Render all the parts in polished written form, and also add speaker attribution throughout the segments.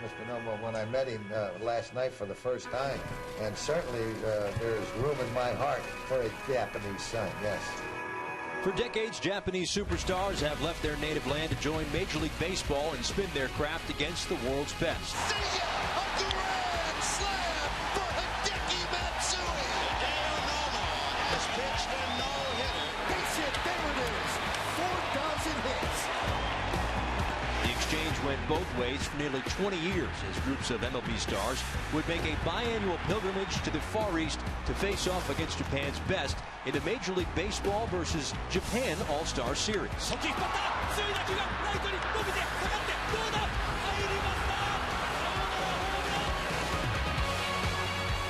Speaker 1: Mr. Nomo, when I met him last night for the first time. And certainly there's room in my heart for a Japanese son, yes.
Speaker 2: For decades, Japanese superstars have left their native land to join Major League Baseball and spin their craft against the world's best.
Speaker 3: See ya! A grand slam for Hideki Matsui! Hideo Nomo has pitched a no-hitter. Base hit, there it is! 4 dozen hits.
Speaker 2: The exchange went both ways for nearly 20 years as groups of MLB stars would make a biannual pilgrimage to the Far East to face off against Japan's best in the Major League Baseball versus Japan All-Star Series.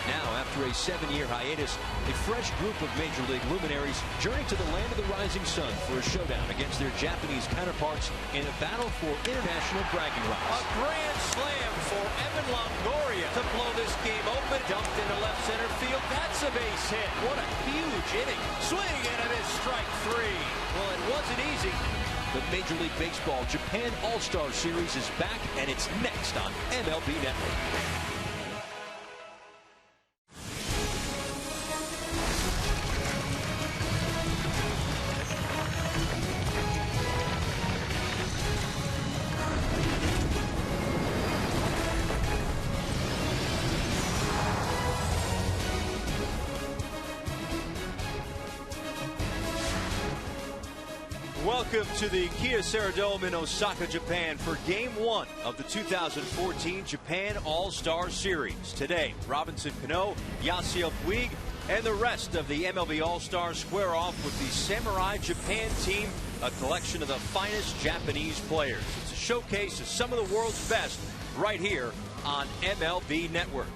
Speaker 2: Now, after a 7-year hiatus, a fresh group of Major League luminaries journey to the land of the rising sun for a showdown against their Japanese counterparts in a battle for international bragging rights.
Speaker 4: A grand slam for Evan Longoria to blow this game open. Dumped into left center field. That's a base hit. What a huge inning. Swing and it is strike 3. Well, it wasn't easy.
Speaker 2: The Major League Baseball Japan All-Star Series is back, and it's next on MLB Network. Welcome to the Kyocera Dome in Osaka, Japan for Game 1 of the 2014 Japan All-Star Series. Today, Robinson Cano, Yasiel Puig, and the rest of the MLB All-Stars square off with the Samurai Japan team, a collection of the finest Japanese players. It's a showcase of some of the world's best right here on MLB Network.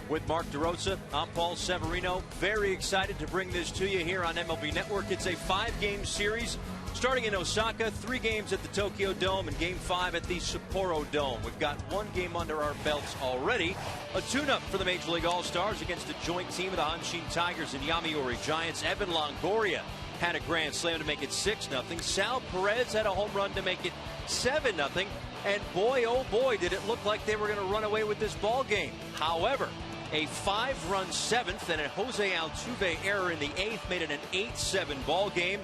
Speaker 2: With Mark DeRosa, I'm Paul Severino. Very excited to bring this to you here on MLB Network. It's a 5-game series starting in Osaka, 3 games at the Tokyo Dome, and Game 5 at the Sapporo Dome. We've got 1 game under our belts already. A tune-up for the Major League All-Stars against a joint team of the Hanshin Tigers and Yomiuri Giants. Evan Longoria had a grand slam to make it 6-0. Sal Perez had a home run to make it 7-0. And boy, oh boy, did it look like they were going to run away with this ball game. However, a 5-run 7th and a Jose Altuve error in the 8th made it an 8-7 ball game.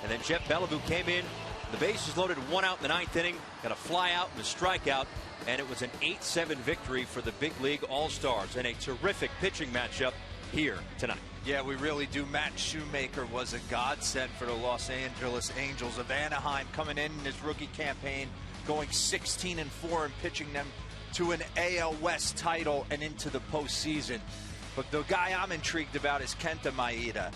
Speaker 2: And then Jeff Bellevue came in. The bases loaded, 1 out in the 9th inning. Got a fly out and a strikeout. And it was an 8-7 victory for the Big League All-Stars. And a terrific pitching matchup here tonight.
Speaker 4: Yeah, we really do. Matt Shoemaker was a godsend for the Los Angeles Angels of Anaheim, coming in his rookie campaign, going 16-4 and pitching them to an AL West title and into the postseason. But the guy I'm intrigued about is Kenta Maeda.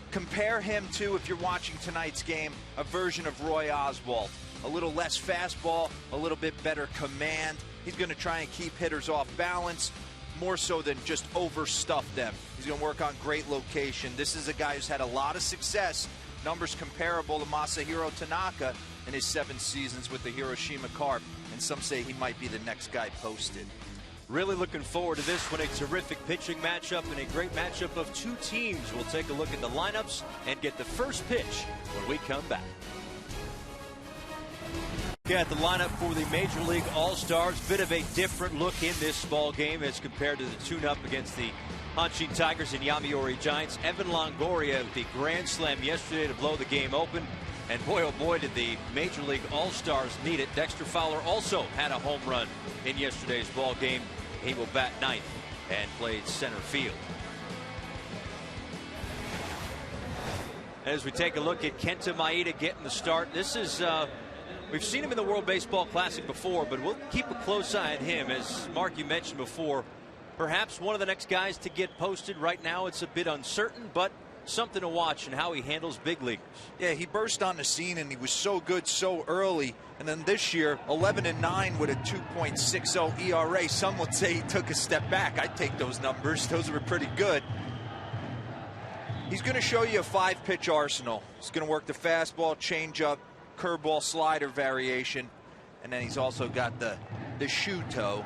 Speaker 4: Compare him to, if you're watching tonight's game, a version of Roy Oswalt. A little less fastball, a little bit better command. He's going to try and keep hitters off balance, more so than just overstuff them. He's going to work on great location. This is a guy who's had a lot of success, numbers comparable to Masahiro Tanaka in his 7 seasons with the Hiroshima Carp. And some say he might be the next guy posted.
Speaker 2: Really looking forward to this one. A terrific pitching matchup and a great matchup of 2 teams. We'll take a look at the lineups and get the first pitch when we come back. At the lineup for the Major League All-Stars, bit of a different look in this ball game as compared to the tune-up against the Hanshin Tigers and Yomiuri Giants. Evan Longoria with the grand slam yesterday to blow the game open. And boy, oh boy, did the Major League All-Stars need it. Dexter Fowler also had a home run in yesterday's ball game. He will bat 9th and played center field. As we take a look at Kenta Maeda getting the start, this is, we've seen him in the World Baseball Classic before, but we'll keep a close eye on him. As Mark, you mentioned before, perhaps one of the next guys to get posted. Right now it's a bit uncertain, but something to watch and how he handles big leaguers.
Speaker 4: Yeah, he burst on the scene and he was so good so early. And then this year, 11-9 with a 2.60 ERA. Some would say he took a step back. I'd take those numbers. Those were pretty good. He's going to show you a 5-pitch arsenal. He's going to work the fastball, changeup, curveball, slider variation. And then he's also got the shoe toe,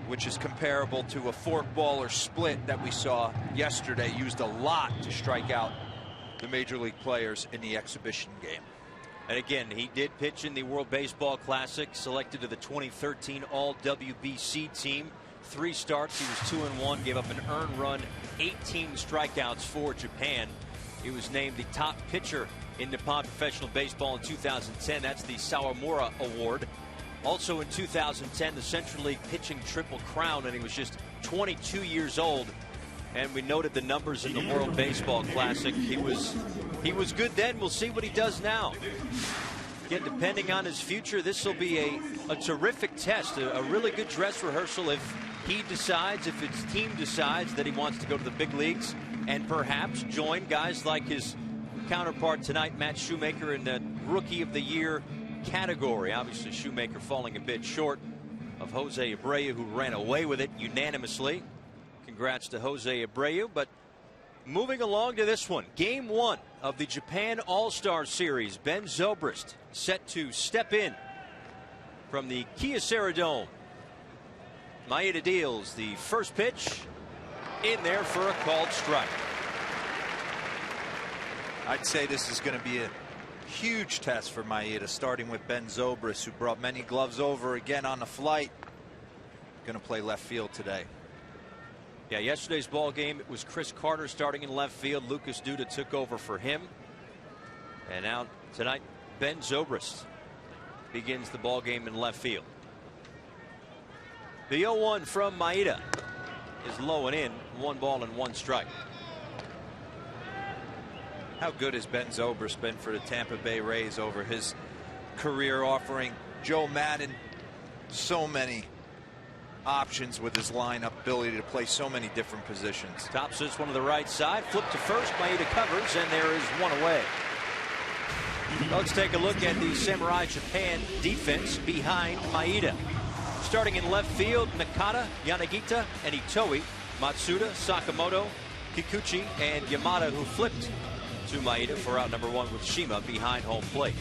Speaker 4: which is comparable to a forkball or split that we saw yesterday, used a lot to strike out the Major League players in the exhibition game.
Speaker 2: And again, he did pitch in the World Baseball Classic, selected to the 2013 All-WBC team. 3 starts, he was 2-1, gave up an earned run, 18 strikeouts for Japan. He was named the top pitcher in Nippon Professional Baseball in 2010. That's the Sawamura Award. Also in 2010, the Central League Pitching Triple Crown, and he was just 22 years old. And we noted the numbers in the World Baseball Classic. He was good then. We'll see what he does now. Again, depending on his future, this will be a terrific test, a really good dress rehearsal if he decides, if his team decides that he wants to go to the big leagues and perhaps join guys like his counterpart tonight, Matt Shoemaker, in the Rookie of the Year category. Obviously, Shoemaker falling a bit short of Jose Abreu, who ran away with it unanimously. Congrats to Jose Abreu. But moving along to this one, Game 1 of the Japan All-Star Series. Ben Zobrist set to step in from the Kyocera Dome. Maeda deals the first pitch in there for a called strike.
Speaker 4: I'd say this is going to be a huge test for Maeda, starting with Ben Zobrist, who brought many gloves over again on the flight. Going to play left field today.
Speaker 2: Yeah, yesterday's ball game, it was Chris Carter starting in left field. Lucas Duda took over for him. And now tonight, Ben Zobrist begins the ball game in left field. The 0-1 from Maeda is low and in. 1 ball and 1 strike.
Speaker 4: How good has Ben Zobrist been for the Tampa Bay Rays over his career, offering Joe Madden so many options with his lineup, ability to play so many different positions.
Speaker 2: Tops this one to the right side, flip to first. Maeda covers, and there is 1 away. Let's take a look at the Samurai Japan defense behind Maeda. Starting in left field, Nakata, Yanagita, and Itoi, Matsuda, Sakamoto, Kikuchi, and Yamada, who flipped to Maeda for out number 1 with Shima behind home plate.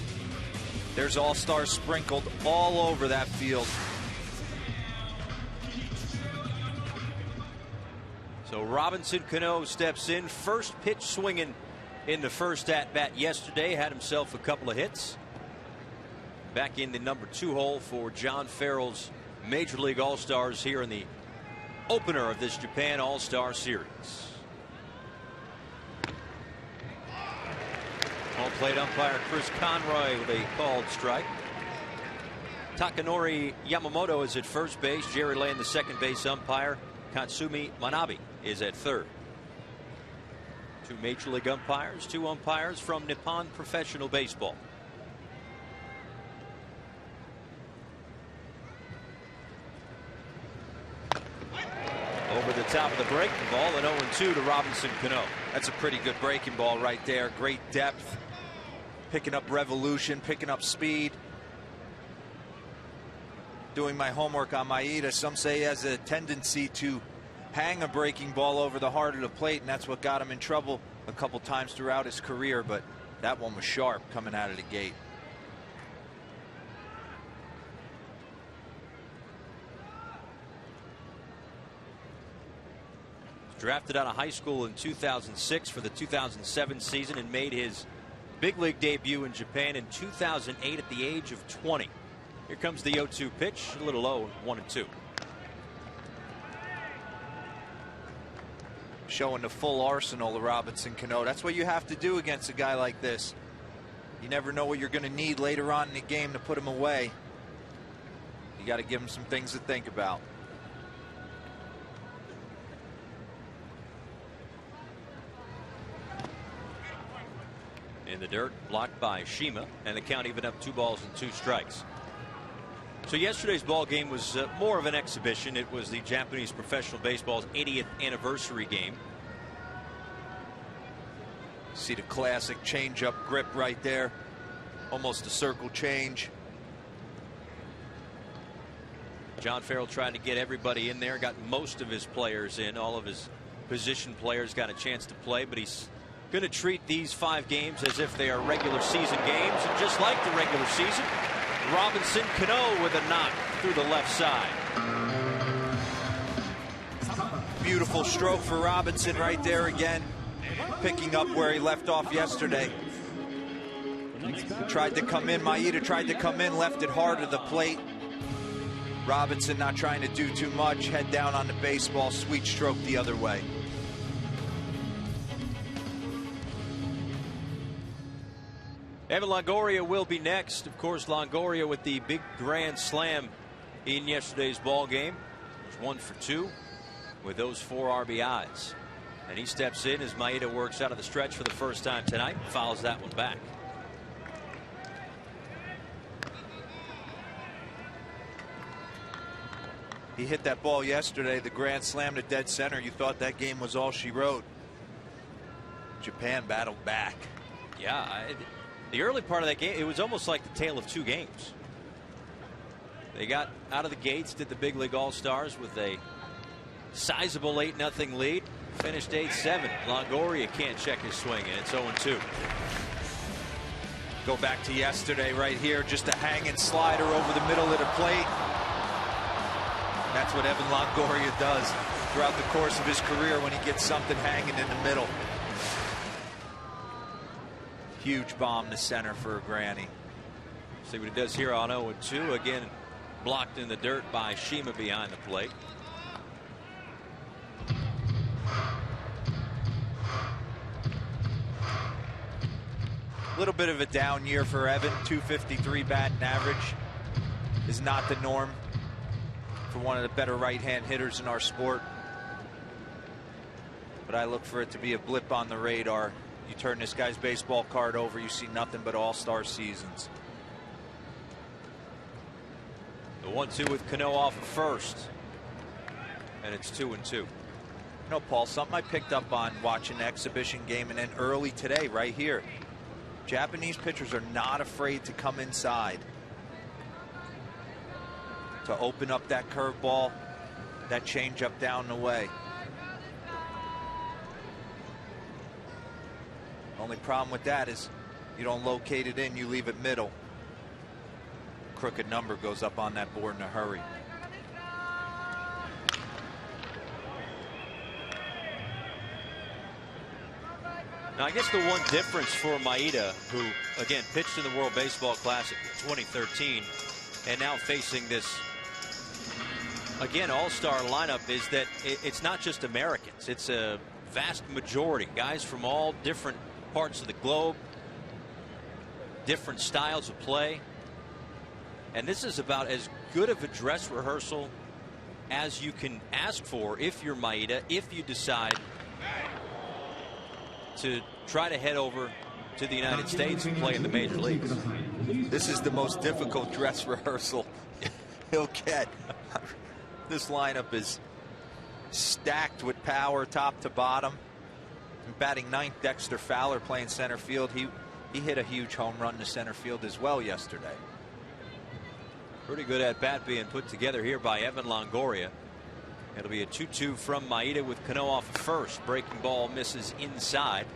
Speaker 4: There's all-stars sprinkled all over that field.
Speaker 2: So Robinson Cano steps in. First pitch swinging in the first at-bat yesterday. Had himself a couple of hits. Back in the number 2 hole for John Farrell's Major League All-Stars here in the opener of this Japan All-Star Series. Home plate umpire Chris Conroy with a called strike. Takanori Yamamoto is at first base. Jerry Lane, the second base umpire. Katsumi Manabe is at third. 2 Major League umpires, 2 umpires from Nippon Professional Baseball. Over the top of the breaking ball, and 0-2 to Robinson Cano.
Speaker 4: That's a pretty good breaking ball right there. Great depth, picking up revolution, picking up speed. Doing my homework on Maeda, some say he has a tendency to hang a breaking ball over the heart of the plate, and that's what got him in trouble a couple times throughout his career, but that one was sharp coming out of the gate.
Speaker 2: Drafted out of high school in 2006 for the 2007 season and made his big league debut in Japan in 2008 at the age of 20. Here comes the 0-2 pitch, a little low, 1-2.
Speaker 4: Showing the full arsenal of Robinson Cano. That's what you have to do against a guy like this. You never know what you're going to need later on in the game to put him away. You got to give him some things to think about.
Speaker 2: In the dirt, blocked by Shima, and the count even up 2 balls and 2 strikes. So yesterday's ball game was more of an exhibition. It was the Japanese Professional Baseball's 80th anniversary game.
Speaker 4: See the classic change-up grip right there. Almost a circle change.
Speaker 2: John Farrell trying to get everybody in there, got most of his players in. All of his position players got a chance to play, but he's going to treat these 5 games as if they are regular season games. And just like the regular season, Robinson Cano with a knock through the left side.
Speaker 4: Beautiful stroke for Robinson right there again, picking up where he left off yesterday. Tried to come in. Maeda tried to come in, left it hard to the plate. Robinson not trying to do too much. Head down on the baseball. Sweet stroke the other way.
Speaker 2: Evan Longoria will be next. Of course, Longoria with the big grand slam in yesterday's ball game. It was 1 for 2 with those 4 RBIs. And he steps in as Maeda works out of the stretch for the first time tonight. Fouls that one back.
Speaker 4: He hit that ball yesterday, the grand slam to dead center. You thought that game was all she wrote. Japan battled back.
Speaker 2: Yeah, the early part of that game, it was almost like the tale of 2 games. They got out of the gates, did the big league all-stars with a sizable 8-0 lead. Finished 8-7. Longoria can't check his swing, and it's 0-2.
Speaker 4: Go back to yesterday right here. Just a hanging slider over the middle of the plate. That's what Evan Longoria does throughout the course of his career when he gets something hanging in the middle. Huge bomb to center for a granny.
Speaker 2: See what he does here on 0-2. Again, blocked in the dirt by Shima behind the plate.
Speaker 4: A little bit of a down year for Evan. 253 batting average is not the norm for one of the better right-hand hitters in our sport. But I look for it to be a blip on the radar. You turn this guy's baseball card over, you see nothing but all-star seasons.
Speaker 2: The 1-2 with Cano off of first. And it's 2-2.
Speaker 4: You know, Paul, something I picked up on watching the exhibition game and then early today right here. Japanese pitchers are not afraid to come inside, to open up that curveball, that changeup down the way. Only problem with that is you don't locate it in, you leave it middle. Crooked number goes up on that board in a hurry.
Speaker 2: Now, I guess the one difference for Maeda, who, again, pitched in the World Baseball Classic in 2013, and now facing this, again, all-star lineup, is that it's not just Americans. It's a vast majority. Guys from all different parts of the globe, different styles of play. And this is about as good of a dress rehearsal as you can ask for if you're Maeda, if you decide to try to head over to the United States and play in the major leagues.
Speaker 4: This is the most difficult dress rehearsal he'll get. This lineup is stacked with power top to bottom. And batting ninth, Dexter Fowler playing center field. He hit a huge home run to center field as well yesterday.
Speaker 2: Pretty good at bat being put together here by Evan Longoria. It'll be a 2-2 from Maeda with Cano off of first. Breaking ball misses inside,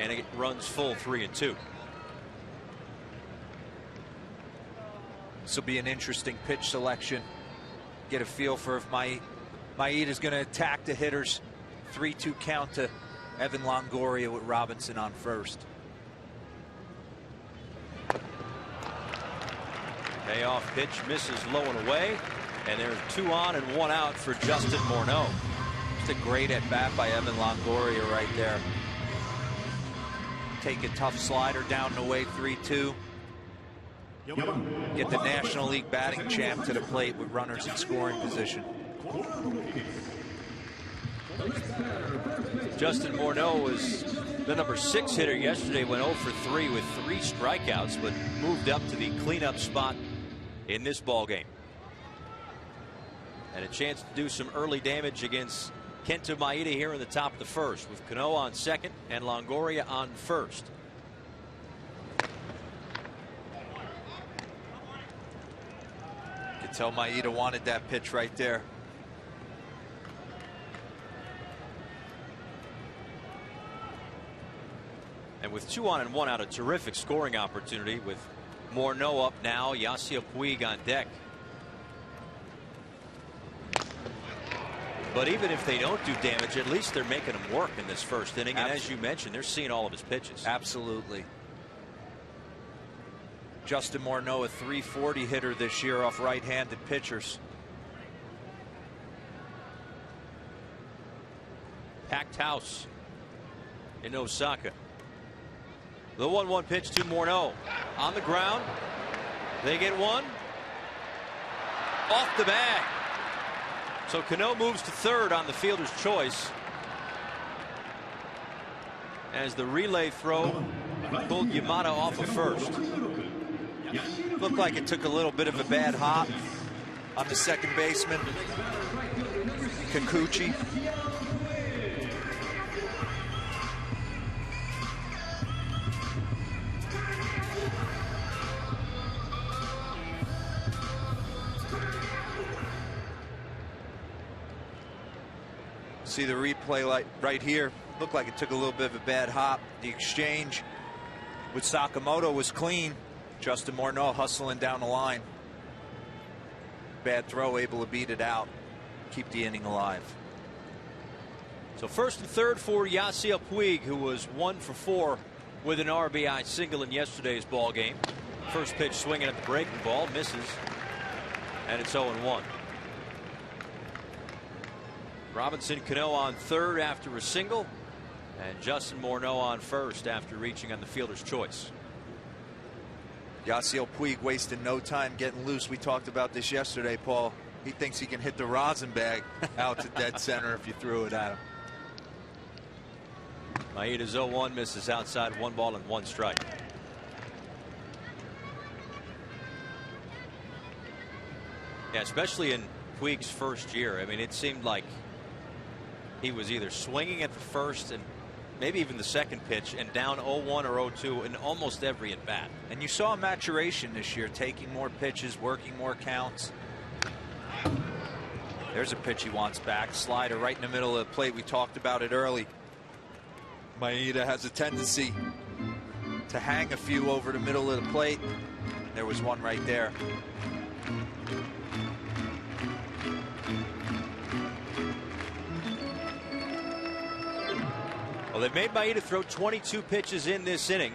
Speaker 2: and it runs full 3-2.
Speaker 4: This will be an interesting pitch selection. Get a feel for if Maeda's going to attack the hitters. 3-2 count to Evan Longoria with Robinson on first.
Speaker 2: Payoff pitch misses low and away, and there's 2 on and 1 out for Justin Morneau.
Speaker 4: Just a great at bat by Evan Longoria right there. Take a tough slider down the way, 3-2. Get the National League batting champ to the plate with runners in scoring position.
Speaker 2: Justin Morneau was the number 6 hitter yesterday, went 0 for 3 with 3 strikeouts, but moved up to the cleanup spot in this ball game. And a chance to do some early damage against Kenta Maeda here in the top of the first, with Cano on second and Longoria on first.
Speaker 4: You can tell Maeda wanted that pitch right there.
Speaker 2: And with 2 on and 1 out, a terrific scoring opportunity with Morneau up now. Yasiel Puig on deck. But even if they don't do damage, at least they're making him work in this first inning. And as you mentioned, they're seeing all of his pitches.
Speaker 4: Absolutely. Justin Morneau, a .340 hitter this year off right-handed pitchers.
Speaker 2: Packed house in Osaka. The 1-1 pitch to Morneau. On the ground. They get one. Off the bag. So Cano moves to third on the fielder's choice, as the relay throw pulled Yamada off of first.
Speaker 4: Looked like it took a little bit of a bad hop on the second baseman, Kikuchi. See the replay right here. Looked like it took a little bit of a bad hop. The exchange with Sakamoto was clean. Justin Morneau hustling down the line. Bad throw, able to beat it out. Keep the inning alive.
Speaker 2: So first and third for Yasiel Puig, who was 1 for 4 with an RBI single in yesterday's ball game. First pitch swinging at the breaking ball, misses, and it's 0-1. Robinson Cano on third after a single, and Justin Morneau on first after reaching on the fielder's choice.
Speaker 4: Yasiel Puig wasting no time getting loose. We talked about this yesterday, Paul. He thinks he can hit the rosin bag out to dead center if you threw it at him.
Speaker 2: Maeda's 0-1, misses outside, 1 ball and 1 strike. Yeah, especially in Puig's first year. I mean, it seemed like he was either swinging at the first and maybe even the second pitch and down 0-1 or 0-2 in almost every at bat.
Speaker 4: And you saw maturation this year, taking more pitches, working more counts. There's a pitch he wants back. Slider right in the middle of the plate. We talked about it early. Maeda has a tendency to hang a few over the middle of the plate. There was one right there.
Speaker 2: Well, they've made Maeda throw 22 pitches in this inning.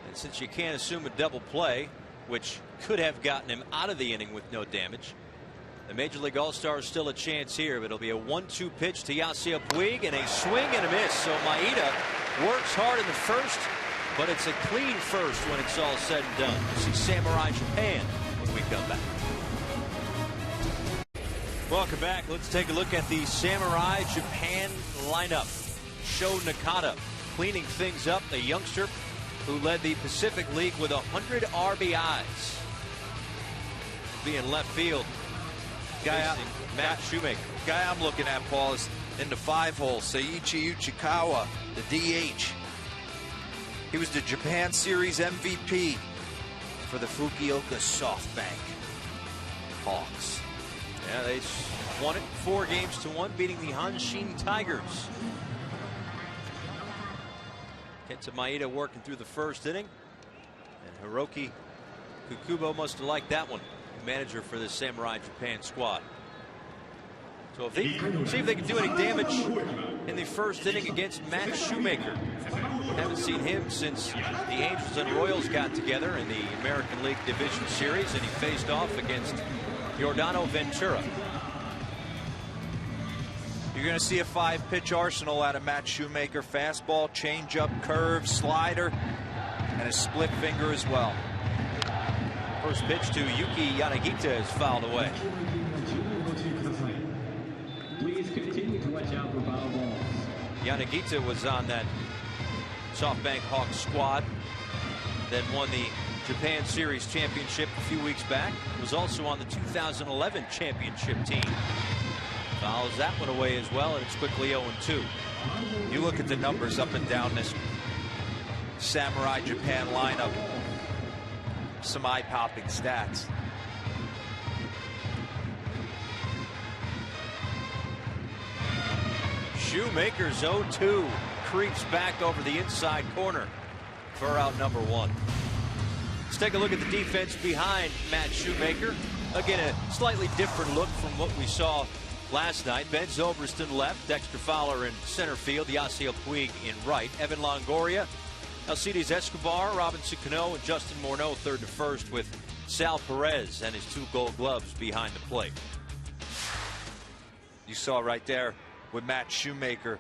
Speaker 2: And since you can't assume a double play, which could have gotten him out of the inning with no damage, the Major League All-Star is still a chance here, but it'll be a 1-2 pitch to Yasiel Puig and a swing and a miss. So Maeda works hard in the first, but it's a clean first when it's all said and done. We'll see Samurai Japan when we come back. Welcome back. Let's take a look at the Samurai Japan lineup. Sho Nakata cleaning things up, the youngster who led the Pacific League with 100 RBIs. Be in left field. Matt Shoemaker.
Speaker 4: Guy I'm looking at, Paul, is in the 5-hole. Seiichi Uchikawa, the DH. He was the Japan Series MVP for the Fukuoka SoftBank Hawks.
Speaker 2: Yeah, they won it 4-1, beating the Hanshin Tigers. Kenta Maeda working through the first inning, and Hiroki Kukubo must have liked that one. Manager for the Samurai Japan squad. So if they see if they can do any damage in the first inning against Matt Shoemaker. Haven't seen him since the Angels and Royals got together in the American League Division Series, and he faced off against Giordano Ventura.
Speaker 4: You're going to see a 5-pitch arsenal out of Matt Shoemaker. Fastball, changeup, curve, slider, and a split finger as well.
Speaker 2: First pitch to Yuki Yanagita is fouled away.
Speaker 5: Please continue to watch out for foul balls.
Speaker 2: Yanagita was on that SoftBank Hawks squad that won the Japan Series championship a few weeks back. Was also on the 2011 championship team. Fouls that one away as well, and it's quickly 0-2.
Speaker 4: You look at the numbers up and down this Samurai Japan lineup. Some eye-popping stats.
Speaker 2: Shoemaker's 0-2 creeps back over the inside corner for out number 1. Let's take a look at the defense behind Matt Shoemaker. Again, a slightly different look from what we saw last night. Ben Zobrist in left, Dexter Fowler in center field, Yasiel Puig in right, Evan Longoria Alcides Escobar, Robinson Cano, and Justin Morneau third to first, with Sal Perez and his 2 Gold Gloves behind the plate.
Speaker 4: You saw right there with Matt Shoemaker,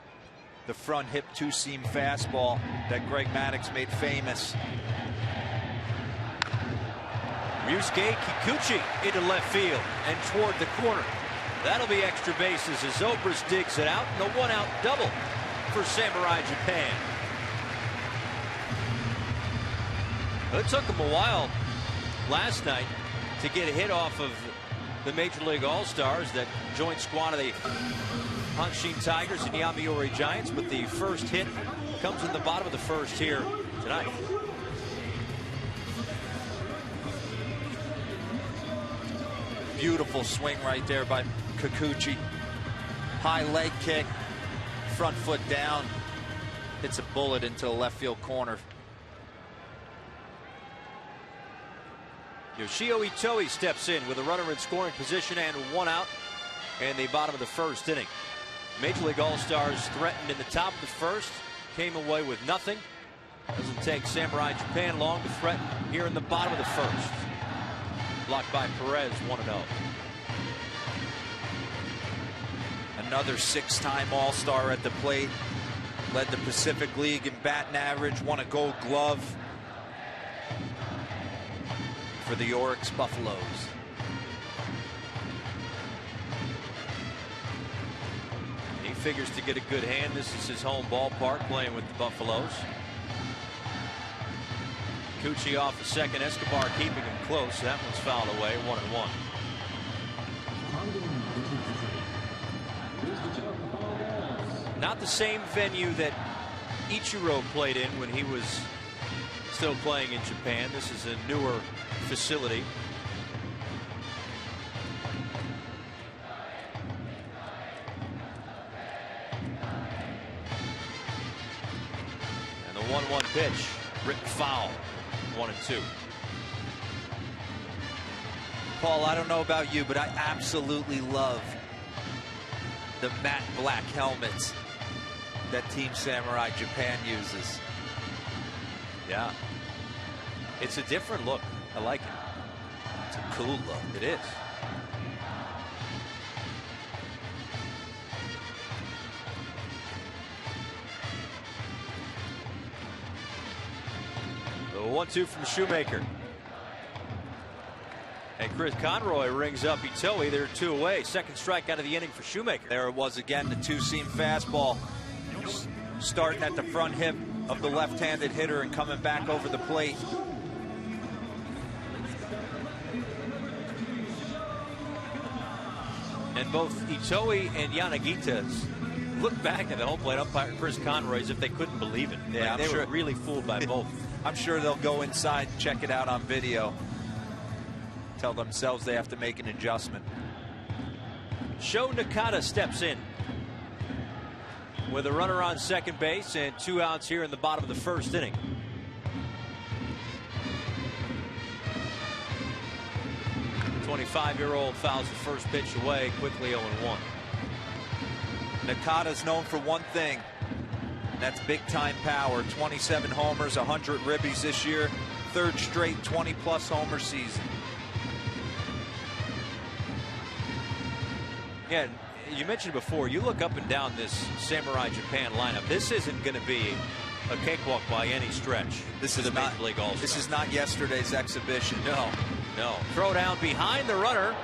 Speaker 4: the front hip 2-seam fastball that Greg Maddux made famous.
Speaker 2: Ryusuke Kikuchi into left field and toward the corner. That'll be extra bases as Zobrist digs it out, and a 1-out double for Samurai Japan. It took him a while last night to get a hit off of the Major League All-Stars, that joint squad of the Hanshin Tigers and Yomiuri Giants, but the first hit comes in the bottom of the first here tonight.
Speaker 4: Beautiful swing right there by Kikuchi. High leg kick, front foot down, hits a bullet into the left field corner.
Speaker 2: Yoshio Itoi steps in with a runner in scoring position and 1 out in the bottom of the first inning. Major League All-Stars threatened in the top of the first, came away with nothing. Doesn't take Samurai Japan long to threaten here in the bottom of the first. Blocked by Perez, 1-0.
Speaker 4: Another 6-time All-Star at the plate. Led the Pacific League in batting average, won a Gold Glove for the Oryx Buffaloes.
Speaker 2: He figures to get a good hand. This is his home ballpark, playing with the Buffaloes. Kikuchi off the second, Escobar keeping him close. That one's fouled away, 1-1. Not the same venue that Ichiro played in when he was still playing in Japan. This is a newer facility. And the 1-1 pitch, ripped foul, 1-2.
Speaker 4: Paul, I don't know about you, but I absolutely love the matte black helmets that Team Samurai Japan uses.
Speaker 2: Yeah. It's a different look. I like it.
Speaker 4: It's a cool look.
Speaker 2: It is. The 1-2 from Shoemaker. And Chris Conroy rings up Itoi. They're 2 away. Second strike out of the inning for Shoemaker.
Speaker 4: There it was again, the 2-seam fastball. Starting at the front hip of the left-handed hitter and coming back over the plate.
Speaker 2: And both Itoi and Yanagita look back at the home plate umpire Chris Conroy as if they couldn't believe it.
Speaker 4: Yeah,
Speaker 2: like they were really fooled by both.
Speaker 4: I'm sure they'll go inside, check it out on video. Tell themselves they have to make an adjustment.
Speaker 2: Sho Nakata steps in with a runner on second base and 2 outs here in the bottom of the first inning. The 25-year-old fouls the first pitch away, quickly 0-1.
Speaker 4: Nakata's known for one thing, and that's big-time power. 27 homers, 100 ribbies this year. Third straight 20-plus homer season.
Speaker 2: Yeah, you mentioned before, you look up and down this Samurai Japan lineup. This isn't going to be a cakewalk by any stretch.
Speaker 4: This
Speaker 2: is
Speaker 4: is
Speaker 2: the
Speaker 4: not
Speaker 2: Major League All-Star.
Speaker 4: This is not yesterday's exhibition.
Speaker 2: No. Throw down behind the runner,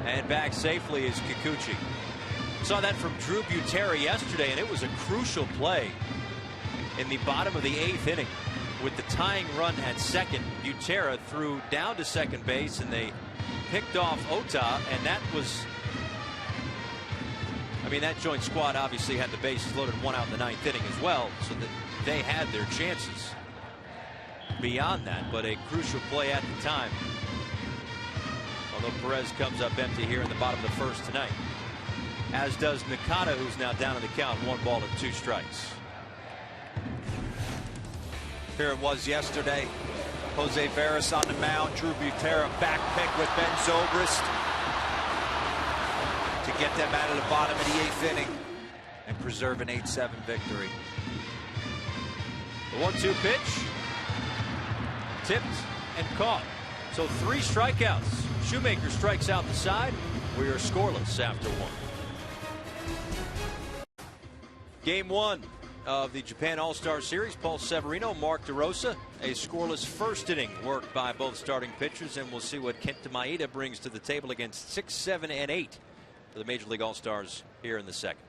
Speaker 2: and back safely is Kikuchi. Saw that from Drew Butera yesterday, and it was a crucial play in the bottom of the 8th inning. With the tying run at second, Butera threw down to second base, and they picked off Ota, and that was... I mean, that joint squad obviously had the bases loaded, 1 out in the 9th inning as well, so that they had their chances beyond that, but a crucial play at the time. Although Perez comes up empty here in the bottom of the first tonight, as does Nakata, who's now down in the count, 1 ball and 2 strikes.
Speaker 4: Here it was yesterday. Jose Veras on the mound. Drew Butera back pick with Ben Zobrist to get them out of the bottom of the 8th inning and preserve an 8-7 victory.
Speaker 2: The 1-2 pitch. Tipped and caught. So 3 strikeouts. Shoemaker strikes out the side. We are scoreless after 1. Game 1 of the Japan All-Star Series. Paul Severino, Mark DeRosa. A scoreless first inning worked by both starting pitchers, and we'll see what Kenta Maeda brings to the table against 6, 7, and 8 for the Major League All-Stars here in the second.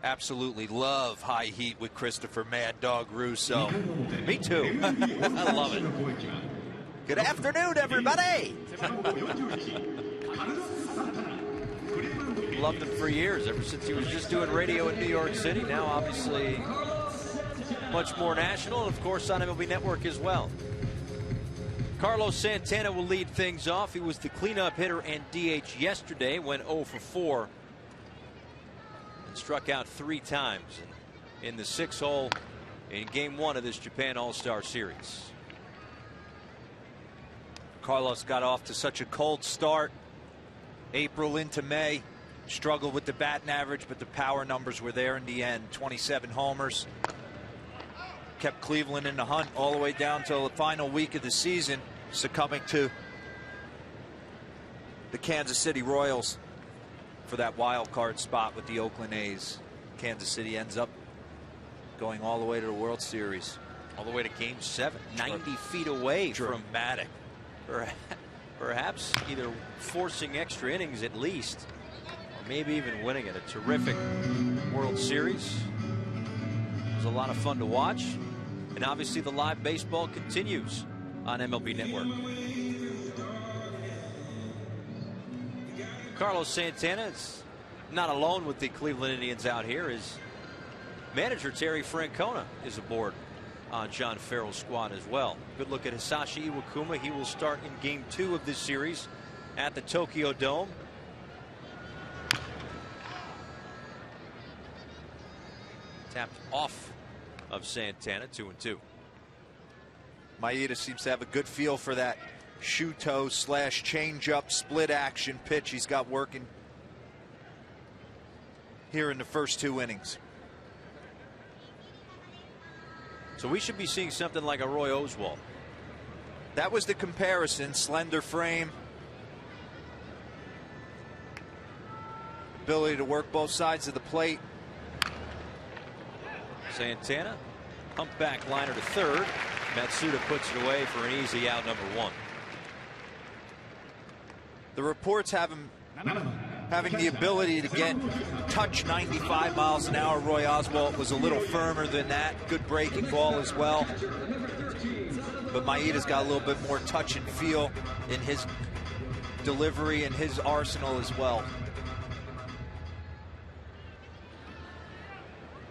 Speaker 4: Absolutely love high heat with Christopher Mad Dog Russo.
Speaker 2: Me too. I love it.
Speaker 4: Good afternoon, everybody.
Speaker 2: Loved him for years, ever since he was just doing radio in New York City. Now, obviously, much more national, and of course on MLB Network as well. Carlos Santana will lead things off. He was the cleanup hitter and DH yesterday, went 0 for 4. And struck out 3 times in the 6th hole in Game 1 of this Japan All-Star Series.
Speaker 4: Carlos got off to such a cold start. April into May. Struggled with the batting average, but the power numbers were there in the end. 27 homers. Kept Cleveland in the hunt all the way down till the final week of the season, succumbing to the Kansas City Royals for that wild card spot with the Oakland A's. Kansas City ends up going all the way to the World Series.
Speaker 2: All the way to Game 7. 90 feet away
Speaker 4: Dramatic.
Speaker 2: from perhaps either forcing extra innings at least, or maybe even winning it. A terrific World Series. It was a lot of fun to watch. And obviously the live baseball continues on MLB Network. Carlos Santana is not alone with the Cleveland Indians out here. His manager Terry Francona is aboard on John Farrell's squad as well. Good look at Hisashi Iwakuma. He will start in Game 2 of this series at the Tokyo Dome. Tapped off of Santana, 2-2.
Speaker 4: Maeda seems to have a good feel for that shoe-toe slash change-up split action pitch he's got working here in the first 2 innings.
Speaker 2: So we should be seeing something like a Roy Oswalt.
Speaker 4: That was the comparison. Slender frame, ability to work both sides of the plate.
Speaker 2: Santana, humpback liner to third. Matsuda puts it away for an easy out, number 1.
Speaker 4: The reports have him having the ability to touch 95 miles an hour. Roy Oswalt was a little firmer than that. Good breaking ball as well. But Maeda's got a little bit more touch and feel in his delivery and his arsenal as well.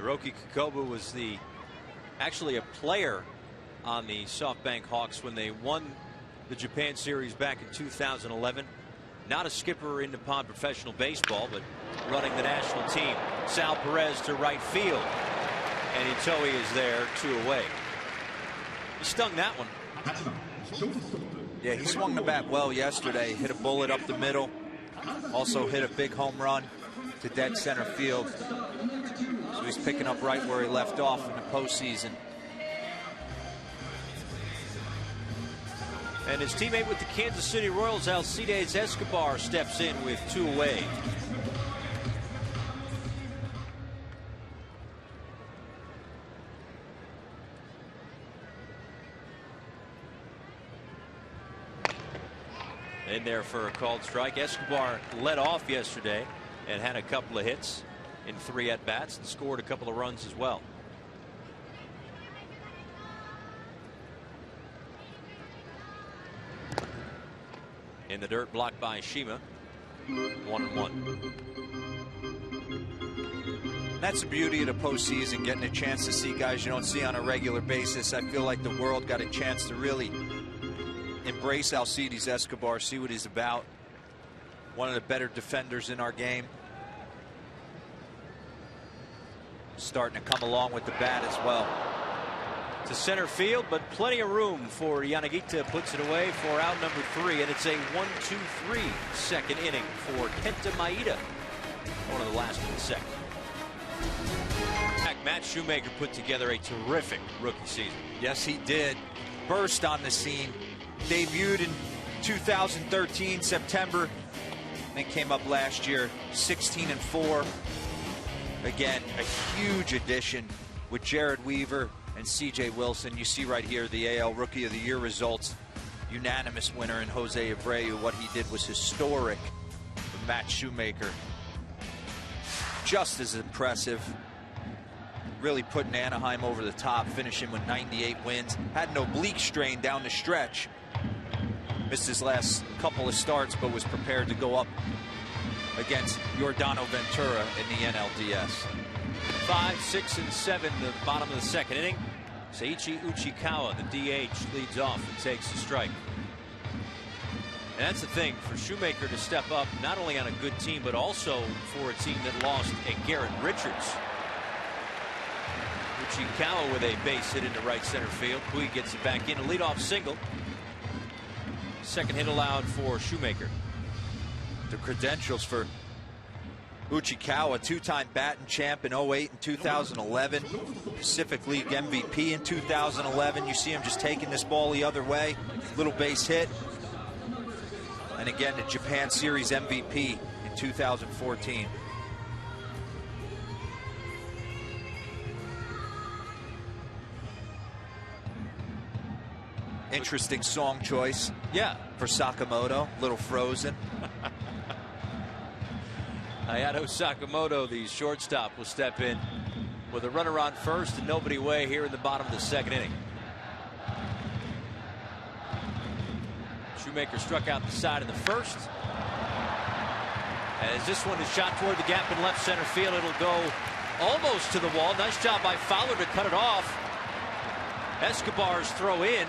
Speaker 2: Hiroki Kikobu was actually a player on the SoftBank Hawks when they won the Japan Series back in 2011. Not a skipper in Nippon professional baseball, but running the national team. Sal Perez to right field, and Itoe is there, 2 away. He stung that one.
Speaker 4: Yeah, he swung the bat well yesterday. Hit a bullet up the middle. Also hit a big home run to dead center field. So he's picking up right where he left off in the postseason.
Speaker 2: And his teammate with the Kansas City Royals, Alcides Escobar, steps in with 2 away. In there for a called strike. Escobar led off yesterday and had a couple of hits in 3 at-bats and scored a couple of runs as well. In the dirt, blocked by Shima. 1-1.
Speaker 4: That's the beauty of the postseason, getting a chance to see guys you don't see on a regular basis. I feel like the world got a chance to really embrace Alcides Escobar, see what he's about. One of the better defenders in our game. Starting to come along with the bat as well.
Speaker 2: To center field, but plenty of room for Yanagita. Puts it away for out number 3, and it's a 1-2-3 second inning for Kenta Maeda. One of the last in the second. Matt Shoemaker put together a terrific rookie season.
Speaker 4: Yes, he did. Burst on the scene. Debuted in 2013, September. Then came up last year, 16-4. Again, a huge addition with Jared Weaver and C.J. Wilson. You see right here the AL Rookie of the Year results. Unanimous winner in Jose Abreu. What he did was historic for Matt Shoemaker. Just as impressive. Really putting Anaheim over the top, finishing with 98 wins. Had an oblique strain down the stretch. Missed his last couple of starts, but was prepared to go up against Yordano Ventura in the NLDS.
Speaker 2: 5, 6, and 7, the bottom of the second inning. Seiichi Uchikawa, the DH, leads off and takes the strike. And that's the thing for Shoemaker to step up, not only on a good team, but also for a team that lost a Garrett Richards. Uchikawa with a base hit into right center field. Puig gets it back in, a leadoff single. Second hit allowed for Shoemaker.
Speaker 4: The credentials for Uchikawa, two-time batting champ in 08 and 2011, Pacific League MVP in 2011. You see him just taking this ball the other way, little base hit. And again, the Japan Series MVP in 2014. Interesting song choice.
Speaker 2: Yeah.
Speaker 4: For Sakamoto, little Frozen.
Speaker 2: Hayato Sakamoto, the shortstop, will step in with a runner on first and nobody away here in the bottom of the second inning. Shoemaker struck out the side in the first. As this one is shot toward the gap in left center field, it'll go almost to the wall. Nice job by Fowler to cut it off. Escobar's throw in.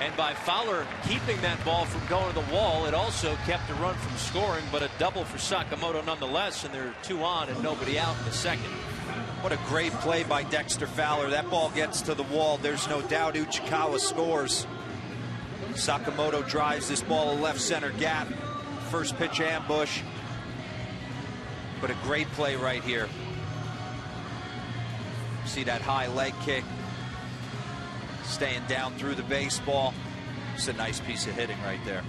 Speaker 2: And by Fowler keeping that ball from going to the wall, it also kept a run from scoring, but a double for Sakamoto nonetheless, and there are 2 on and nobody out in the second.
Speaker 4: What a great play by Dexter Fowler. That ball gets to the wall. There's no doubt Uchikawa scores. Sakamoto drives this ball to left center gap. First pitch ambush. But a great play right here. See that high leg kick. Staying down through the baseball. It's a nice piece of hitting right there.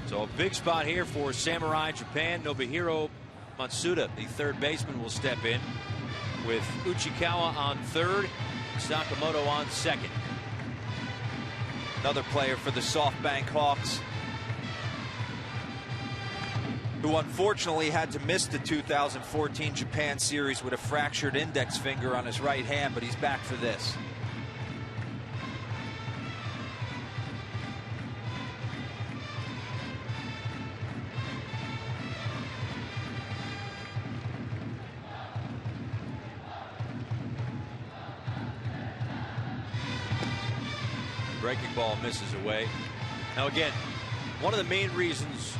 Speaker 2: So a big spot here for Samurai Japan. Nobuhiro Matsuda, the third baseman, will step in with Uchikawa on third, Sakamoto on second.
Speaker 4: Another player for the SoftBank Hawks, who unfortunately had to miss the 2014 Japan Series with a fractured index finger on his right hand, but he's back for this.
Speaker 2: Breaking ball misses away. Now again, one of the main reasons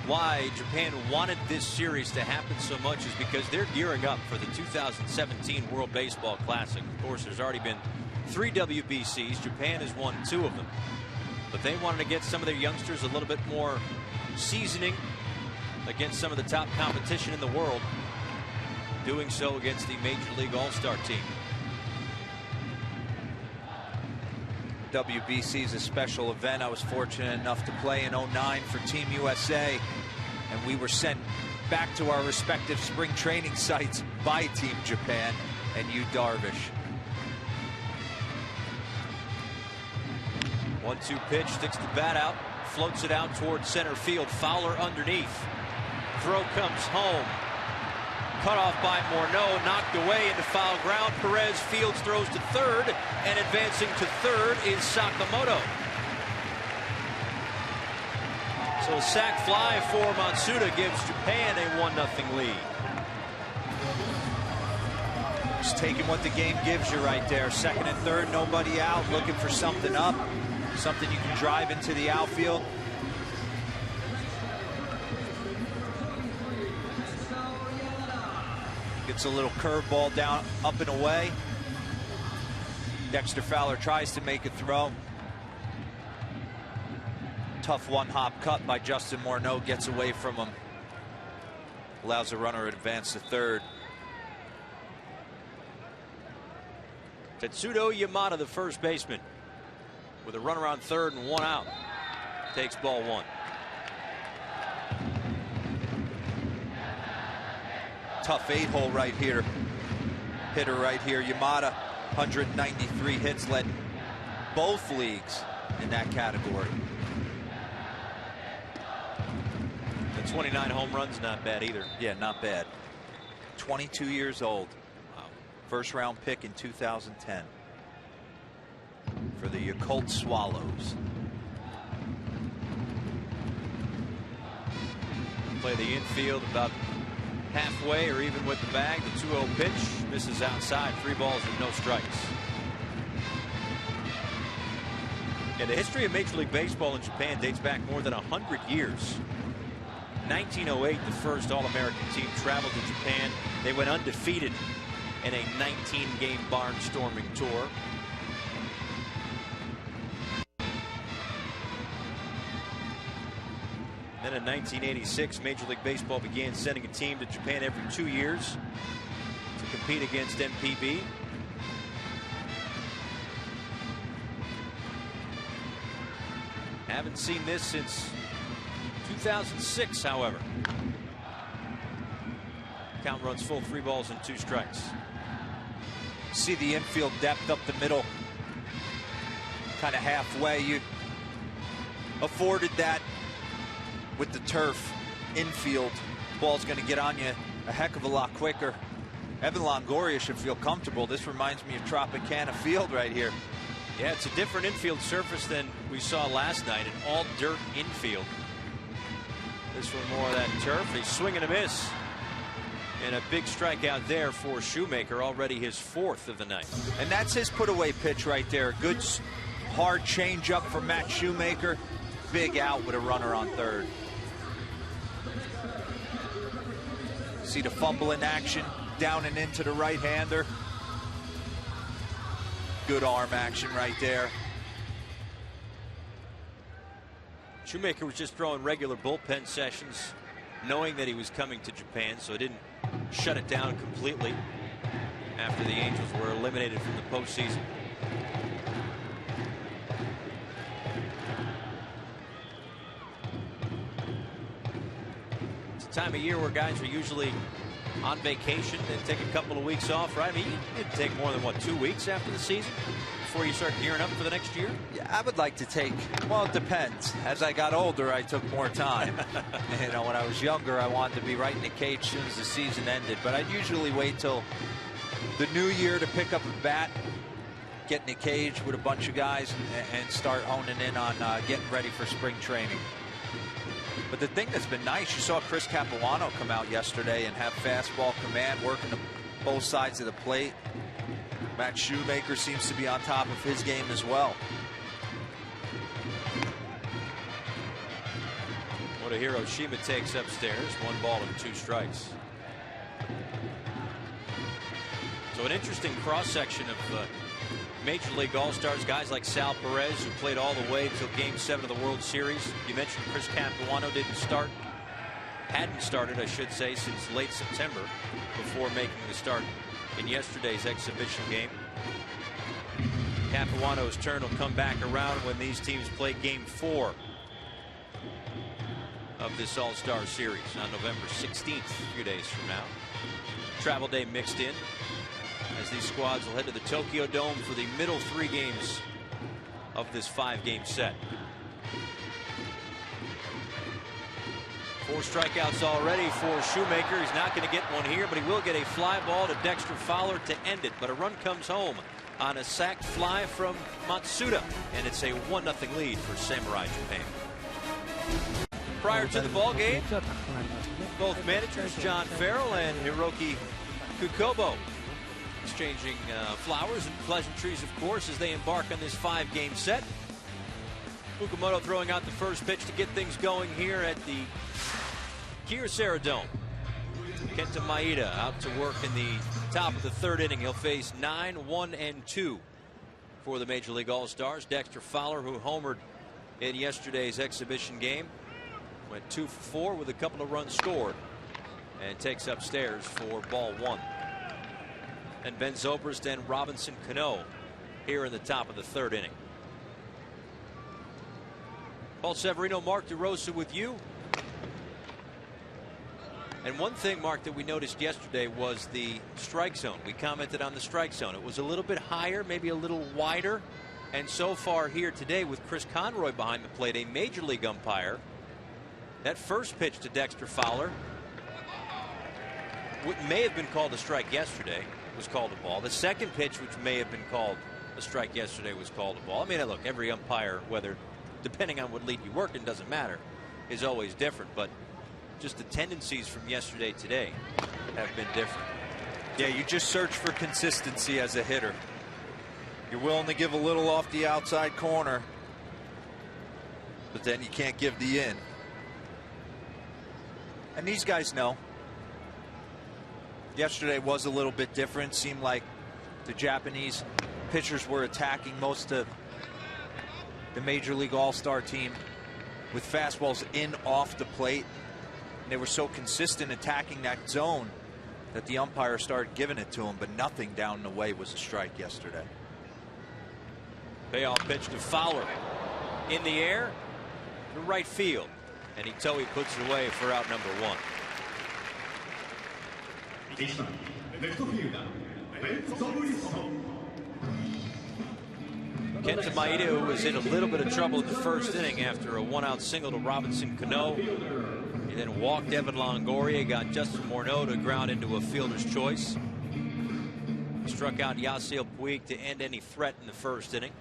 Speaker 2: why Japan wanted this series to happen so much is because they're gearing up for the 2017 World Baseball Classic. Of course, there's already been 3 WBCs. Japan has won 2 of them. But they wanted to get some of their youngsters a little bit more seasoning against some of the top competition in the world, doing so against the Major League All-Star team.
Speaker 4: WBC is a special event. I was fortunate enough to play in 09 for Team USA, and we were sent back to our respective spring training sites by Team Japan and Yu Darvish.
Speaker 2: 1-2 pitch, sticks the bat out, floats it out towards center field. Fowler underneath. Throw comes home. Cut off by Morneau, knocked away into foul ground. Perez fields, throws to third, and advancing to third is Sakamoto. So a sac fly for Matsuda gives Japan a 1-0 lead.
Speaker 4: Just taking what the game gives you right there. Second and third, nobody out, looking for something up, something you can drive into the outfield. Gets a little curveball down, up and away. Dexter Fowler tries to make a throw. Tough one-hop cut by Justin Morneau, gets away from him. allows the runner to advance to third.
Speaker 2: Tetsudo Yamada, the first baseman, with a runner on third and one out, takes ball one.
Speaker 4: Tough 8-hole right here. Hitter right here. Yamada, 193 hits, led both leagues in that category.
Speaker 2: The 29 home runs, not bad either.
Speaker 4: Yeah, not bad. 22 years old. Wow. First round pick in 2010 for the Yakult Swallows.
Speaker 2: Play the infield about halfway or even with the bag. The 2-0 pitch misses outside. 3 balls and no strikes. Yeah, the history of Major League Baseball in Japan dates back more than 100 years. 1908, the first All-American team traveled to Japan. They went undefeated in a 19-game barnstorming tour. Then in 1986, Major League Baseball began sending a team to Japan every 2 years to compete against MPB. Haven't seen this since 2006, however. Count runs full, 3 balls and 2 strikes.
Speaker 4: See the infield depth up the middle, kind of halfway. You afforded that with the turf infield. Ball's going to get on you a heck of a lot quicker. Evan Longoria should feel comfortable. This reminds me of Tropicana Field right here.
Speaker 2: Yeah, it's a different infield surface than we saw last night, an all dirt infield. This one more of that turf. A swing and a miss. And a big strikeout there for Shoemaker, already his 4th of the night.
Speaker 4: And that's his put-away pitch right there. Good hard changeup for Matt Shoemaker. Big out with a runner on third. See the fumble in action, down and into the right-hander. Good arm action right there.
Speaker 2: Shoemaker was just throwing regular bullpen sessions, knowing that he was coming to Japan, so he didn't shut it down completely after the Angels were eliminated from the postseason. It's a time of year where guys are usually on vacation and take a couple of weeks off, right? I mean, you didn't take more than, what, 2 weeks after the season before you start gearing up for the next year?
Speaker 4: Yeah, I would like to take, well, it depends. As I got older, I took more time. You know, when I was younger, I wanted to be right in the cage as soon as the season ended. But I'd usually wait till the new year to pick up a bat, get in the cage with a bunch of guys, and start honing in on getting ready for spring training. But the thing that's been nice, you saw Chris Capuano come out yesterday and have fastball command, working both sides of the plate. Matt Shoemaker seems to be on top of his game as well.
Speaker 2: What a hero Shima takes upstairs. 1 ball and 2 strikes. So an interesting cross-section of Major League All-Stars, guys like Sal Perez, who played all the way until Game 7 of the World Series. You mentioned Chris Capuano hadn't started, I should say, since late September before making the start in yesterday's exhibition game. Capuano's turn will come back around when these teams play Game 4 of this All-Star Series on November 16th, a few days from now. Travel day mixed in, as these squads will head to the Tokyo Dome for the middle 3 games of this 5-game set. 4 strikeouts already for Shoemaker. He's not going to get one here, but he will get a fly ball to Dexter Fowler to end it. But a run comes home on a sacked fly from Matsuda, and it's a 1-0 lead for Samurai Japan. Prior to the ball game, both managers, John Farrell and Hiroki Kukobo, exchanging flowers and pleasantries, of course, as they embark on this 5-game set. Fukumoto throwing out the first pitch to get things going here at the Kyocera Dome. Kenta Maeda out to work in the top of the 3rd inning. He'll face 9, 1, and 2 for the Major League All-Stars. Dexter Fowler, who homered in yesterday's exhibition game, went 2 for 4 with a couple of runs scored. and takes upstairs for ball one. And Ben Zobrist and Robinson Cano here in the top of the third inning. Paul Severino, Mark DeRosa with you. And one thing, Mark, that we noticed yesterday was the strike zone. We commented on the strike zone. It was a little bit higher, maybe a little wider. And so far here today with Chris Conroy behind the plate, a major league umpire, that first pitch to Dexter Fowler, what may have been called a strike yesterday, was called a ball. The second pitch, which may have been called a strike yesterday, was called a ball. I mean, look, every umpire, whether depending on what league you work in, doesn't matter, is always different. But just the tendencies from yesterday today have been different.
Speaker 4: Yeah, you just search for consistency as a hitter. You're willing to give a little off the outside corner, but then you can't give the in. And these guys know. Yesterday was a little bit different. Seemed like the Japanese pitchers were attacking most of the Major League All-Star team with fastballs in off the plate. And they were so consistent attacking that zone that the umpire started giving it to them, but nothing down the way was a strike yesterday.
Speaker 2: Payoff pitch to Fowler in the air to right field, and Itoe puts it away for out number one. Kenta Maeda, who was in a little bit of trouble in the first inning after a one-out single to Robinson Cano. He then walked Evan Longoria, got Justin Morneau to ground into a fielder's choice. Struck out Yasiel Puig to end any threat in the first inning.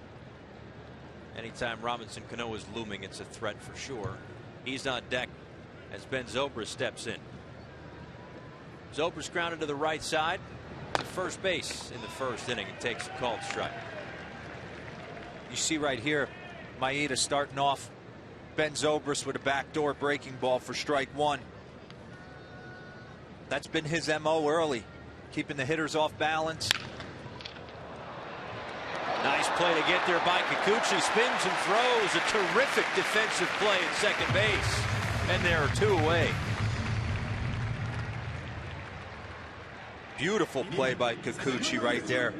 Speaker 2: Anytime Robinson Cano is looming, it's a threat for sure. He's on deck as Ben Zobrist steps in. Zobrist grounded to the right side to first base in the first inning and takes a called strike.
Speaker 4: You see right here, Maeda starting off Ben Zobrist with a backdoor breaking ball for strike one. That's been his MO early, keeping the hitters off balance.
Speaker 2: Nice play to get there by Kikuchi. Spins and throws. A terrific defensive play at second base. And there are two away.
Speaker 4: Beautiful play by Kikuchi right there.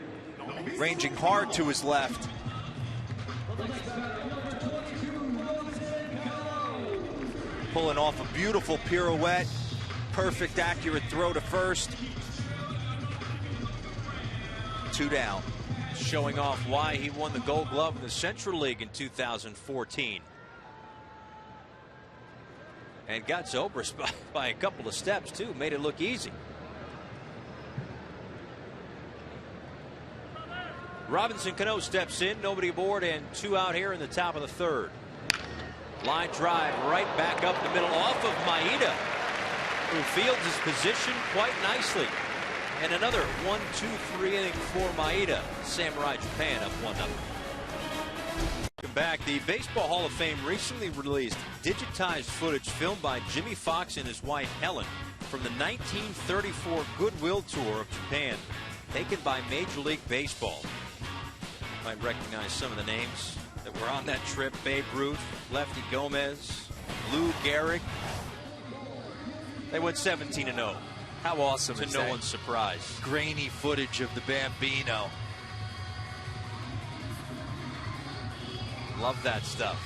Speaker 4: Ranging hard to his left. Pulling off a beautiful pirouette. Perfect, accurate throw to first. Two down.
Speaker 2: Showing off why he won the Gold Glove in the Central League in 2014. And got Zobrist by a couple of steps, too. Made it look easy. Robinson Cano steps in, nobody aboard, and two out here in the top of the third. Line drive right back up the middle off of Maeda, who fields his position quite nicely. And another 1-2-3 inning for Maeda. Samurai Japan up 1-0. Welcome back. The Baseball Hall of Fame recently released digitized footage filmed by Jimmy Foxx and his wife Helen from the 1934 Goodwill Tour of Japan, taken by Major League Baseball. You might recognize some of the names that were on that trip. Babe Ruth, Lefty Gomez, Lou Gehrig. They went 17-0.
Speaker 4: How awesome
Speaker 2: to
Speaker 4: is
Speaker 2: no
Speaker 4: that?
Speaker 2: one's surprise.
Speaker 4: Grainy footage of the Bambino.
Speaker 2: Love that stuff.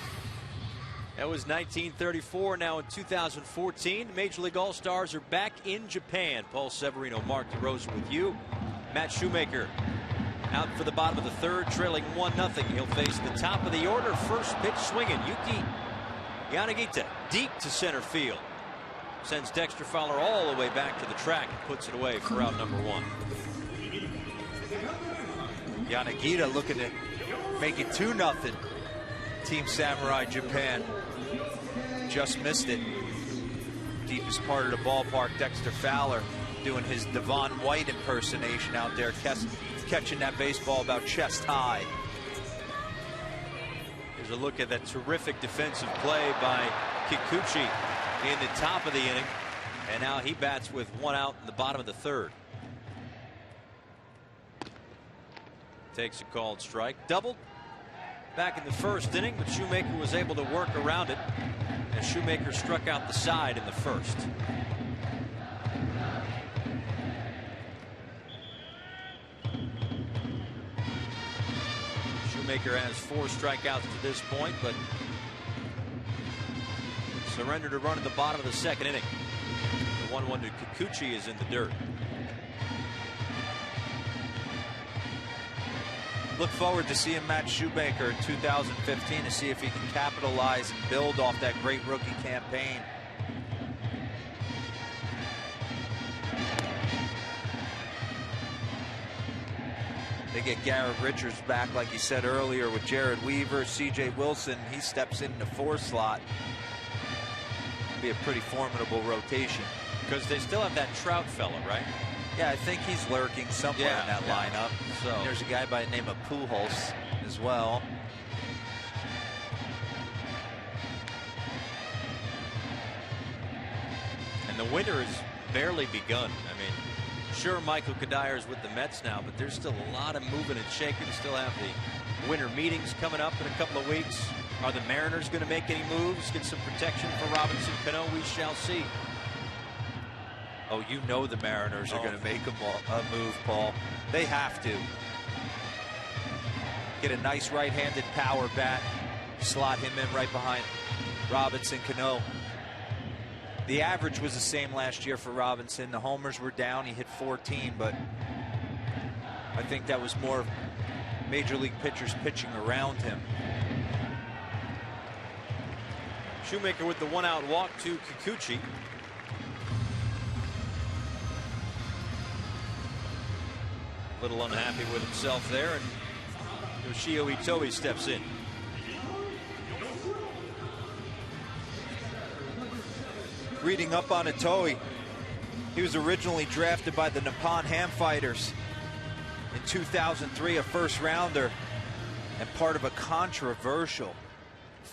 Speaker 2: That was 1934. Now in 2014, Major League All-Stars are back in Japan. Paul Severino, Mark DeRosa with you. Matt Shoemaker out for the bottom of the third, trailing 1-0. He'll face the top of the order. First pitch swinging. Yuki Yanagita deep to center field. Sends Dexter Fowler all the way back to the track and puts it away for out number one.
Speaker 4: Yanagita looking to make it 2-0. Team Samurai Japan just missed it. Deepest part of the ballpark. Dexter Fowler doing his Devon White impersonation out there, catching that baseball about chest high.
Speaker 2: Here's a look at that terrific defensive play by Kikuchi in the top of the inning, and now he bats with one out in the bottom of the third. Takes a called strike. Doubled back in the first inning, but Shoemaker was able to work around it, and Shoemaker struck out the side in the first. Shoemaker has 4 strikeouts to this point, but surrendered a run in the bottom of the 2nd inning. The 1-1 to Kikuchi is in the dirt.
Speaker 4: Look forward to seeing Matt Shoemaker in 2015 to see if he can capitalize and build off that great rookie campaign. They get Garrett Richards back, like you said earlier, with Jared Weaver, C.J. Wilson. He steps in the 4 slot. Be a pretty formidable rotation.
Speaker 2: Because they still have that Trout fella, right?
Speaker 4: Yeah, I think he's lurking somewhere in that lineup. So and there's a guy by the name of Pujols as well.
Speaker 2: And the winter has barely begun. I mean, sure, Michael Kadyr's with the Mets now, but there's still a lot of moving and shaking. Still have the winter meetings coming up in a couple of weeks. Are the Mariners going to make any moves? Get some protection for Robinson Cano? We shall see.
Speaker 4: Oh, you know the Mariners are going to make a move, Paul. They have to. Get a nice right-handed power bat. Slot him in right behind Robinson Cano. The average was the same last year for Robinson. The homers were down. He hit 14, but I think that was more major league pitchers pitching around him.
Speaker 2: Shoemaker with the 1-out walk to Kikuchi. A little unhappy with himself there, and Yoshio Itoi steps in.
Speaker 4: Reading up on Itoi, he was originally drafted by the Nippon Ham Fighters in 2003, a first-rounder, and part of a controversial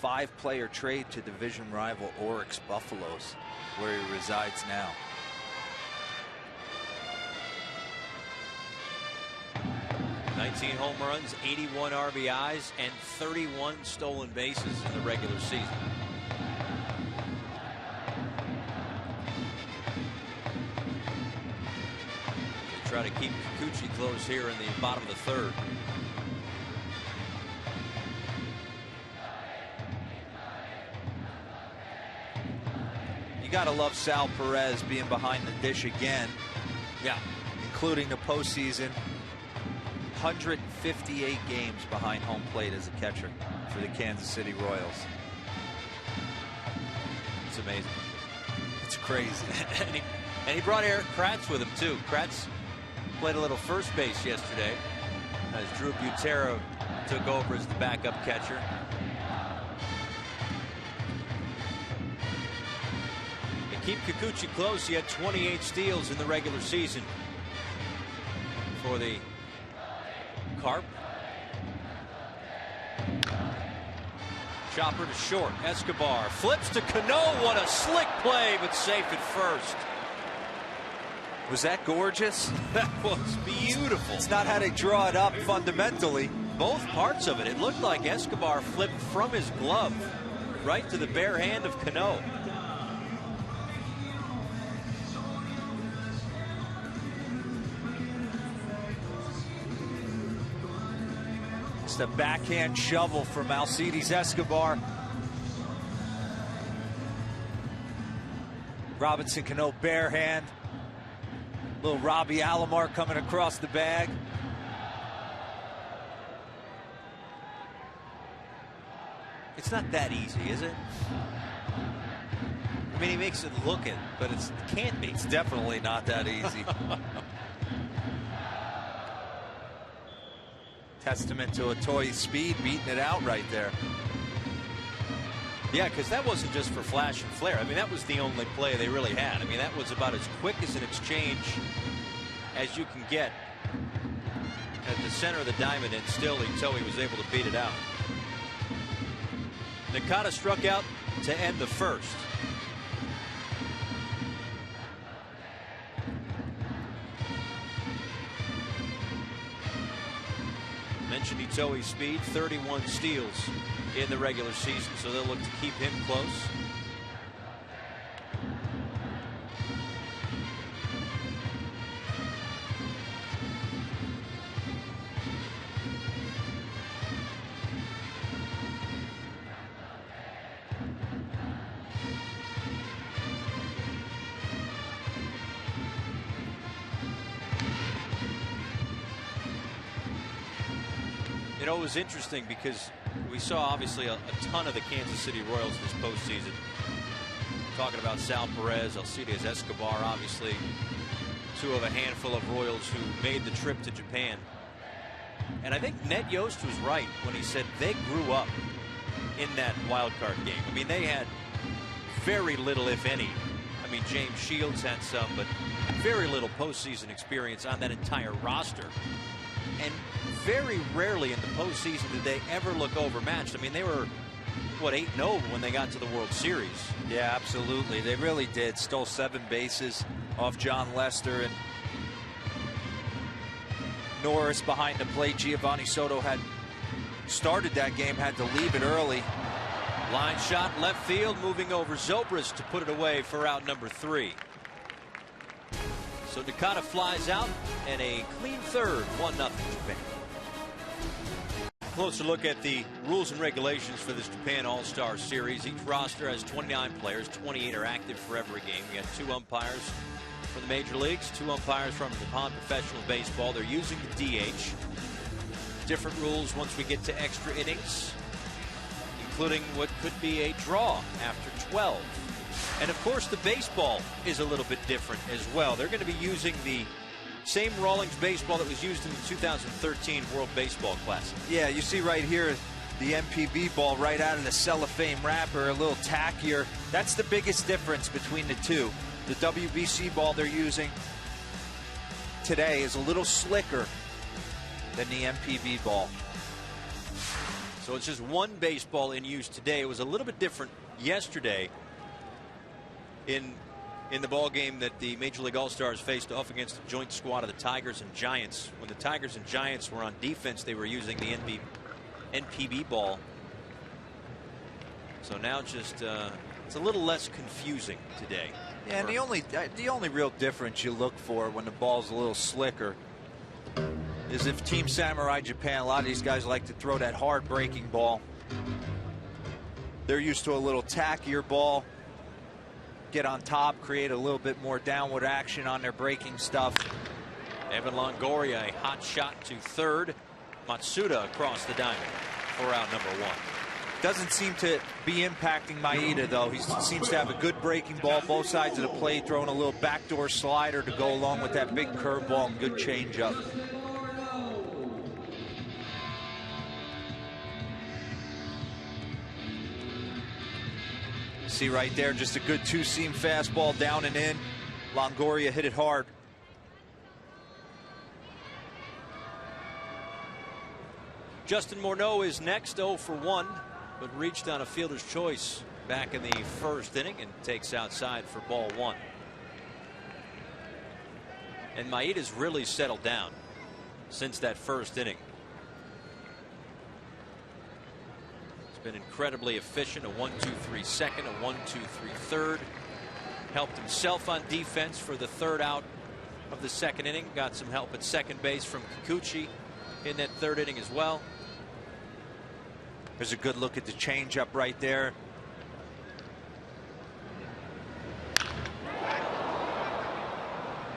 Speaker 4: 5-player trade to division rival Oryx Buffaloes, where he resides now.
Speaker 2: $19 home runs, 81 RBIs, and 31 stolen bases in the regular season. They try to keep Kikuchi close here in the bottom of the 3rd.
Speaker 4: You gotta love Sal Perez being behind the dish again.
Speaker 2: Yeah,
Speaker 4: including the postseason. 158 games behind home plate as a catcher for the Kansas City Royals.
Speaker 2: It's amazing.
Speaker 4: It's crazy.
Speaker 2: and he brought Eric Kratz with him too. Kratz played a little first base yesterday as Drew Butero took over as the backup catcher. To keep Kikuchi close, he had 28 steals in the regular season for the Carp. Chopper to short. Escobar flips to Cano. What a slick play, but safe at first.
Speaker 4: Was that gorgeous?
Speaker 2: That was beautiful.
Speaker 4: It's not how they draw it up fundamentally.
Speaker 2: Both parts of it. It looked like Escobar flipped from his glove right to the bare hand of Cano.
Speaker 4: The backhand shovel from Alcides Escobar. Robinson Cano bare hand. Little Robbie Alomar coming across the bag.
Speaker 2: It's not that easy, is it? I mean, he makes it look it, but it can't be.
Speaker 4: It's definitely not that easy. Testament to Itoi's speed, beating it out right there.
Speaker 2: Yeah, because that wasn't just for flash and flare. I mean, that was the only play they really had. I mean, that was about as quick as an exchange as you can get at the center of the diamond, and still Itoi was able to beat it out. Nakata struck out to end the 1st. Mentioned Itoi's speed, 31 steals in the regular season, so they'll look to keep him close. know, it was interesting because we saw obviously a ton of the Kansas City Royals this postseason. Talking about Sal Perez, Alcides Escobar, obviously two of a handful of Royals who made the trip to Japan. And I think Ned Yost was right when he said they grew up in that wild card game. I mean, they had very little, if any. I mean, James Shields had some, but very little postseason experience on that entire roster. And very rarely in the postseason did they ever look overmatched. I mean, they were, what, 8-0 when they got to the World Series.
Speaker 4: Yeah, absolutely. They really did. Stole 7 bases off John Lester, and Norris behind the plate. Giovanni Soto had started that game, had to leave it early.
Speaker 2: Line shot left field, moving over Zobrist to put it away for out number 3. So Nakata flies out and a clean third, 1-0 Japan. Closer look at the rules and regulations for this Japan All-Star Series. Each roster has 29 players, 28 are active for every game. We got 2 umpires from the major leagues, 2 umpires from Japan Professional Baseball. They're using the DH. Different rules once we get to extra innings, including what could be a draw after 12. And of course the baseball is a little bit different as well. They're going to be using the same Rawlings baseball that was used in the 2013 World Baseball Classic.
Speaker 4: Yeah, you see right here the MPB ball right out of the cellophane wrapper, a little tackier. That's the biggest difference between the two. The WBC ball they're using today is a little slicker than the MPB ball.
Speaker 2: So it's just one baseball in use today. It was a little bit different yesterday in the ball game that the Major League All-Stars faced off against the joint squad of the Tigers and Giants. When the Tigers and Giants were on defense, they were using the NPB ball. So now just it's a little less confusing today.
Speaker 4: Yeah, and the only real difference you look for when the ball's a little slicker is if Team Samurai Japan, a lot of these guys like to throw that hard breaking ball. They're used to a little tackier ball. Get on top, create a little bit more downward action on their breaking stuff.
Speaker 2: Evan Longoria, a hot shot to third. Matsuda across the diamond for out number 1.
Speaker 4: Doesn't seem to be impacting Maeda, though. He seems to have a good breaking ball, both sides of the plate, throwing a little backdoor slider to go along with that big curveball and good changeup. See right there, just a good 2-seam fastball down and in. Longoria hit it hard.
Speaker 2: Justin Morneau is next, 0 for 1, but reached on a fielder's choice back in the first inning and takes outside for ball 1. And Maeda's really settled down since that first inning. Been incredibly efficient. A 1-2-3 second, a 1-2-3 third. Helped himself on defense for the third out of the second inning. Got some help at second base from Kikuchi in that third inning as well.
Speaker 4: There's a good look at the changeup right there.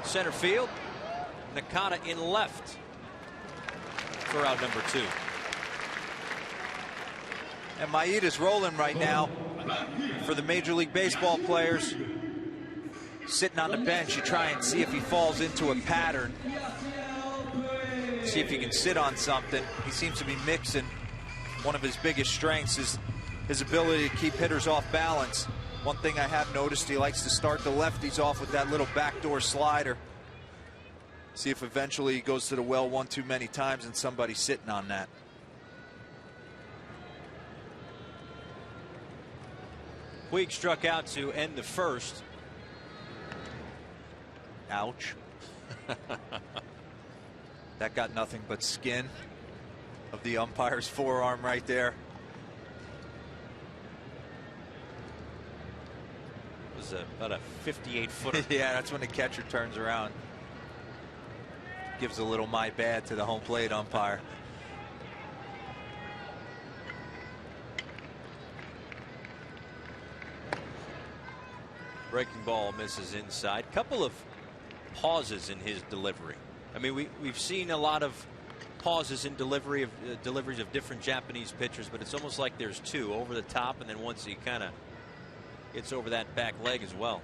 Speaker 2: Center field. Nakata in left for out number 2.
Speaker 4: And Maeda's rolling right now. For the Major League Baseball players sitting on the bench, you try and see if he falls into a pattern. See if he can sit on something. He seems to be mixing. One of his biggest strengths is his ability to keep hitters off balance. One thing I have noticed, he likes to start the lefties off with that little backdoor slider. See if eventually he goes to the well one too many times and somebody's sitting on that.
Speaker 2: Puig struck out to end the first.
Speaker 4: Ouch. That got nothing but skin of the umpire's forearm right there.
Speaker 2: It was about a 58-footer.
Speaker 4: Yeah, that's when the catcher turns around. Gives a little my bad to the home plate umpire.
Speaker 2: Breaking ball misses inside. Couple of pauses in his delivery. I mean, we've seen a lot of pauses in deliveries of different Japanese pitchers, but it's almost like there's two over the top, and then once he kind of gets over that back leg as well.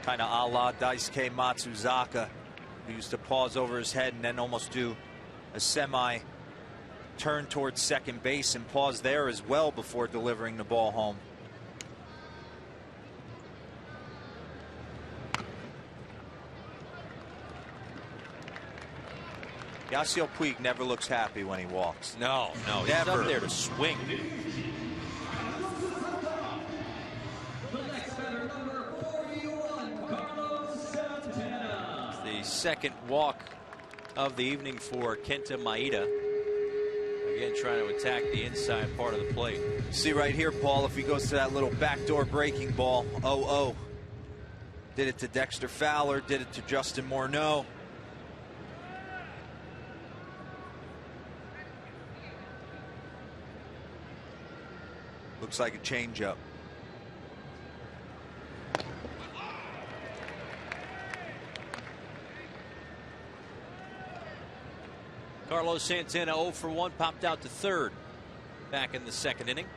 Speaker 4: Kind of a la Daisuke Matsuzaka, who used to pause over his head and then almost do a semi turn towards second base and pause there as well before delivering the ball home. Yasiel Puig never looks happy when he walks.
Speaker 2: No, he's
Speaker 4: Never.
Speaker 2: up there to swing. It's the second walk of the evening for Kenta Maeda. Again, trying to attack the inside part of the plate.
Speaker 4: See right here, Paul, if he goes to that little backdoor breaking ball, 0-0. Did it to Dexter Fowler, did it to Justin Morneau. Looks like a changeup.
Speaker 2: Carlos Santana 0 for 1, popped out to third back in the second inning,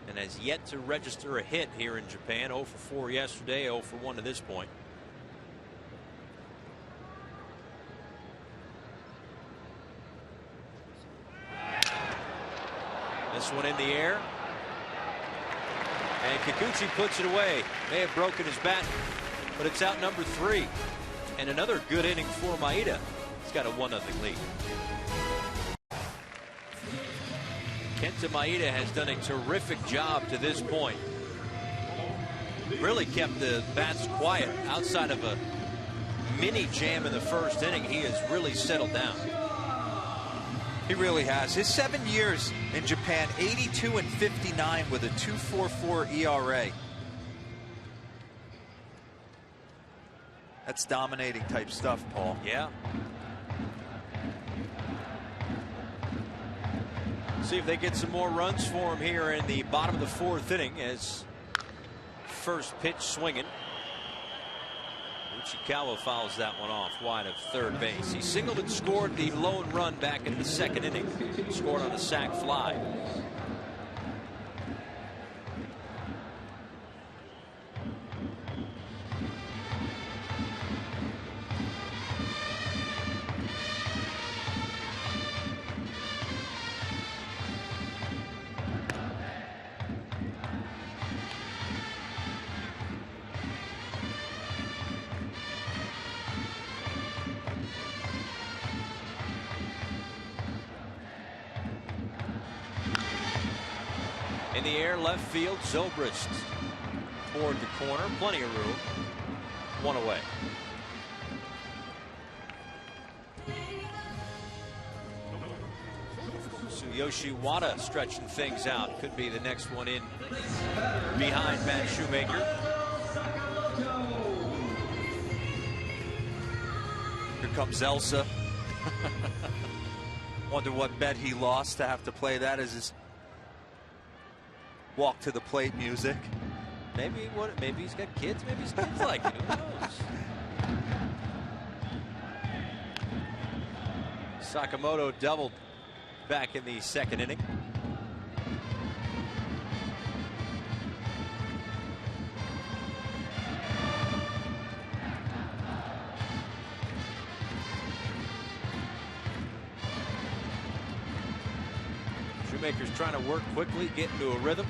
Speaker 2: and has yet to register a hit here in Japan. 0 for 4 yesterday, 0 for 1 to this point. This one in the air, and Kikuchi puts it away. May have broken his bat, but it's out number 3, and another good inning for Maeda. He's got a 1-0 lead. Kenta Maeda has done a terrific job to this point. Really kept the bats quiet. Outside of a mini jam in the first inning, he has really settled down.
Speaker 4: He really has. His 7 years in Japan, 82 and 59 with a 2.44 ERA. That's dominating type stuff, Paul.
Speaker 2: Yeah. See if they get some more runs for him here in the bottom of the 4th inning, as first pitch swinging. Uchikawa fouls that one off wide of third base. He singled and scored the lone run back in the second inning. Scored on a sac fly. In the air, left field, Zobrist toward the corner. Plenty of room. 1 away. Tsuyoshi Wada stretching things out. Could be the next one in behind Matt Shoemaker.
Speaker 4: Here comes Elsa. Wonder what bet he lost to have to play that as his walk to the plate music.
Speaker 2: Maybe he's got kids. Maybe his kids like it. Who knows? Sakamoto doubled back in the second inning. Shoemaker's trying to work quickly, get into a rhythm.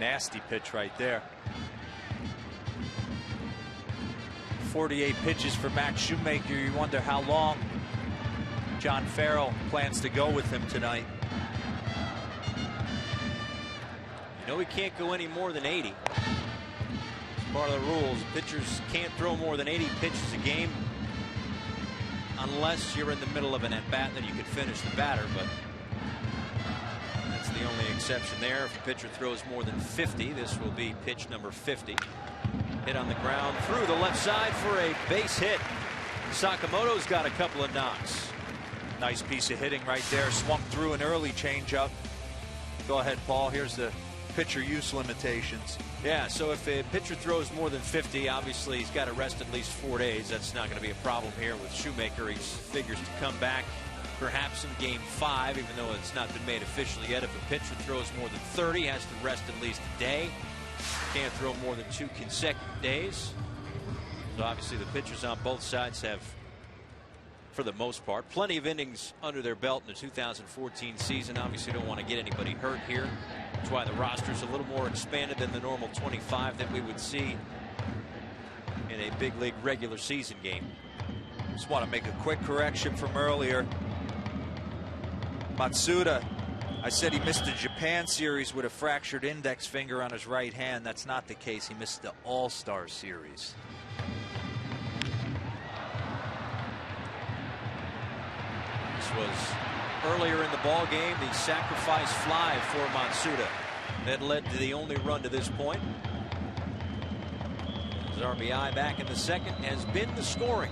Speaker 4: Nasty pitch right there. 48 pitches for Matt Shoemaker. You wonder how long John Farrell plans to go with him tonight.
Speaker 2: You know he can't go any more than 80. It's part of the rules. Pitchers can't throw more than 80 pitches a game unless you're in the middle of an at-bat, then you could finish the batter, but that's the only exception there. If a pitcher throws more than 50, this will be pitch number 50. Hit on the ground through the left side for a base hit. Sakamoto's got a couple of knocks.
Speaker 4: Nice piece of hitting right there. Swung through an early changeup. Go ahead, Paul. Here's the pitcher use limitations.
Speaker 2: Yeah, so if a pitcher throws more than 50, obviously he's got to rest at least 4 days. That's not going to be a problem here with Shoemaker. He figures to come back perhaps in Game 5, even though it's not been made official yet. If a pitcher throws more than 30, he has to rest at least a day. Can't throw more than 2 consecutive days. So obviously the pitchers on both sides have, for the most part, plenty of innings under their belt in the 2014 season. Obviously don't want to get anybody hurt here. That's why the roster's a little more expanded than the normal 25 that we would see in a big league regular season game.
Speaker 4: Just want to make a quick correction from earlier. Matsuda, I said he missed the Japan series with a fractured index finger on his right hand. That's not the case. He missed the All-Star series.
Speaker 2: This was earlier in the ball game, the sacrifice fly for Matsuda that led to the only run to this point. His RBI back in the second has been the scoring.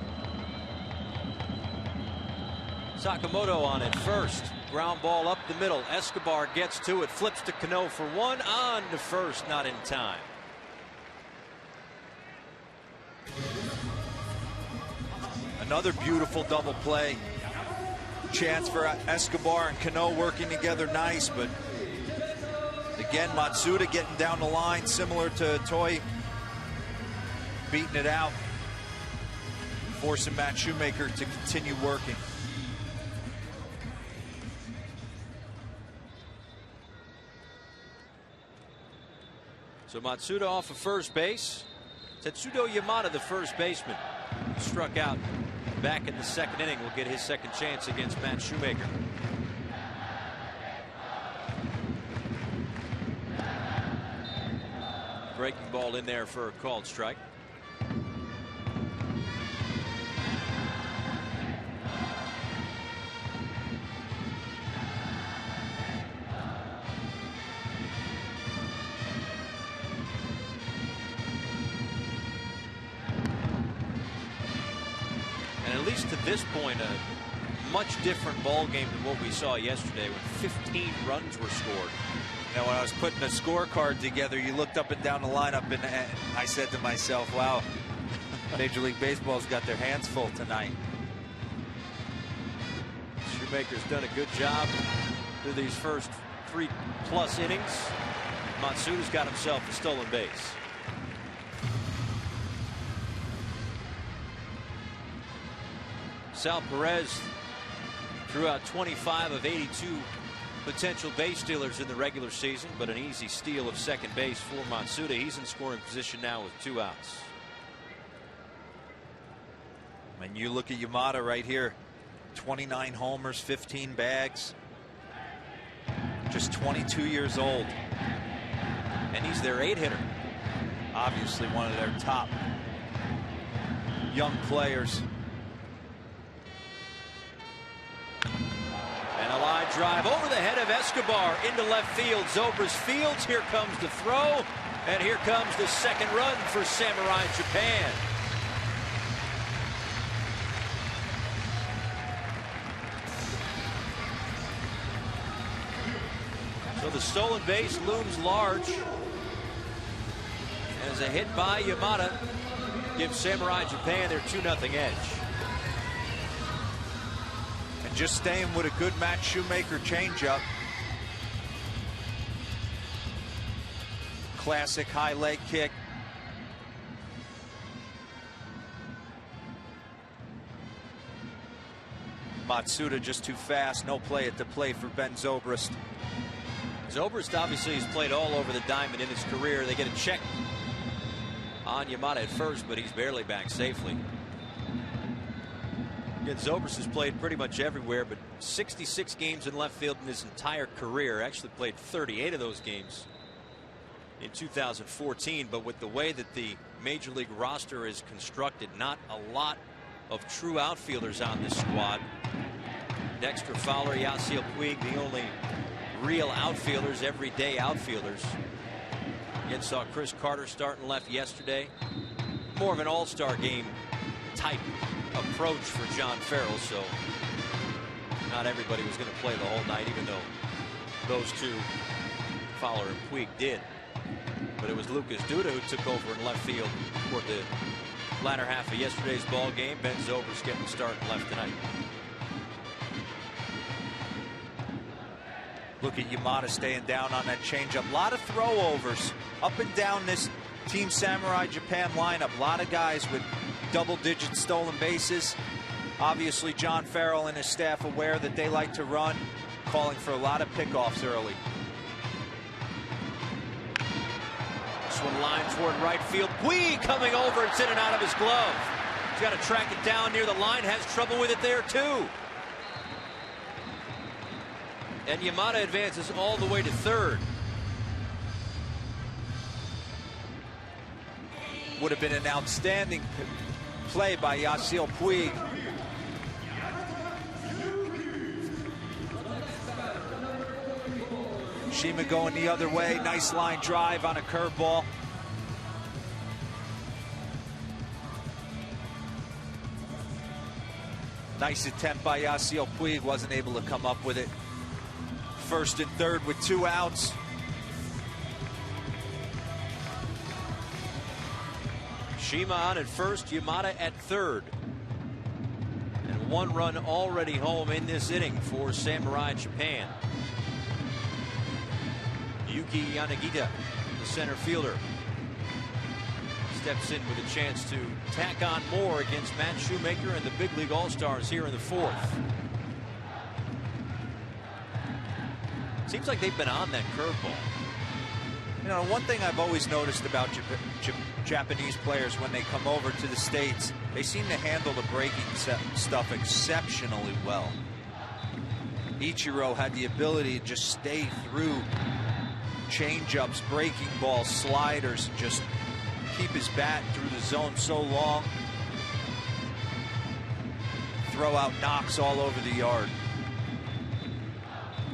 Speaker 2: Sakamoto on it first. Ground ball up the middle. Escobar gets to it, flips to Cano for one, on to first, not in time.
Speaker 4: Another beautiful double play. Chance for Escobar and Cano working together nice, but again Matsuda getting down the line similar to Toy, beating it out, forcing Matt Shoemaker to continue working.
Speaker 2: So Matsuda off of first base. Tetsudo Yamada, the first baseman, struck out back in the second inning, will get his second chance against Matt Shoemaker. Breaking ball in there for a called strike. At least to this point, a much different ball game than what we saw yesterday when 15 runs were scored.
Speaker 4: Now, when I was putting the scorecard together, you looked up and down the lineup, and I said to myself, wow, Major League Baseball's got their hands full tonight.
Speaker 2: Shoemaker's done a good job through these first 3+ innings. Matsuda's got himself a stolen base. Sal Perez threw out 25 of 82 potential base stealers in the regular season, but an easy steal of second base for Matsuda. He's in scoring position now with 2 outs.
Speaker 4: And you look at Yamada right here, 29 homers, 15 bags, just 22 years old.
Speaker 2: And he's their 8-hitter.
Speaker 4: Obviously one of their top young players.
Speaker 2: And a line drive over the head of Escobar into left field. Zobrist fields. Here comes the throw. And here comes the second run for Samurai Japan. So the stolen base looms large as a hit by Yamada gives Samurai Japan their 2-0 edge.
Speaker 4: Just staying with a good Matt Shoemaker changeup. Classic high leg kick. Matsuda just too fast. No play at the plate for Ben Zobrist.
Speaker 2: Zobrist obviously has played all over the diamond in his career. They get a check on Yamada at first, but he's barely back safely. Again, Zobrist has played pretty much everywhere, but 66 games in left field in his entire career. Actually played 38 of those games in 2014. But with the way that the Major League roster is constructed, not a lot of true outfielders on this squad. Dexter Fowler, Yasiel Puig, the only real outfielders, everyday outfielders. Again, saw Chris Carter starting left yesterday. More of an all-star game type approach for John Farrell, so not everybody was going to play the whole night, even though those two Fowler and Puig did. But it was Lucas Duda who took over in left field for the latter half of yesterday's ball game. Ben Zobrist getting the start in left tonight.
Speaker 4: Look at Yamada staying down on that changeup. A lot of throwovers up and down this Team Samurai Japan lineup. A lot of guys with double-digit stolen bases. Obviously, John Farrell and his staff aware that they like to run, calling for a lot of pickoffs early.
Speaker 2: This one lined toward right field. Puig coming over. It's in and out of his glove. He's got to track it down near the line. Has trouble with it there, too. And Yamada advances all the way to third.
Speaker 4: Would have been an outstanding play by Yasiel Puig. Shima going the other way. Nice line drive on a curveball. Nice attempt by Yasiel Puig. Wasn't able to come up with it. First and third with 2 outs.
Speaker 2: Shima on at first, Yamada at third. And 1 run already home in this inning for Samurai Japan. Yuki Yanagita, the center fielder, steps in with a chance to tack on more against Matt Shoemaker and the Big League All-Stars here in the 4th. Seems like they've been on that curveball.
Speaker 4: You know, one thing I've always noticed about Japanese players when they come over to the States, they seem to handle the breaking stuff exceptionally well. Ichiro had the ability to just stay through change-ups, breaking balls, sliders, and just keep his bat through the zone so long. Throw out knocks all over the yard.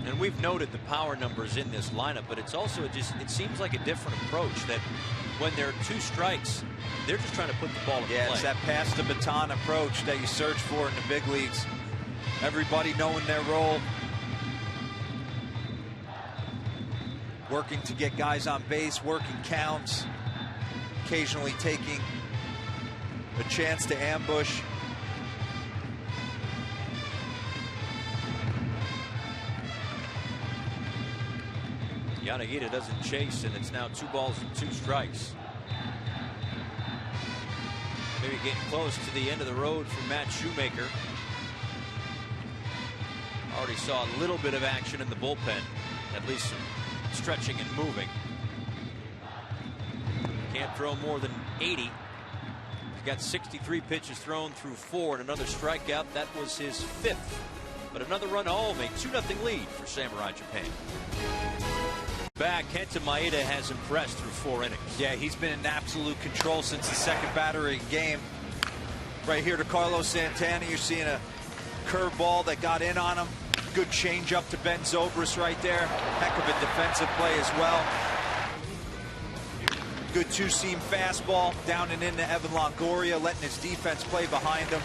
Speaker 2: And we've noted the power numbers in this lineup, but it's also it seems like a different approach that when there are 2 strikes, they're just trying to put the ball in play.
Speaker 4: Yeah, it's that pass the baton approach that you search for in the big leagues. Everybody knowing their role. Working to get guys on base, working counts, occasionally taking a chance to ambush.
Speaker 2: Yanagita doesn't chase, and it's now 2 balls and 2 strikes. Maybe getting close to the end of the road for Matt Shoemaker. Already saw a little bit of action in the bullpen, at least some stretching and moving. Can't throw more than 80. He's got 63 pitches thrown through 4 and another strikeout. That was his 5th. But another run home, a 2-0 lead for Samurai Japan. Back, Kenta Maeda has impressed through 4 innings.
Speaker 4: Yeah, he's been in absolute control since the second batter of the game. Right here to Carlos Santana, you're seeing a curveball that got in on him. Good changeup to Ben Zobrist right there. Heck of a defensive play as well. Good 2-seam fastball down and into Evan Longoria, letting his defense play behind him.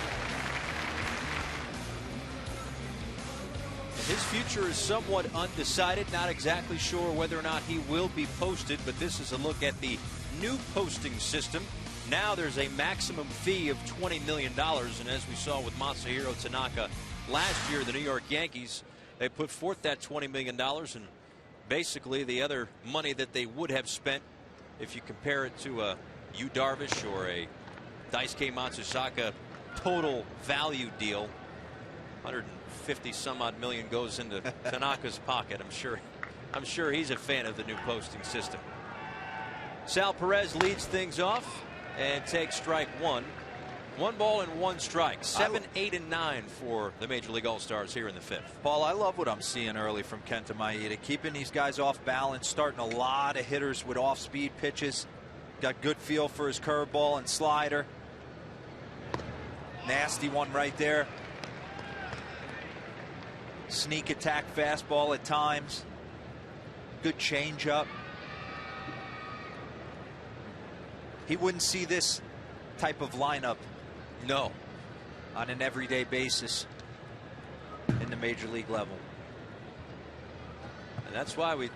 Speaker 2: His future is somewhat undecided. Not exactly sure whether or not he will be posted, but this is a look at the new posting system. Now there's a maximum fee of $20 million, and as we saw with Masahiro Tanaka last year, the New York Yankees, they put forth that $20 million, and basically the other money that they would have spent, if you compare it to a Yu Darvish or a Daisuke Matsusaka total value deal, 150 some odd million goes into Tanaka's pocket. I'm sure he's a fan of the new posting system. Sal Perez leads things off and takes strike 1. 1 ball and 1 strike. 7, 8, and 9 for the Major League All-Stars here in the 5th.
Speaker 4: Paul, I love what I'm seeing early from Kenta Maeda. Keeping these guys off balance, starting a lot of hitters with off-speed pitches. Got good feel for his curveball and slider. Nasty one right there. Sneak attack fastball at times. Good changeup. He wouldn't see this type of lineup, no, on an everyday basis in the major league level.
Speaker 2: And that's why we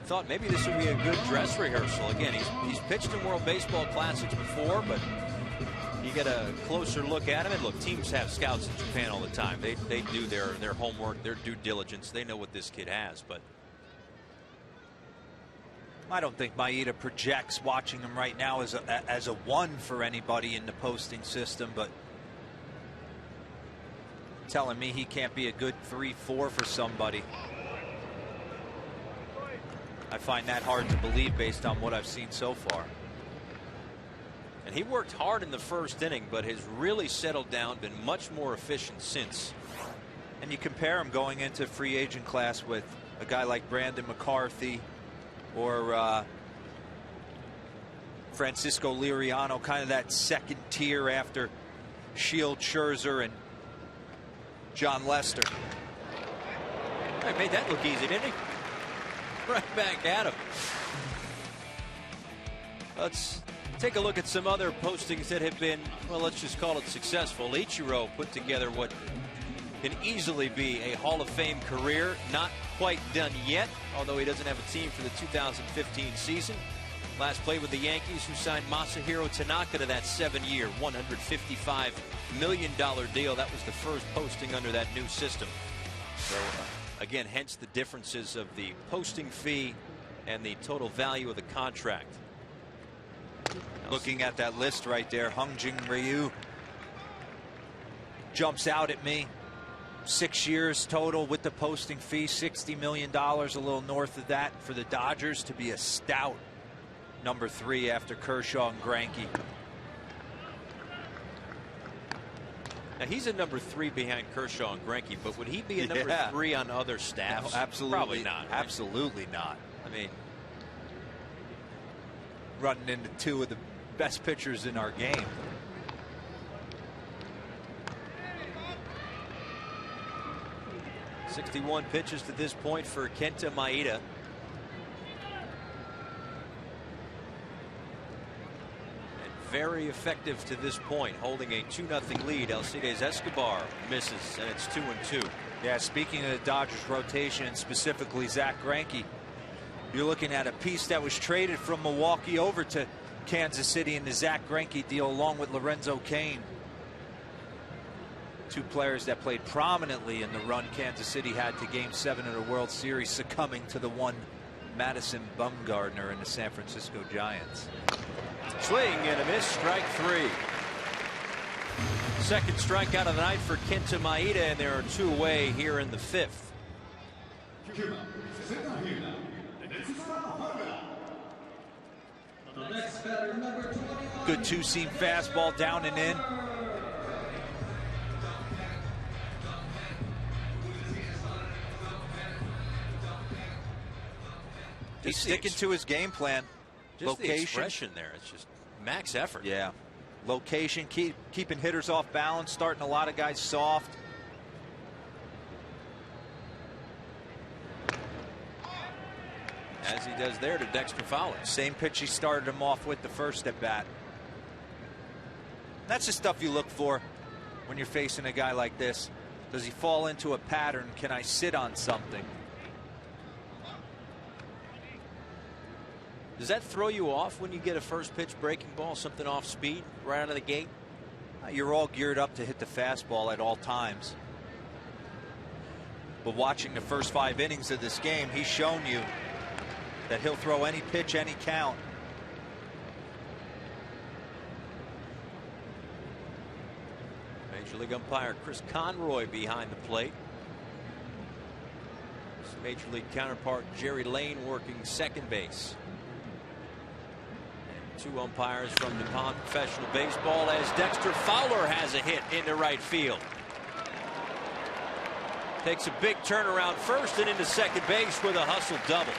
Speaker 2: thought maybe this would be a good dress rehearsal. Again, he's pitched in World Baseball Classics before, but you get a closer look at him. And look, teams have scouts in Japan all the time. They do their homework, their due diligence. They know what this kid has. But
Speaker 4: I don't think Maeda projects watching him right now as a 1 for anybody in the posting system, but telling me he can't be a good 3-4 for somebody. I find that hard to believe based on what I've seen so far.
Speaker 2: And he worked hard in the first inning, but has really settled down, been much more efficient since.
Speaker 4: And you compare him going into free agent class with a guy like Brandon McCarthy or Francisco Liriano, kind of that second tier after Shield, Scherzer, and John Lester.
Speaker 2: I made that look easy, didn't he? Right back at him. Let's take a look at some other postings that have been, well, let's just call it successful. Ichiro put together what can easily be a Hall of Fame career. Not quite done yet, although he doesn't have a team for the 2015 season. Last played with the Yankees, who signed Masahiro Tanaka to that 7-year, $155 million deal. That was the first posting under that new system. So, again, hence the differences of the posting fee and the total value of the contract.
Speaker 4: Looking at that list right there, Hungjin Ryu jumps out at me. 6 years total with the posting fee, $60 million, a little north of that for the Dodgers to be a stout number 3 after Kershaw and Greinke.
Speaker 2: Now, he's a number 3 behind Kershaw and Greinke, but would he be a number 3 on other staffs?
Speaker 4: No, absolutely.
Speaker 2: Probably not. Right?
Speaker 4: Absolutely not.
Speaker 2: I mean,
Speaker 4: running into 2 of the best pitchers in our game.
Speaker 2: .61 pitches to this point for Kenta Maeda. And very effective to this point, holding a 2-0 lead. Alcides Escobar misses, and it's 2-2.
Speaker 4: Yeah, speaking of the Dodgers rotation, and specifically Zach Greinke, you're looking at a piece that was traded from Milwaukee over to Kansas City in the Zach Greinke deal, along with Lorenzo Cain. 2 players that played prominently in the run Kansas City had to Game 7 of the World Series, succumbing to the one Madison Bumgarner and the San Francisco Giants.
Speaker 2: Swing and a miss, strike 3. Second strikeout of the night for Kenta Maeda, and there are 2 away here in the 5th.
Speaker 4: Good 2-seam fastball down and in. He's sticking to his game plan.
Speaker 2: Just
Speaker 4: Location.
Speaker 2: the expression there. It's just max effort.
Speaker 4: Yeah. Location, keeping hitters off balance, starting a lot of guys soft.
Speaker 2: As he does there to Dexter Fowler.
Speaker 4: Same pitch he started him off with the first at bat. That's the stuff you look for when you're facing a guy like this. Does he fall into a pattern? Can I sit on something?
Speaker 2: Does that throw you off when you get a first pitch breaking ball, something off speed right out of the gate?
Speaker 4: You're all geared up to hit the fastball at all times. But watching the first 5 innings of this game, he's shown you that he'll throw any pitch, any count.
Speaker 2: Major League umpire Chris Conroy behind the plate. His Major League counterpart Jerry Lane working second base. 2 umpires from DuPont Professional Baseball as Dexter Fowler has a hit into right field. Takes a big turnaround first and into second base with a hustle double.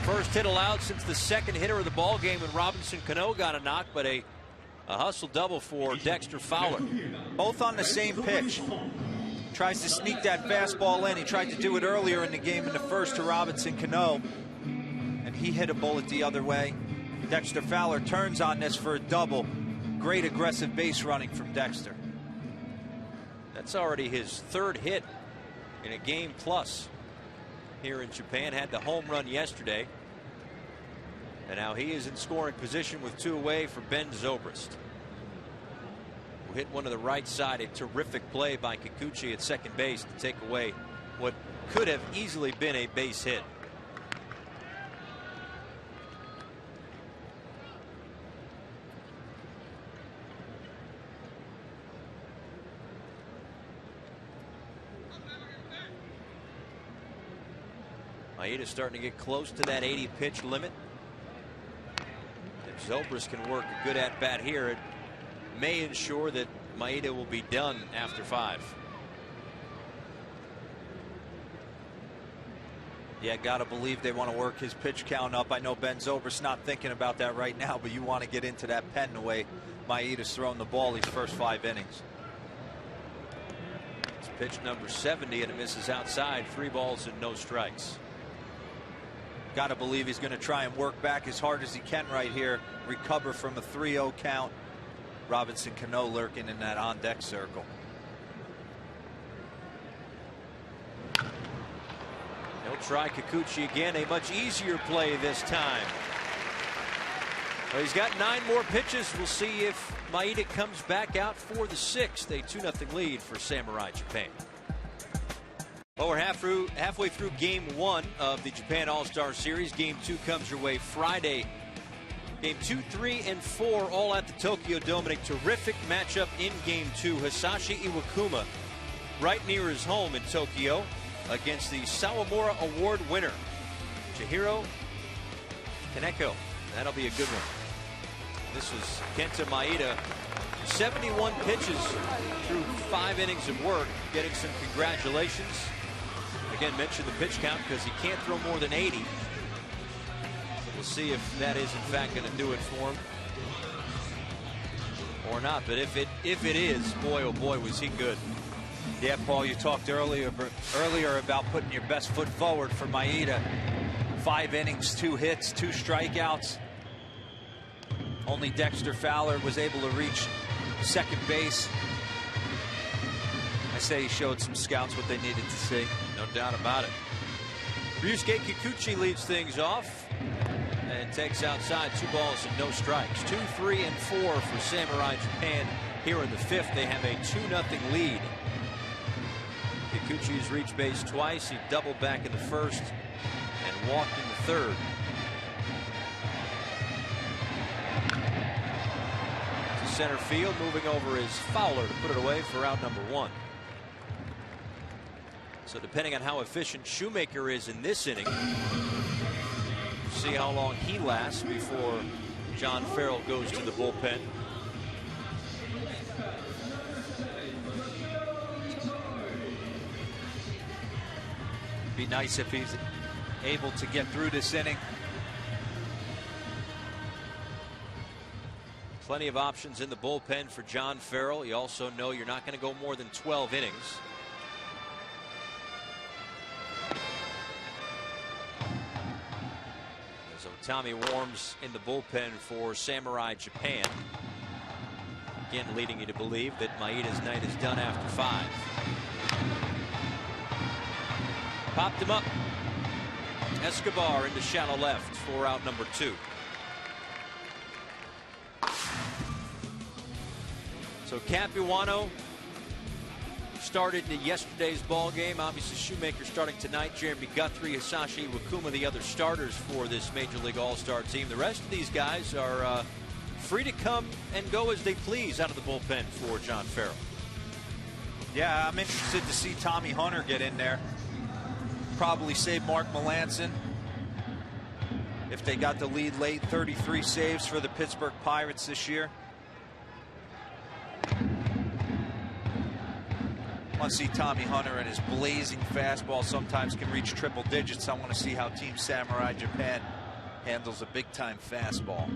Speaker 2: First hit allowed since the second hitter of the ball game when Robinson Cano got a knock, but a hustle double for Dexter Fowler.
Speaker 4: Both on the same pitch. Tries to sneak that fastball in. He tried to do it earlier in the game in the first to Robinson Cano, and he hit a bullet the other way. Dexter Fowler turns on this for a double. Great aggressive base running from Dexter.
Speaker 2: That's already his 3rd hit in a game plus. here in Japan. Had the home run yesterday. And now he is in scoring position with 2 away for Ben Zobrist, who hit one to the right side. A terrific play by Kikuchi at second base to take away what could have easily been a base hit. Maeda starting to get close to that 80 pitch limit. If Zobrist can work a good at bat here, it may ensure that Maeda will be done after 5.
Speaker 4: Yeah, gotta believe they want to work his pitch count up. I know Ben Zobrist not thinking about that right now, but you want to get into that pen the way Maeda's throwing the ball these first 5 innings.
Speaker 2: It's pitch number 70 and it misses outside. 3 balls and no strikes.
Speaker 4: Got to believe he's going to try and work back as hard as he can right here. Recover from a 3-0 count. Robinson Cano lurking in that on deck circle.
Speaker 2: He'll try Kikuchi again. A much easier play this time. Well, he's got 9 more pitches. We'll see if Maeda comes back out for the 6th. A 2-0 lead for Samurai Japan. Well, we're halfway through Game 1 of the Japan All-Star Series. Game 2 comes your way Friday. Game 2, 3, and 4 all at the Tokyo Dome. And a terrific matchup in Game 2. Hisashi Iwakuma right near his home in Tokyo against the Sawamura Award winner, Chihiro Kaneko. That'll be a good one. This was Kenta Maeda. 71 pitches through 5 innings of work, getting some congratulations. Again, mention the pitch count because he can't throw more than 80. So we'll see if that is in fact going to do it for him or not. But if it is, boy oh boy was he good.
Speaker 4: Yeah, Paul, you talked earlier about putting your best foot forward for Maeda. 5 innings, 2 hits, 2 strikeouts. Only Dexter Fowler was able to reach second base. I say he showed some scouts what they needed to see.
Speaker 2: No doubt about it. Ryusuke Kikuchi leads things off and takes outside. 2 balls and no strikes. 2, 3, and 4 for Samurai Japan here in the 5th. They have a 2-0 lead. Kikuchi has reached base twice. He doubled back in the 1st and walked in the 3rd. To center field, moving over is Fowler to put it away for out number 1. So depending on how efficient Shoemaker is in this inning, we'll see how long he lasts before John Farrell goes to the bullpen.
Speaker 4: Be nice if he's able to get through this inning.
Speaker 2: Plenty of options in the bullpen for John Farrell. You also know you're not going to go more than 12 innings. So Tommy Warms in the bullpen for Samurai Japan. Again, leading you to believe that Maeda's night is done after 5. Popped him up. Escobar into shallow left for out number 2. So Capuano started in yesterday's ball game. Obviously Shoemaker starting tonight. Jeremy Guthrie, Hisashi Iwakuma, the other starters for this Major League All-Star team. The rest of these guys are free to come and go as they please out of the bullpen for John Farrell.
Speaker 4: Yeah, I'm interested to see Tommy Hunter get in there. Probably save Mark Melancon. If they got the lead late, 33 saves for the Pittsburgh Pirates this year. I want to see Tommy Hunter and his blazing fastball sometimes can reach triple digits. I want to see how Team Samurai Japan handles a big-time fastball.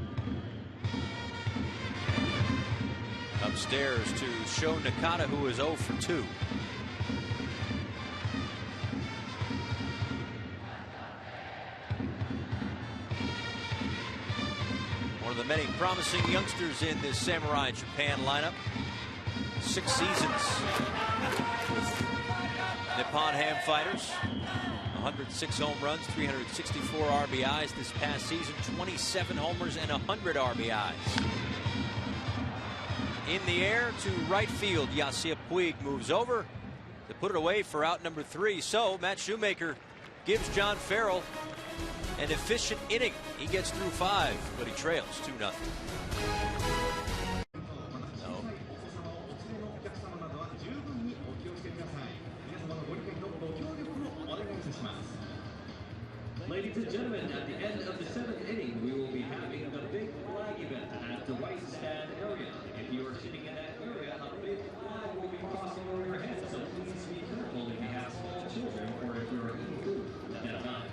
Speaker 2: Upstairs to Sho Nakata, who is 0 for 2. One of the many promising youngsters in this Samurai Japan lineup. 6 seasons with Nippon Ham Fighters. 106 home runs, 364 RBIs this past season, 27 homers and 100 RBIs. In the air to right field, Yasiel Puig moves over to put it away for out number 3. So Matt Shoemaker gives John Farrell an efficient inning. He gets through 5, but he trails 2-0.
Speaker 5: Ladies and gentlemen, at the end of the 7th inning, we will be having a big flag event at the right stand area. If you are sitting in that area, a big flag will be crossing over your head, so please be careful if you have small children or if you are eating food at that time.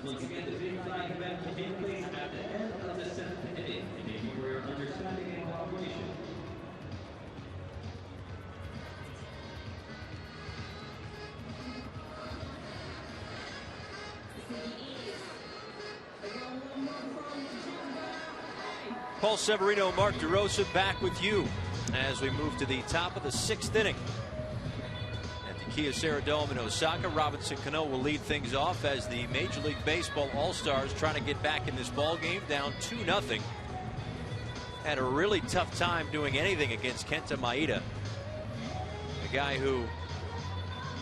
Speaker 5: Once again, the big flag event will take place at the end of the 7th inning. Thank you for your understanding and cooperation.
Speaker 2: Paul Severino, Mark DeRosa back with you as we move to the top of the 6th inning. At the Kyocera Dome in Osaka, Robinson Cano will lead things off as the Major League Baseball All-Stars trying to get back in this ball game, down 2-0. Had a really tough time doing anything against Kenta Maeda, a guy who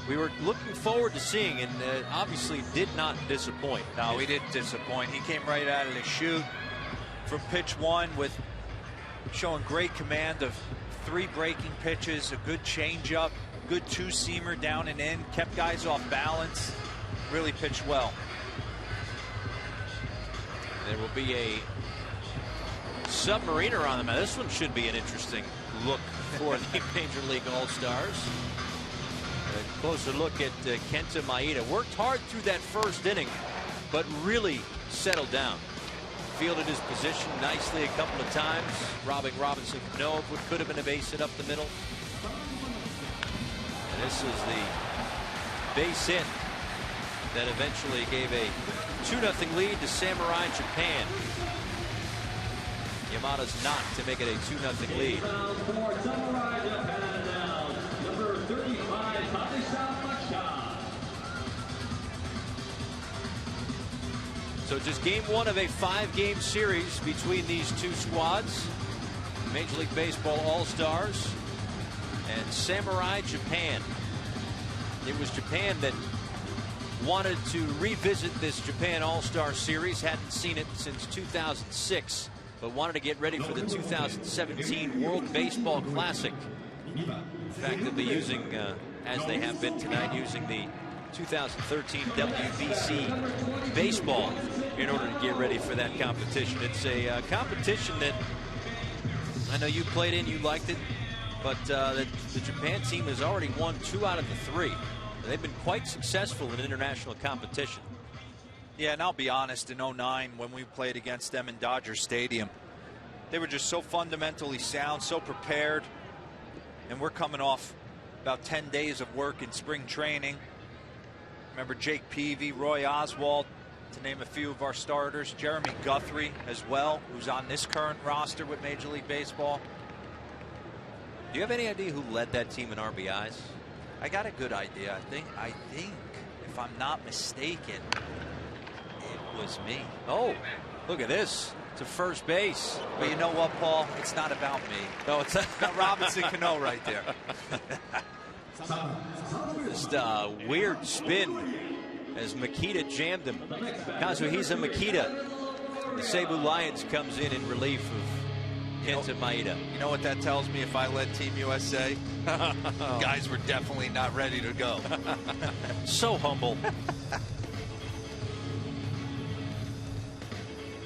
Speaker 2: we were looking forward to seeing and obviously did not disappoint.
Speaker 4: No, he didn't disappoint. He came right out of the chute from pitch 1 with showing great command of 3 breaking pitches, a good changeup, good 2-seamer down and in, kept guys off balance, really pitched well.
Speaker 2: There will be a submariner on them. Now, this one should be an interesting look for the Major League All-Stars. A closer look at Kenta Maeda. Worked hard through that 1st inning, but really settled down. Fielded his position nicely a couple of times, robbing Robinson Cano of what could have been a base hit up the middle. And this is the base hit that eventually gave a 2-0 lead to Samurai Japan. Yamada's knock to make it a 2-0 lead.
Speaker 5: For Samurai Japan now, number 35, Tadesha Machida.
Speaker 2: So just game 1 of a 5-game series between these two squads. Major League Baseball All-Stars and Samurai Japan. It was Japan that wanted to revisit this Japan All-Star Series. Hadn't seen it since 2006, but wanted to get ready for the 2017 World Baseball Classic. In fact, they'll be using, as they have been tonight, using the 2013 WBC baseball in order to get ready for that competition. It's a competition that I know you played in, you liked it, but the Japan team has already won 2 out of the 3. They've been quite successful in international competition.
Speaker 4: Yeah, and I'll be honest, in '09 when we played against them in Dodger Stadium, they were just so fundamentally sound, so prepared, and we're coming off about 10 days of work in spring training. Remember Jake Peavy, Roy Oswald, to name a few of our starters. Jeremy Guthrie as well, who's on this current roster with Major League Baseball.
Speaker 2: Do you have any idea who led that team in RBIs?
Speaker 4: I got a good idea. I think, if I'm not mistaken, it was me.
Speaker 2: Oh, look at this. To first base.
Speaker 4: Well, you know what, Paul? It's not about me.
Speaker 2: No, it's
Speaker 4: not Robinson Cano right there.
Speaker 2: Just a weird spin as Makita jammed him. Kazuhisa Makita. The Cebu Lions comes in relief of Kenta Maeda.
Speaker 4: You know what that tells me if I led Team USA? Guys were definitely not ready to go.
Speaker 2: So humble.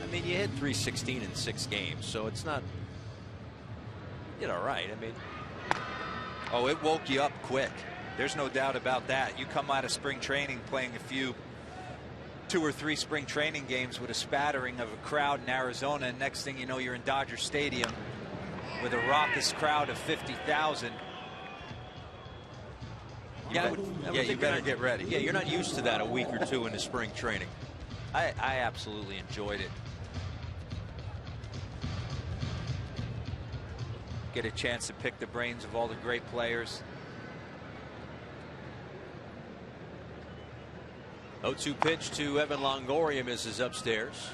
Speaker 2: I mean, you hit 316 in 6 games, so it's not, you know, right. I mean,
Speaker 4: oh, it woke you up quick. There's no doubt about that. You come out of spring training playing a few 2 or 3 spring training games with a spattering of a crowd in Arizona, and next thing you know, you're in Dodger Stadium with a raucous crowd of 50,000.
Speaker 2: Yeah,
Speaker 4: you better get ready.
Speaker 2: Yeah, you're not used to that a week or 2 into spring training.
Speaker 4: I absolutely enjoyed it. Get a chance to pick the brains of all the great players.
Speaker 2: 0-2 pitch to Evan Longoria, misses upstairs.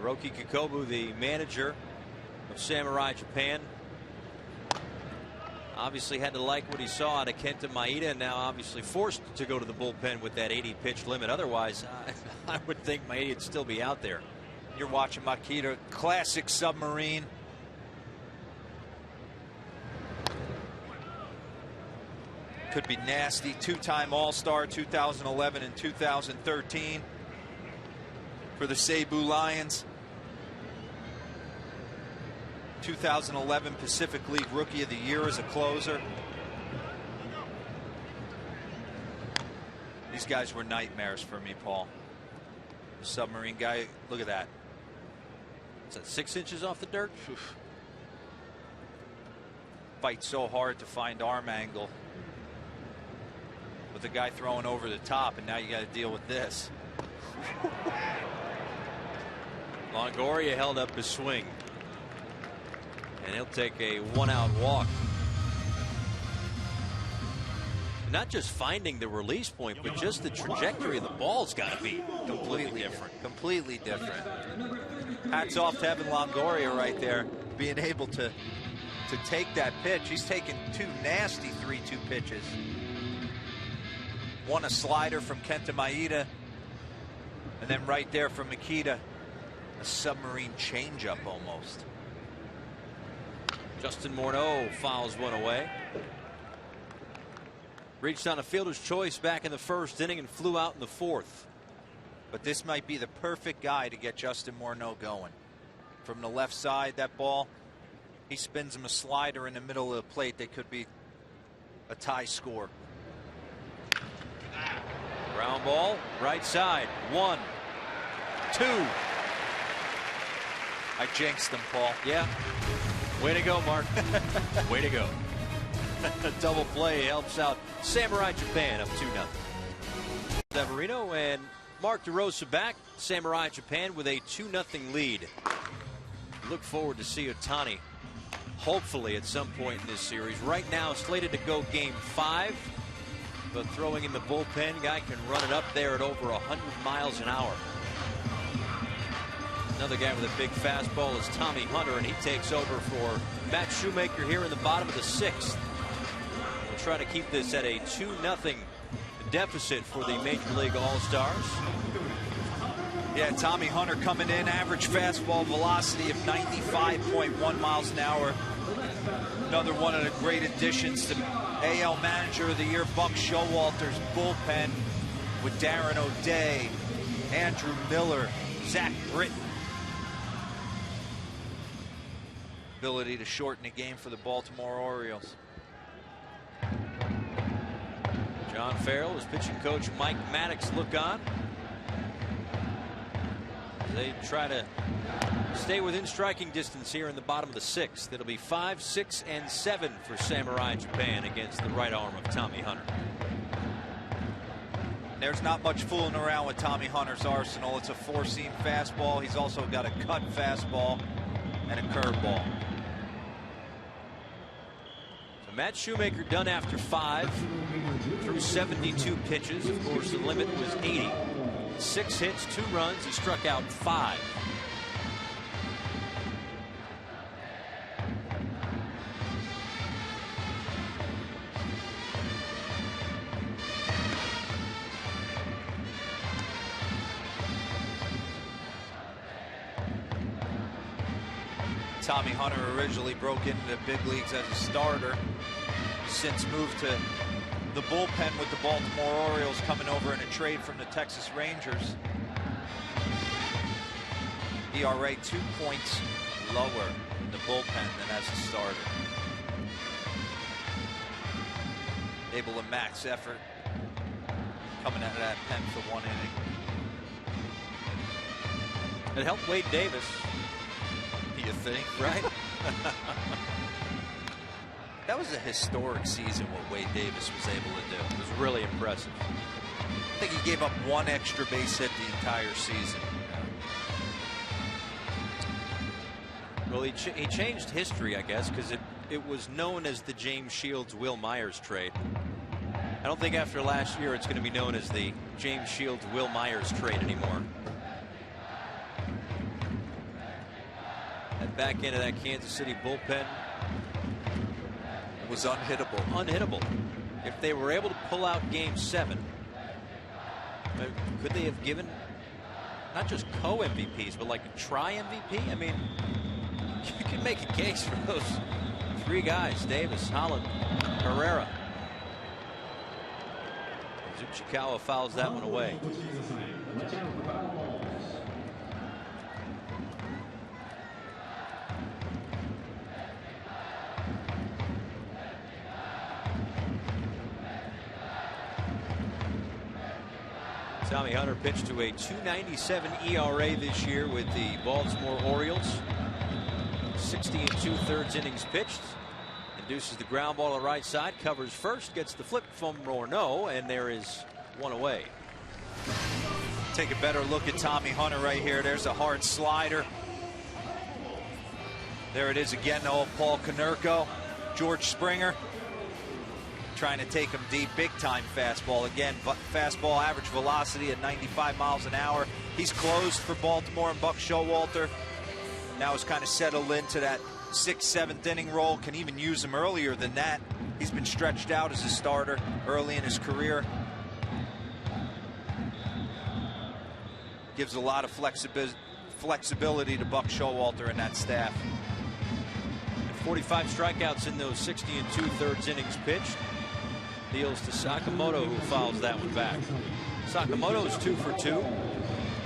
Speaker 2: Hiroki Kikobu, the manager of Samurai Japan, obviously had to like what he saw out of Kenta Maeda, and now obviously forced to go to the bullpen with that 80 pitch limit. Otherwise, I would think Maeda would still be out there.
Speaker 4: You're watching Makita, classic submarine. Could be nasty. Two-time All-Star 2011 and 2013 for the Cebu Lions. 2011 Pacific League Rookie of the Year as a closer. These guys were nightmares for me, Paul. The submarine guy, look at that.
Speaker 2: Is that 6 inches off the dirt?
Speaker 4: Oof. Fight so hard to find arm angle with the guy throwing over the top, and now you got to deal with this.
Speaker 2: Longoria held up his swing, and he'll take a 1-out walk. Not just finding the release point, but just the trajectory of the ball's got to be completely different.
Speaker 4: Completely different. Hats off to Evan Longoria right there, being able to take that pitch. He's taken 2 nasty 3-2 pitches. One a slider from Kenta Maeda, and then right there from Makita, a submarine changeup almost.
Speaker 2: Justin Morneau fouls one away. Reached on a fielder's choice back in the first inning and flew out in the fourth.
Speaker 4: But this might be the perfect guy to get Justin Morneau going. From the left side, that ball, he spins him a slider in the middle of the plate. They could be a tie score.
Speaker 2: Ground ball, right side. 1, 2.
Speaker 4: I jinxed him, Paul.
Speaker 2: Yeah. Way to go, Mark. Way to go. A double play helps out Samurai Japan up 2-0. Severino and Mark DeRosa back. Samurai Japan with a 2-0 lead. Look forward to see Ohtani hopefully at some point in this series. Right now slated to go game 5, but throwing in the bullpen, guy can run it up there at over 100 miles an hour. Another guy with a big fastball is Tommy Hunter, and he takes over for Matt Shoemaker here in the bottom of the 6th. We'll try to keep this at a 2-0 deficit for the Major League All-Stars.
Speaker 4: Yeah, Tommy Hunter coming in, average fastball velocity of 95.1 miles an hour. Another one of the great additions to AL Manager of the Year, Buck Showalter's bullpen with Darren O'Day, Andrew Miller, Zach Britton. Ability to shorten the game for the Baltimore Orioles.
Speaker 2: John Farrell, his pitching coach Mike Maddox look on. They try to stay within striking distance here in the bottom of the 6th. It'll be 5, 6, and 7 for Samurai Japan against the right arm of Tommy Hunter.
Speaker 4: There's not much fooling around with Tommy Hunter's arsenal. It's a 4-seam fastball. He's also got a cut fastball and a curveball.
Speaker 2: So Matt Shoemaker done after 5 through 72 pitches. Of course, the limit was 80. 6 hits, 2 runs. He struck out 5.
Speaker 4: Tommy Hunter originally broke into the big leagues as a starter. Since moved to the bullpen with the Baltimore Orioles, coming over in a trade from the Texas Rangers. ERA 2 points lower in the bullpen than as a starter. Able to max effort coming out of that pen for 1 inning.
Speaker 2: It helped Wade Davis.
Speaker 4: You think?
Speaker 2: Right?
Speaker 4: That was a historic season what Wade Davis was able to do.
Speaker 2: It was really impressive.
Speaker 4: I think he gave up 1 extra base hit the entire season.
Speaker 2: Well, he changed history, I guess, because it it was known as the James Shields Will Myers trade. I don't think after last year it's going to be known as the James Shields Will Myers trade anymore. That back end of that Kansas City bullpen
Speaker 4: was unhittable.
Speaker 2: Unhittable. If they were able to pull out Game 7, could they have given not just co-MVPs, but like a tri-MVP? I mean, you can make a case for those three guys: Davis, Holland, Herrera. Uchikawa fouls that one away. Tommy Hunter pitched to a 2.97 ERA this year with the Baltimore Orioles. 60 2/3 innings pitched. Induces the ground ball to the right side, covers first, gets the flip from Morneau, and there is one away.
Speaker 4: Take a better look at Tommy Hunter right here. There's a hard slider. There it is again, the old Paul Konerko. George Springer trying to take him deep. Big time fastball again. Fastball average velocity at 95 miles an hour. He's closed for Baltimore and Buck Showalter. Now he's kind of settled into that 6th, 7th inning role. Can even use him earlier than that. He's been stretched out as a starter early in his career. Gives a lot of flexibility to Buck Showalter and that staff.
Speaker 2: 45 strikeouts in those 60 2/3 innings pitched. Deals to Sakamoto, who fouls that one back. Sakamoto is 2 for 2.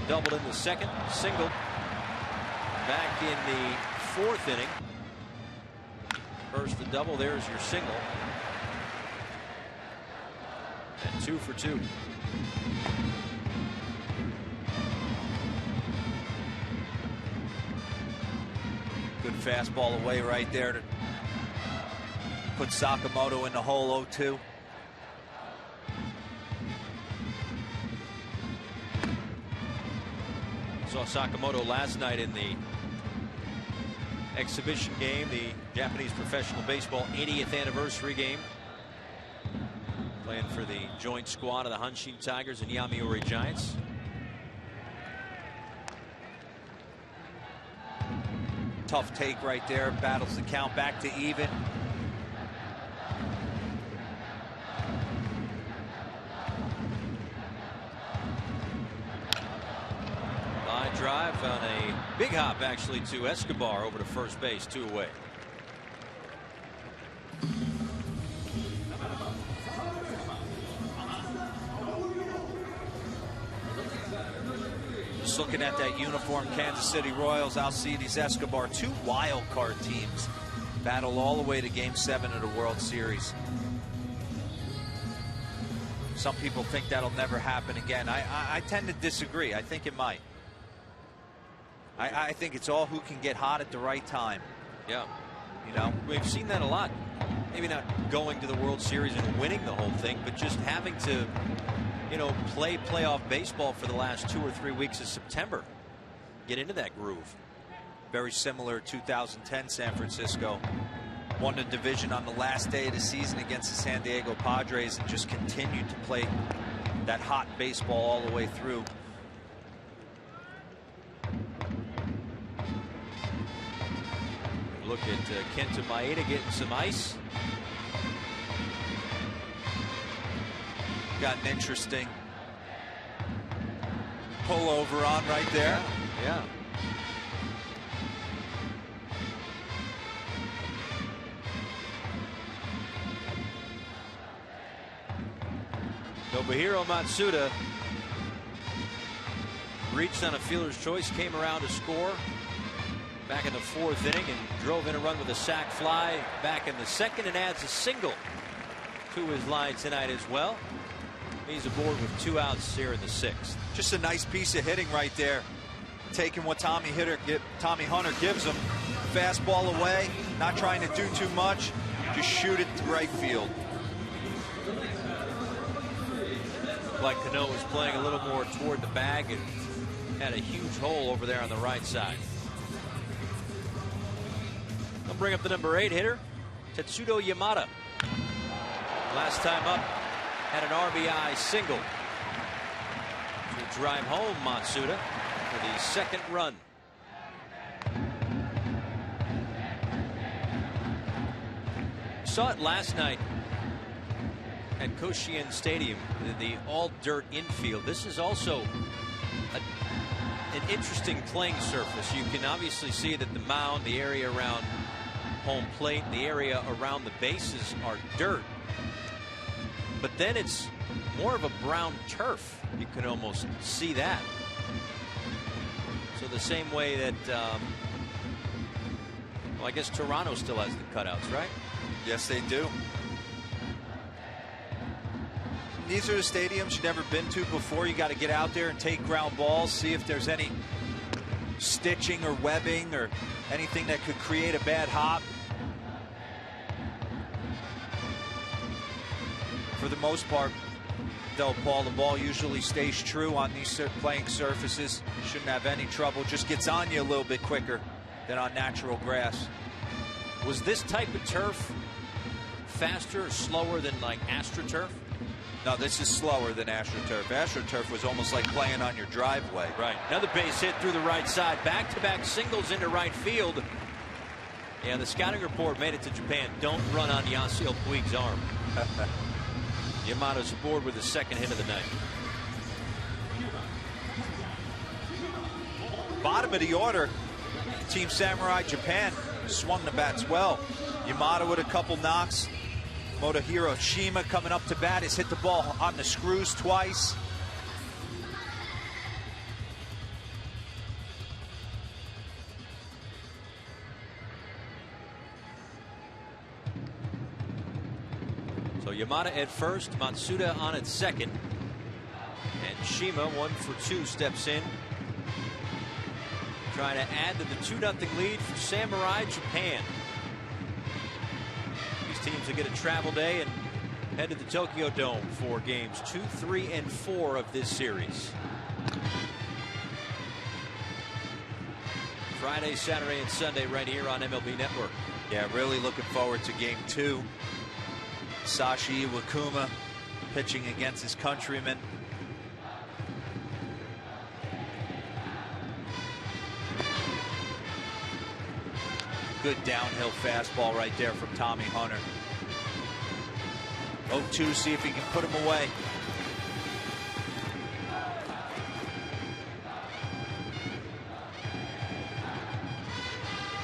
Speaker 2: Doubled in the second, singled back in the 4th inning. First the double, there's your single. And 2 for 2.
Speaker 4: Good fastball away right there to put Sakamoto in the hole 0-2.
Speaker 2: Saw Sakamoto last night in the exhibition game, the Japanese professional baseball 80th anniversary game. Playing for the joint squad of the Hanshin Tigers and Yomiuri Giants.
Speaker 4: Tough take right there. Battles the count back to even.
Speaker 2: Line drive on a big hop actually to Escobar over to first base, 2 away.
Speaker 4: Just looking at that uniform, Kansas City Royals, Alcides Escobar, 2 wild card teams battle all the way to Game 7 of the World Series. Some people think that'll never happen again. I tend to disagree. I think it might. I think it's all who can get hot at the right time.
Speaker 2: Yeah.
Speaker 4: You know,
Speaker 2: we've seen that a lot. Maybe not going to the World Series and winning the whole thing, but just having to, you know, play playoff baseball for the last 2 or 3 weeks of September. Get into that groove.
Speaker 4: Very similar 2010 San Francisco. Won the division on the last day of the season against the San Diego Padres and just continued to play that hot baseball all the way through.
Speaker 2: Look at Kenta Maeda getting some ice.
Speaker 4: Got an interesting pullover on right there.
Speaker 2: Yeah. Nobuhiro Matsuda reached on a fielder's choice, came around to score back in the 4th inning and drove in a run with a sac fly back in the 2nd and adds a single to his line tonight as well. He's aboard with 2 outs here in the 6th.
Speaker 4: Just a nice piece of hitting right there. Taking what Tommy Hunter gives him. Fastball away, not trying to do too much, just shoot it to right field.
Speaker 2: Like Cano was playing a little more toward the bag and had a huge hole over there on the right side. They'll bring up the number 8 hitter, Tetsudo Yamada. Last time up, had an RBI single to drive home Matsuda for the second run. Saw it last night at Koshien Stadium, the all-dirt infield. This is also an interesting playing surface. You can obviously see that the mound, the area around home plate, the area around the bases are dirt. But then it's more of a brown turf. You can almost see that. So the same way that, well, I guess Toronto still has the cutouts, right?
Speaker 4: Yes, they do. These are the stadiums you've never been to before. You got to get out there and take ground balls, see if there's any stitching or webbing or anything that could create a bad hop. For the most part, though, Paul, the ball usually stays true on these playing surfaces. Shouldn't have any trouble. Just gets on you a little bit quicker than on natural grass.
Speaker 2: Was this type of turf faster or slower than like AstroTurf?
Speaker 4: No, this is slower than AstroTurf. AstroTurf was almost like playing on your driveway.
Speaker 2: Right. Another base hit through the right side. Back-to-back singles into right field. Yeah, the scouting report made it to Japan. Don't run on Yasiel Puig's arm. Yamada's aboard with his second hit of the night.
Speaker 4: Bottom of the order, Team Samurai Japan swung the bats well. Yamada with a couple knocks. Motohiro Shima coming up to bat has hit the ball on the screws twice.
Speaker 2: So Yamada at first, Matsuda on at second, and Shima 1 for 2 steps in, trying to add to the 2-0 lead for Samurai Japan. These teams will get a travel day and head to the Tokyo Dome for games 2, 3, and 4 of this series. Friday, Saturday, and Sunday right here on MLB Network.
Speaker 4: Yeah, really looking forward to game 2. Sashi Iwakuma pitching against his countrymen. Good downhill fastball right there from Tommy Hunter. 0-2, see if he can put him away.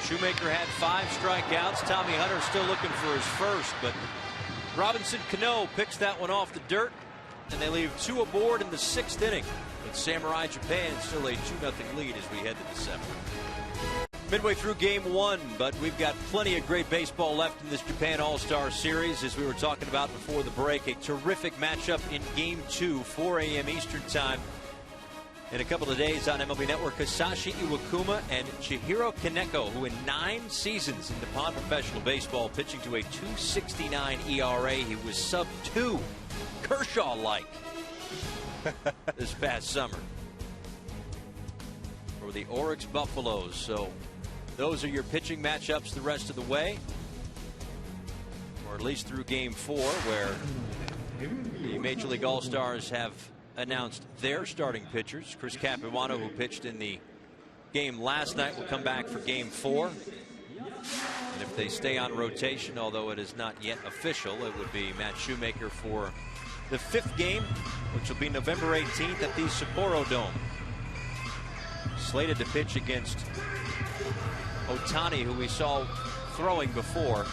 Speaker 2: Shoemaker had 5 strikeouts. Tommy Hunter still looking for his first, but Robinson Cano picks that one off the dirt, and they leave 2 aboard in the 6th inning. But Samurai Japan still a 2-0 lead as we head to the 7th. Midway through game 1, but we've got plenty of great baseball left in this Japan All-Star Series. As we were talking about before the break, a terrific matchup in game 2, 4 a.m. Eastern time. In a couple of days on MLB Network, Hisashi Iwakuma and Chihiro Kaneko, who in 9 seasons in Nippon professional baseball, pitching to a 2.69 ERA. He was sub-2, Kershaw-like, this past summer for the Oryx Buffaloes. So those are your pitching matchups the rest of the way, or at least through game 4, where the Major League All-Stars have announced their starting pitchers. Chris Capuano, who pitched in the game last night, will come back for game 4. And if they stay on rotation, although it is not yet official, it would be Matt Shoemaker for the 5th game, which will be November 18th at the Sapporo Dome. Slated to pitch against Otani, who we saw throwing before.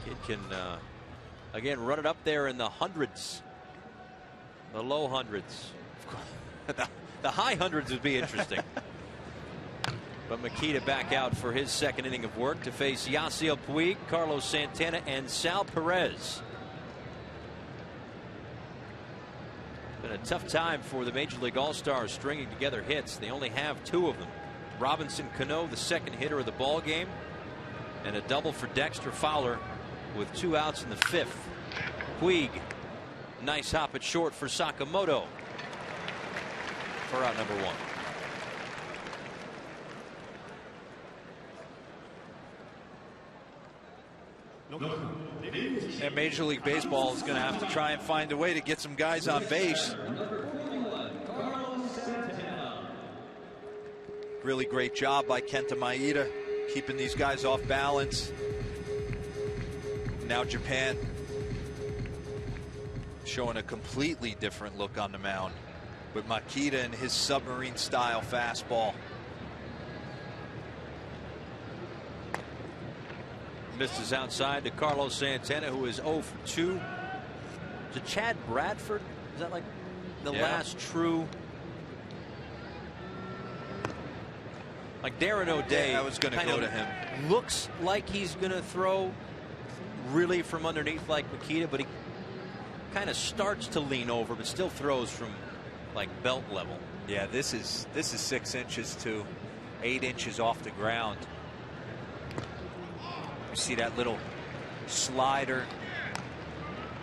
Speaker 2: Kid can again run it up there in the hundreds, the low hundreds. The high hundreds would be interesting. But Makita back out for his 2nd inning of work to face Yasiel Puig, Carlos Santana, and Sal Perez. Been a tough time for the Major League All-Stars stringing together hits. They only have 2 of them. Robinson Cano, the 2nd hitter of the ball game, and a double for Dexter Fowler with 2 outs in the 5th. Puig, nice hop at short for Sakamoto for out number 1.
Speaker 4: And Major League Baseball is going to have to try and find a way to get some guys on base. Really great job by Kenta Maeda keeping these guys off balance. Now Japan showing a completely different look on the mound with Makita and his submarine style fastball.
Speaker 2: Misses outside to Carlos Santana, who is 0 for 2. To Chad Bradford, is that like the last true? Like Darren O'Day,
Speaker 4: I was going to go to him.
Speaker 2: Looks like he's going to throw really from underneath like Makita, but he kind of starts to lean over, but still throws from like belt level.
Speaker 4: Yeah, this is 6 inches to 8 inches off the ground. You see that little slider.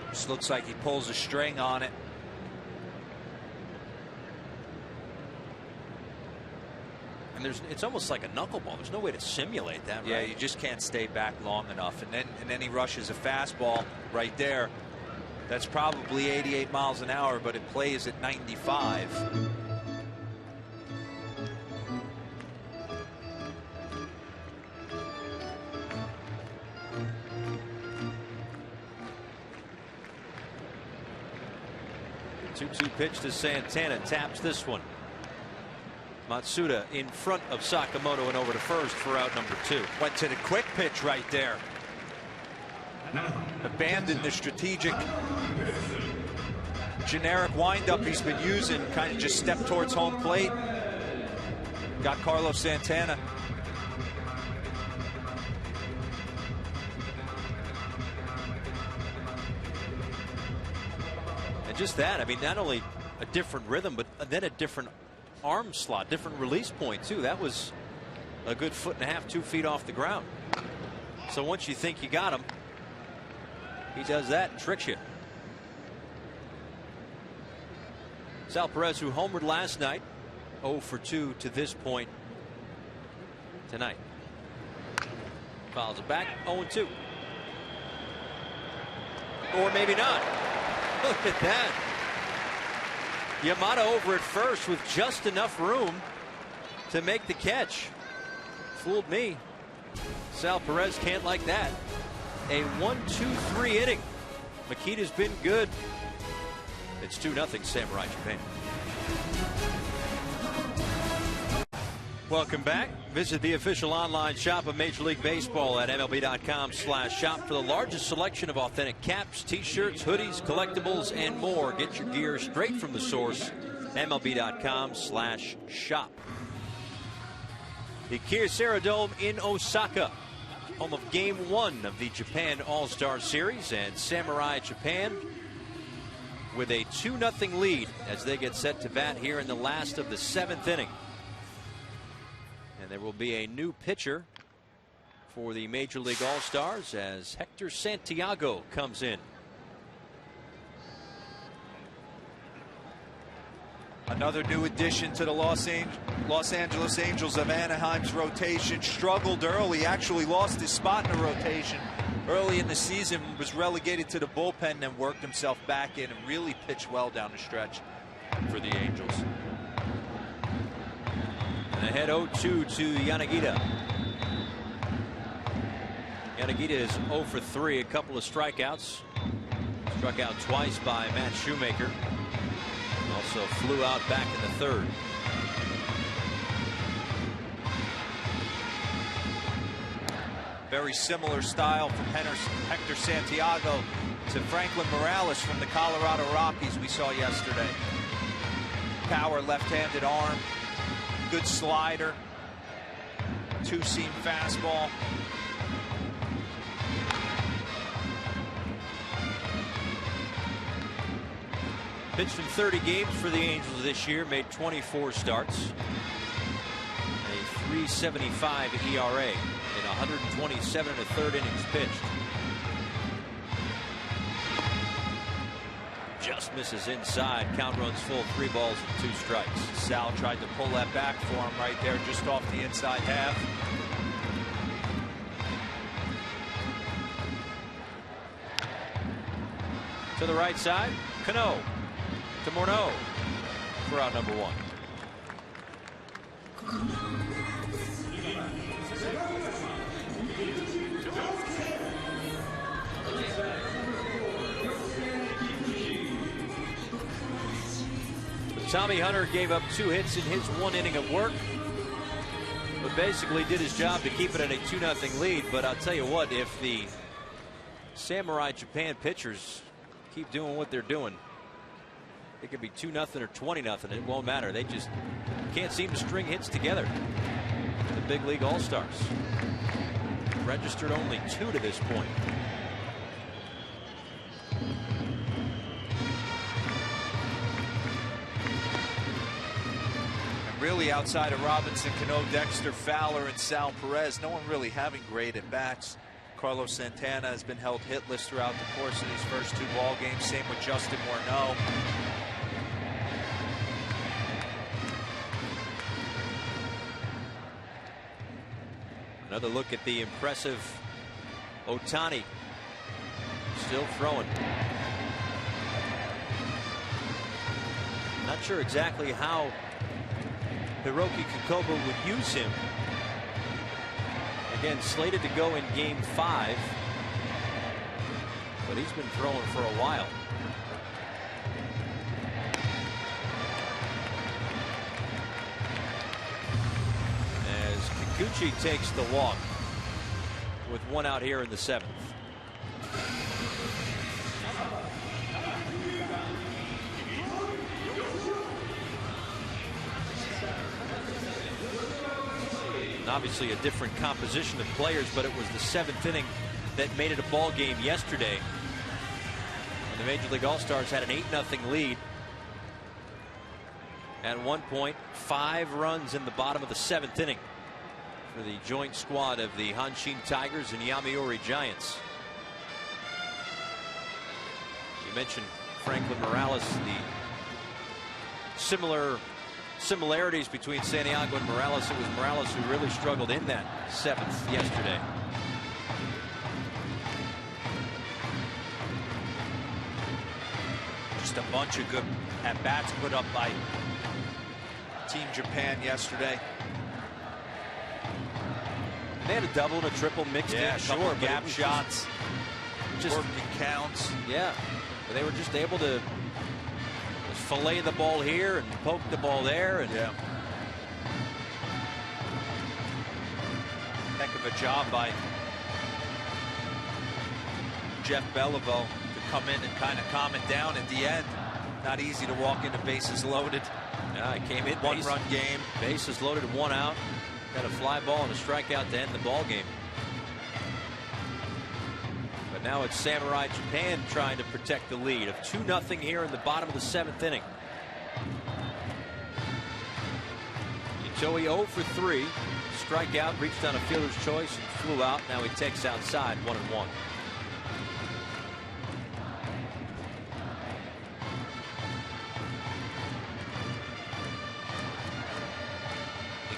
Speaker 4: Just looks like he pulls a string on it.
Speaker 2: And it's almost like a knuckleball. There's no way to simulate that.
Speaker 4: Yeah,
Speaker 2: right?
Speaker 4: you just can't stay back long enough. And then he rushes a fastball right there. That's probably 88 miles an hour, but it plays at 95.
Speaker 2: Two pitch to Santana, taps this one. Matsuda in front of Sakamoto and over to first for out number 2.
Speaker 4: Went to the quick pitch right there. Abandoned the strategic generic windup he's been using, kind of just stepped towards home plate. Got Carlos Santana.
Speaker 2: And just that, I mean, not only a different rhythm, but then a different arm slot, different release point too. That was a good 1.5 to 2 feet off the ground. So once you think you got him, he does that and tricks you. Sal Perez, who homered last night, 0 for 2 to this point tonight. Fouls it back, 0-2. Or maybe not. Look at that. Yamada over at first with just enough room to make the catch. Fooled me. Sal Perez can't like that. A 1-2-3 inning. Makita's been good. It's 2-0 Samurai Japan. Welcome back. Visit the official online shop of Major League Baseball at MLB.com/shop for the largest selection of authentic caps, t-shirts, hoodies, collectibles, and more. Get your gear straight from the source. MLB.com/shop. The Kyocera Dome in Osaka, home of Game 1 of the Japan All-Star Series, and Samurai Japan with a 2-0 lead as they get set to bat here in the last of the 7th inning. And there will be a new pitcher for the Major League All-Stars as Hector Santiago comes in.
Speaker 4: Another new addition to the Los Angeles Angels of Anaheim's rotation. Struggled early, actually lost his spot in the rotation early in the season, was relegated to the bullpen, then worked himself back in and really pitched well down the stretch for the Angels.
Speaker 2: And ahead 0-2 to Yanagita. Yanagita is 0 for 3, a couple of strikeouts. Struck out twice by Matt Shoemaker. Also flew out back in the 3rd.
Speaker 4: Very similar style from Hector Santiago to Franklin Morales from the Colorado Rockies we saw yesterday. Power left-handed arm, good slider, 2-seam fastball.
Speaker 2: Pitched in 30 games for the Angels this year, made 24 starts. A 3.75 ERA in 127 1/3 innings pitched. Just misses inside. Count runs full, 3 balls and 2 strikes.
Speaker 4: Sal tried to pull that back for him right there, just off the inside half.
Speaker 2: To the right side, Cano to Morneau for out number 1. Tommy Hunter gave up 2 hits in his 1 inning of work, but basically did his job to keep it at a 2-0 lead. But I'll tell you what, if the Samurai Japan pitchers keep doing what they're doing, it could be 2-0 or 20-0. It won't matter. They just can't seem to string hits together. The big league all-stars registered only 2 to this point.
Speaker 4: Really, outside of Robinson, Cano, Dexter, Fowler, and Sal Perez, no one really having great at bats. Carlos Santana has been held hitless throughout the course of these first 2 ball games. Same with Justin Morneau.
Speaker 2: Another look at the impressive Ohtani, still throwing. Not sure exactly how Hiroki Kikoba would use him. Again, slated to go in game 5, but he's been throwing for a while. As Kikuchi takes the walk with 1 out here in the 7th. Obviously a different composition of players, but it was the 7th inning that made it a ball game yesterday. And the Major League All-Stars had an 8-0 lead. At one point, 5 runs in the bottom of the 7th inning for the joint squad of the Hanshin Tigers and Yomiuri Giants. You mentioned Franklin Morales, the similarities between Santiago and Morales. It was Morales who really struggled in that 7th yesterday.
Speaker 4: Just a bunch of good at-bats put up by Team Japan yesterday.
Speaker 2: They had a double and a triple mixed in.
Speaker 4: A couple
Speaker 2: Sure,
Speaker 4: gap shots,
Speaker 2: just
Speaker 4: working counts.
Speaker 2: Yeah, but they were just able to fillet the ball here and poke the ball there, and
Speaker 4: heck of a job by Jeff Beliveau to come in and kind of calm it down at the end. Not easy to walk into bases loaded.
Speaker 2: Yeah, it came in
Speaker 4: 1-run game.
Speaker 2: Bases loaded, 1 out. Got a fly ball and a strikeout to end the ball game. But now it's Samurai Japan trying to protect the lead of 2-0 here in the bottom of the 7th inning. Itoi 0 for 3. Strikeout, reached on a fielder's choice and flew out. Now he takes outside, 1-1.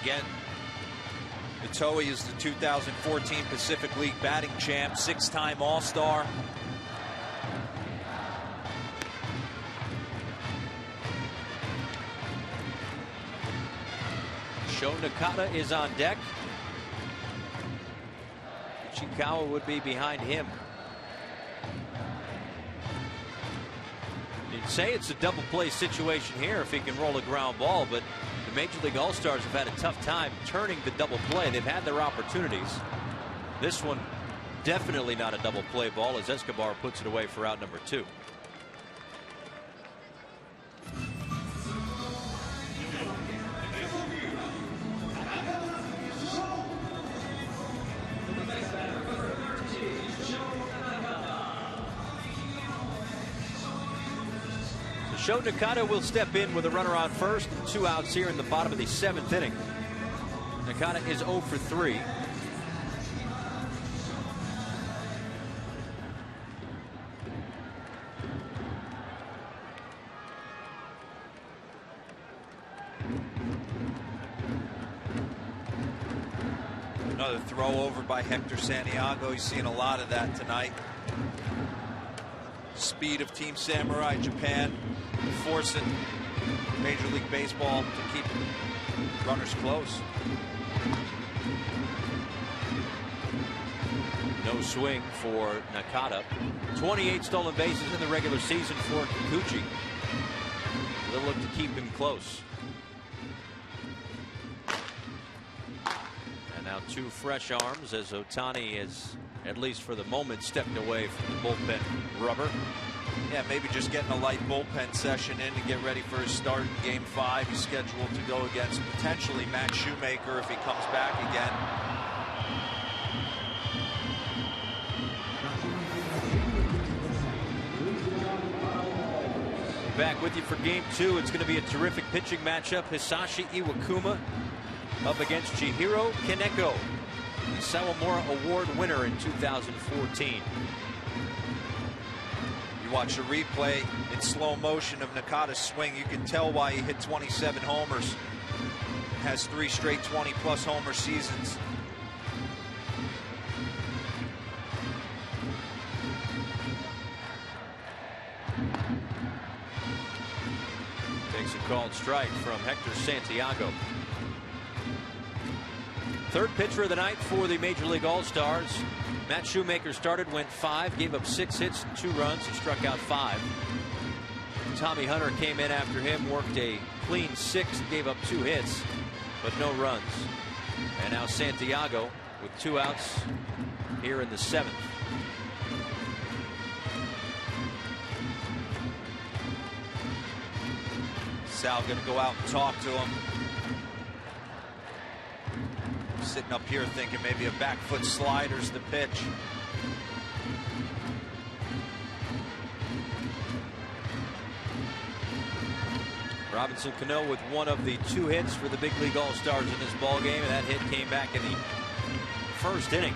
Speaker 4: Again, Itoi is the 2014 Pacific League batting champ, 6-time All-Star.
Speaker 2: Sho Nakata is on deck. Chikawa would be behind him. You'd say it's a double play situation here if he can roll a ground ball, but the Major League All-Stars have had a tough time turning the double play. They've had their opportunities. This one definitely not a double play ball as Escobar puts it away for out number 2. Sho Nakata will step in with a runner on first and 2 outs here in the bottom of the 7th inning. Nakata is 0 for 3.
Speaker 4: Another throw over by Hector Santiago. You're seeing a lot of that tonight. speed of Team Samurai Japan, forcing Major League Baseball to keep runners close.
Speaker 2: No swing for Nakata. 28 stolen bases in the regular season for Kikuchi. They'll look to keep him close. And now two fresh arms as Ohtani has, at least for the moment, stepped away from the bullpen rubber.
Speaker 4: Yeah, maybe just getting a light bullpen session in to get ready for his start in Game 5. He's scheduled to go against potentially Matt Shoemaker if he comes back again.
Speaker 2: Back with you for Game 2. It's going to be a terrific pitching matchup. Hisashi Iwakuma up against Chihiro Kaneko, the Sawamura Award winner in 2014.
Speaker 4: You watch a replay in slow motion of Nakata's swing. You can tell why he hit 27 homers. Has 3 straight 20-plus homer seasons.
Speaker 2: Takes a called strike from Hector Santiago. Third pitcher of the night for the Major League All-Stars. Matt Shoemaker started, went 5, gave up 6 hits and 2 runs. He struck out 5. Tommy Hunter came in after him, worked a clean 6, gave up 2 hits, but no runs. And now Santiago with 2 outs here in the 7th.
Speaker 4: Sal going to go out and talk to him. Sitting up here thinking maybe a back foot slider's the pitch.
Speaker 2: Robinson Cano with one of the 2 hits for the Big League All-Stars in this ball game, and that hit came back in the first inning.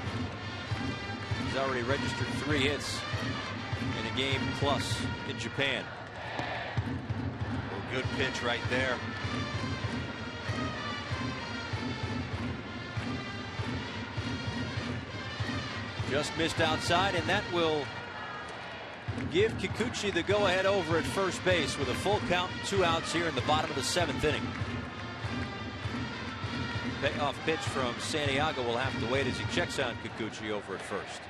Speaker 2: He's already registered 3 hits in a game plus in Japan.
Speaker 4: Good pitch right there.
Speaker 2: Just missed outside, and that will give Kikuchi the go-ahead over at first base with a full count and 2 outs here in the bottom of the 7th inning. Payoff pitch from Santiago will have to wait as he checks on Kikuchi over at first.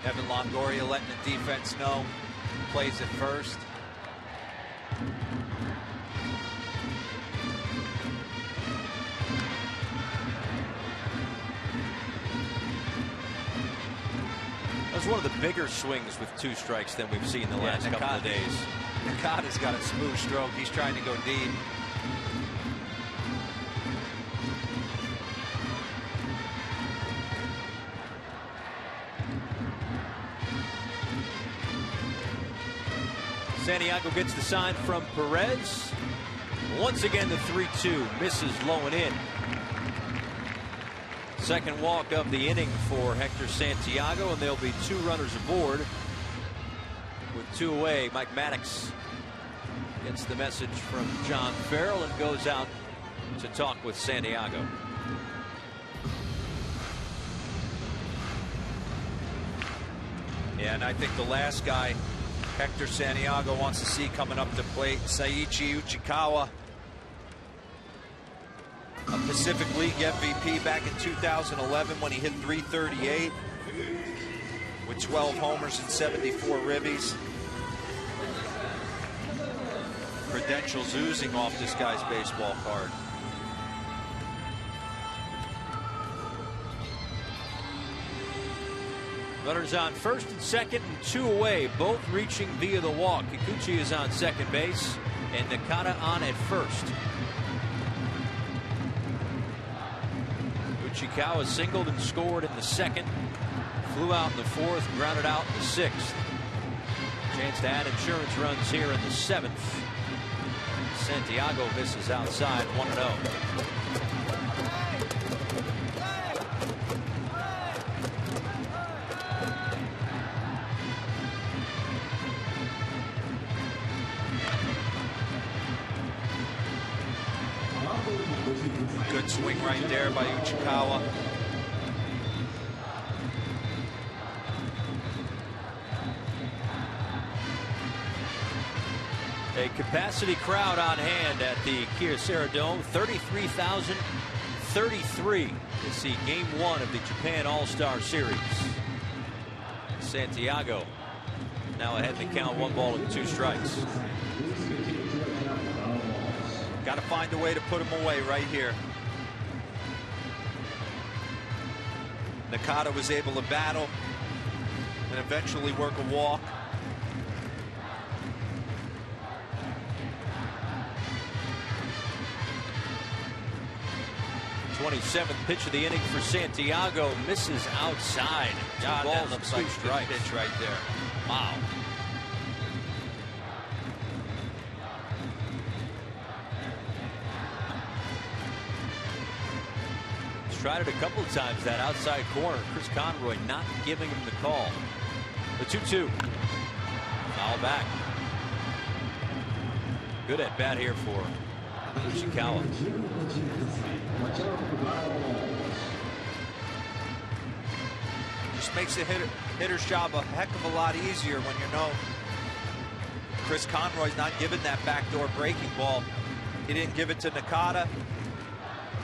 Speaker 4: Evan Longoria letting the defense know. Plays at first.
Speaker 2: That was one of the bigger swings with 2 strikes than we've seen the last couple of days.
Speaker 4: Nakata's got a smooth stroke. He's trying to go deep.
Speaker 2: Santiago gets the sign from Perez. Once again, the 3-2 misses low and in. Second walk of the inning for Hector Santiago, and there'll be 2 runners aboard. With 2 away, Mike Maddox gets the message from John Farrell and goes out to talk with Santiago.
Speaker 4: Yeah, and I think the last guy Hector Santiago wants to see coming up to plate, Seiichi Uchikawa, a Pacific League MVP back in 2011 when he hit .338 with 12 homers and 74 ribbies. Credentials oozing off this guy's baseball card.
Speaker 2: Runners on first and second and 2 away, both reaching via the walk. Kikuchi is on second base and Nakata on at first. Uchikawa singled and scored in the 2nd, flew out in the 4th, grounded out in the 6th. Chance to add insurance runs here in the 7th. Santiago misses outside, 1-0.
Speaker 4: Good swing right there by Uchikawa.
Speaker 2: A capacity crowd on hand at the Kyocera Dome, 33,033 to see Game 1 of the Japan All-Star Series. Santiago now ahead in the count, 1-2
Speaker 4: Got to find a way to put him away right here. Nakata was able to battle and eventually work a walk.
Speaker 2: 27th pitch of the inning for Santiago, misses outside.
Speaker 4: God, that looks like a good pitch right there.
Speaker 2: Wow. He's tried it a couple of times, that outside corner. Chris Conroy not giving him the call. The 2-2. Foul back. Good at bat here for Uchikawa.
Speaker 4: Just makes the hitter's job a heck of a lot easier when you know Chris Conroy's not giving that backdoor breaking ball. He didn't give it to Nakata.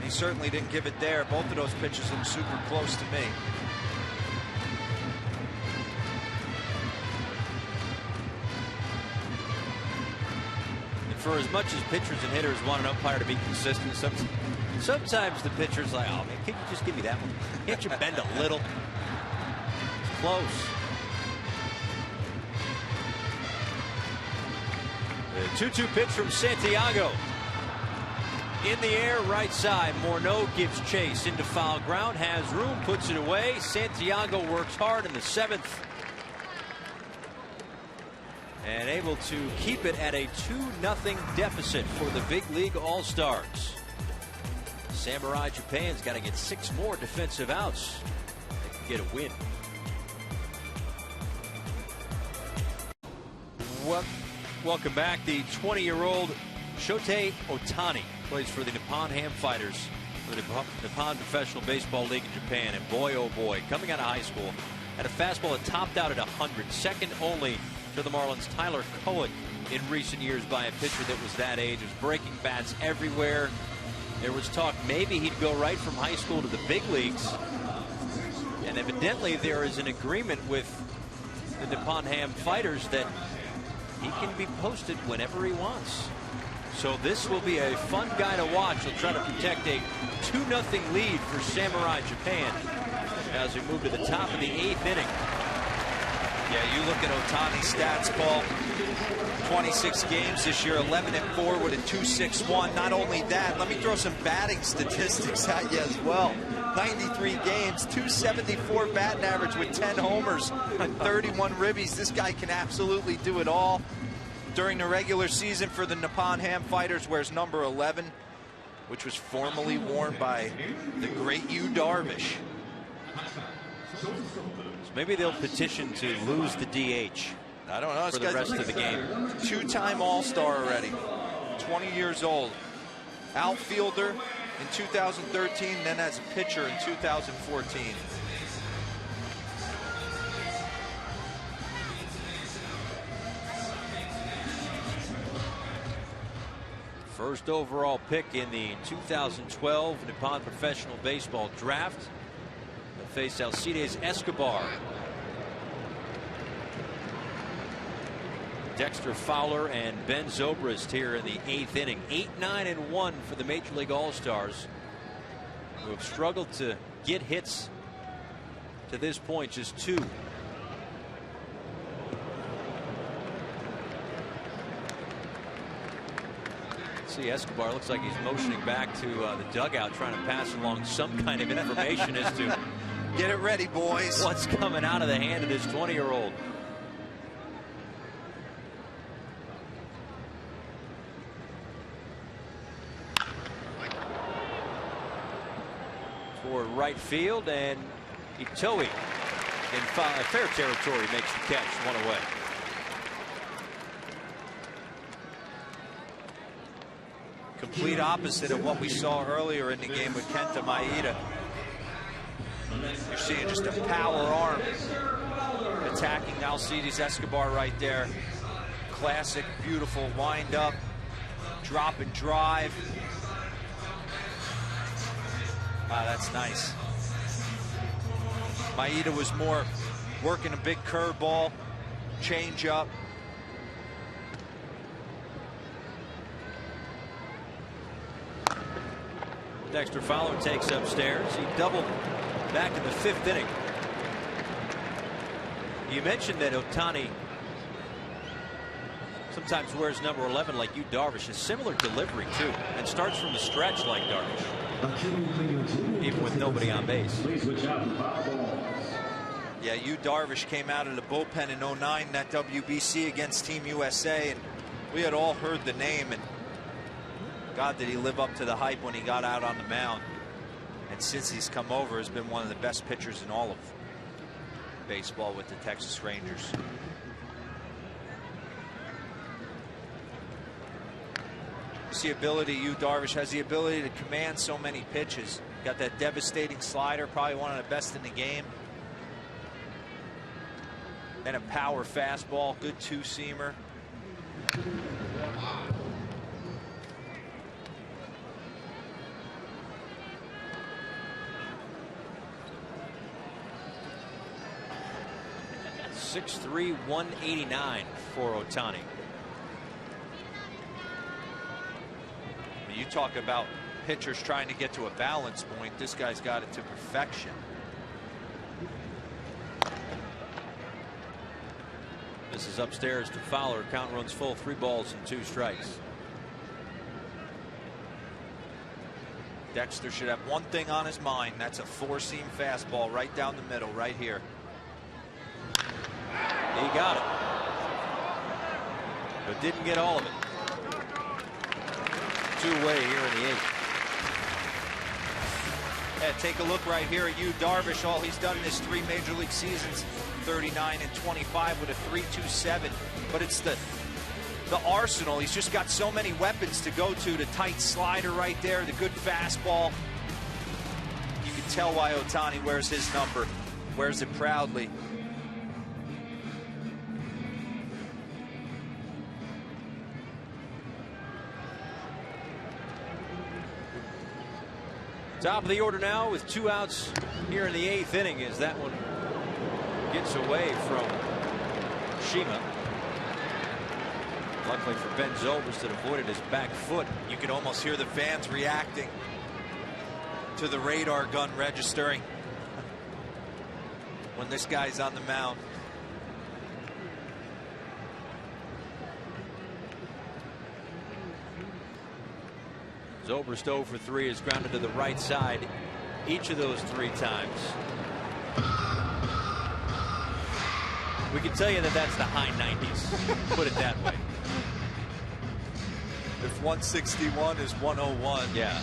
Speaker 4: He certainly didn't give it there. Both of those pitches look super close to me.
Speaker 2: For as much as pitchers and hitters want an umpire to be consistent, sometimes the pitcher's like, oh man, can't you just give me that one? Can't you bend a little? It's close. The 2-2 pitch from Santiago. In the air, right side. Morneau gives chase into foul ground, has room, puts it away. Santiago works hard in the 7th. And able to keep it at a 2-0 deficit for the Big League All-Stars. Samurai Japan's got to get 6 more defensive outs. They can get a win. Welcome back. The 20-year-old Shohei Ohtani plays for the Nippon Ham Fighters for the Nippon Professional Baseball League in Japan. And boy, oh boy, coming out of high school, had a fastball that topped out at 100, second only to the Marlins' Tyler Cohen in recent years by a pitcher that was that age. Was breaking bats everywhere. There was talk maybe he'd go right from high school to the big leagues. And evidently there is an agreement with the Nippon Ham Fighters that he can be posted whenever he wants. So this will be a fun guy to watch. He'll try to protect a 2-0 lead for Samurai Japan as we move to the top of the 8th inning.
Speaker 4: Yeah, you look at Ohtani's stats, Paul. 26 games this year, 11-4 with a 2.61. Not only that, let me throw some batting statistics at you as well. 93 games, 274 batting average with 10 homers and 31 ribbies. This guy can absolutely do it all. During the regular season for the Nippon Ham Fighters, wears number 11, which was formerly worn by the great Yu Darvish.
Speaker 2: So maybe they'll petition to lose the DH.
Speaker 4: I don't know.
Speaker 2: For the rest of the game.
Speaker 4: 2-time All-Star already. 20 years old. Outfielder in 2013, then as a pitcher in 2014.
Speaker 2: First overall pick in the 2012 Nippon Professional Baseball Draft. They'll face Alcides Escobar. Dexter Fowler and Ben Zobrist here in the 8th inning. 8-9-1 for the Major League All-Stars, who have struggled to get hits to this point, just 2. See, Escobar looks like he's motioning back to the dugout, trying to pass along some kind of information as to
Speaker 4: get it ready, boys.
Speaker 2: What's coming out of the hand of this 20-year-old. Toward right field, and Itoi in fair territory makes the catch, 1 away.
Speaker 4: Complete opposite of what we saw earlier in the game with Kenta Maeda. You're seeing just a power arm attacking Alcides Escobar right there. Classic, beautiful wind up, drop and drive. Ah, that's nice. Maeda was more working a big curveball, change up.
Speaker 2: Dexter Fowler takes upstairs. He doubled back in the 5th inning. You mentioned that Ohtani sometimes wears number 11 like Yu Darvish. A similar delivery too, and starts from the stretch like Darvish, even with nobody on base.
Speaker 4: Yeah, Yu Darvish came out of the bullpen in '09, that WBC against Team USA, and we had all heard the name, and God, did he live up to the hype when he got out on the mound. And since he's come over, has been one of the best pitchers in all of baseball with the Texas Rangers. It's the ability, Yu Darvish has the ability to command so many pitches. Got that devastating slider, probably one of the best in the game. And a power fastball, good two-seamer.
Speaker 2: .6'3", 189 for Ohtani.
Speaker 4: You talk about pitchers trying to get to a balance point. This guy's got it to perfection.
Speaker 2: This is upstairs to Fowler. Count runs full, 3 balls and 2 strikes.
Speaker 4: Dexter should have one thing on his mind. That's a 4-seam fastball right down the middle, right here.
Speaker 2: He got it, but didn't get all of it. 2-away here in the 8th.
Speaker 4: Yeah, take a look right here at Yu Darvish. All he's done in his 3 major league seasons, 39 and 25 with a 3.27. But it's the arsenal. He's just got so many weapons to go to. The tight slider right there, the good fastball. You can tell why Ohtani wears his number, wears it proudly.
Speaker 2: Top of the order now with 2 outs here in the 8th inning as that one gets away from Shima. Luckily for Ben Zobrist, that avoided his back foot.
Speaker 4: You can almost hear the fans reacting to the radar gun registering when this guy's on the mound.
Speaker 2: Zobrist 0 for 3 is grounded to the right side each of those 3 times. We can tell you that that's the high 90s. Put it that way.
Speaker 4: If 161 is 101.
Speaker 2: Yeah.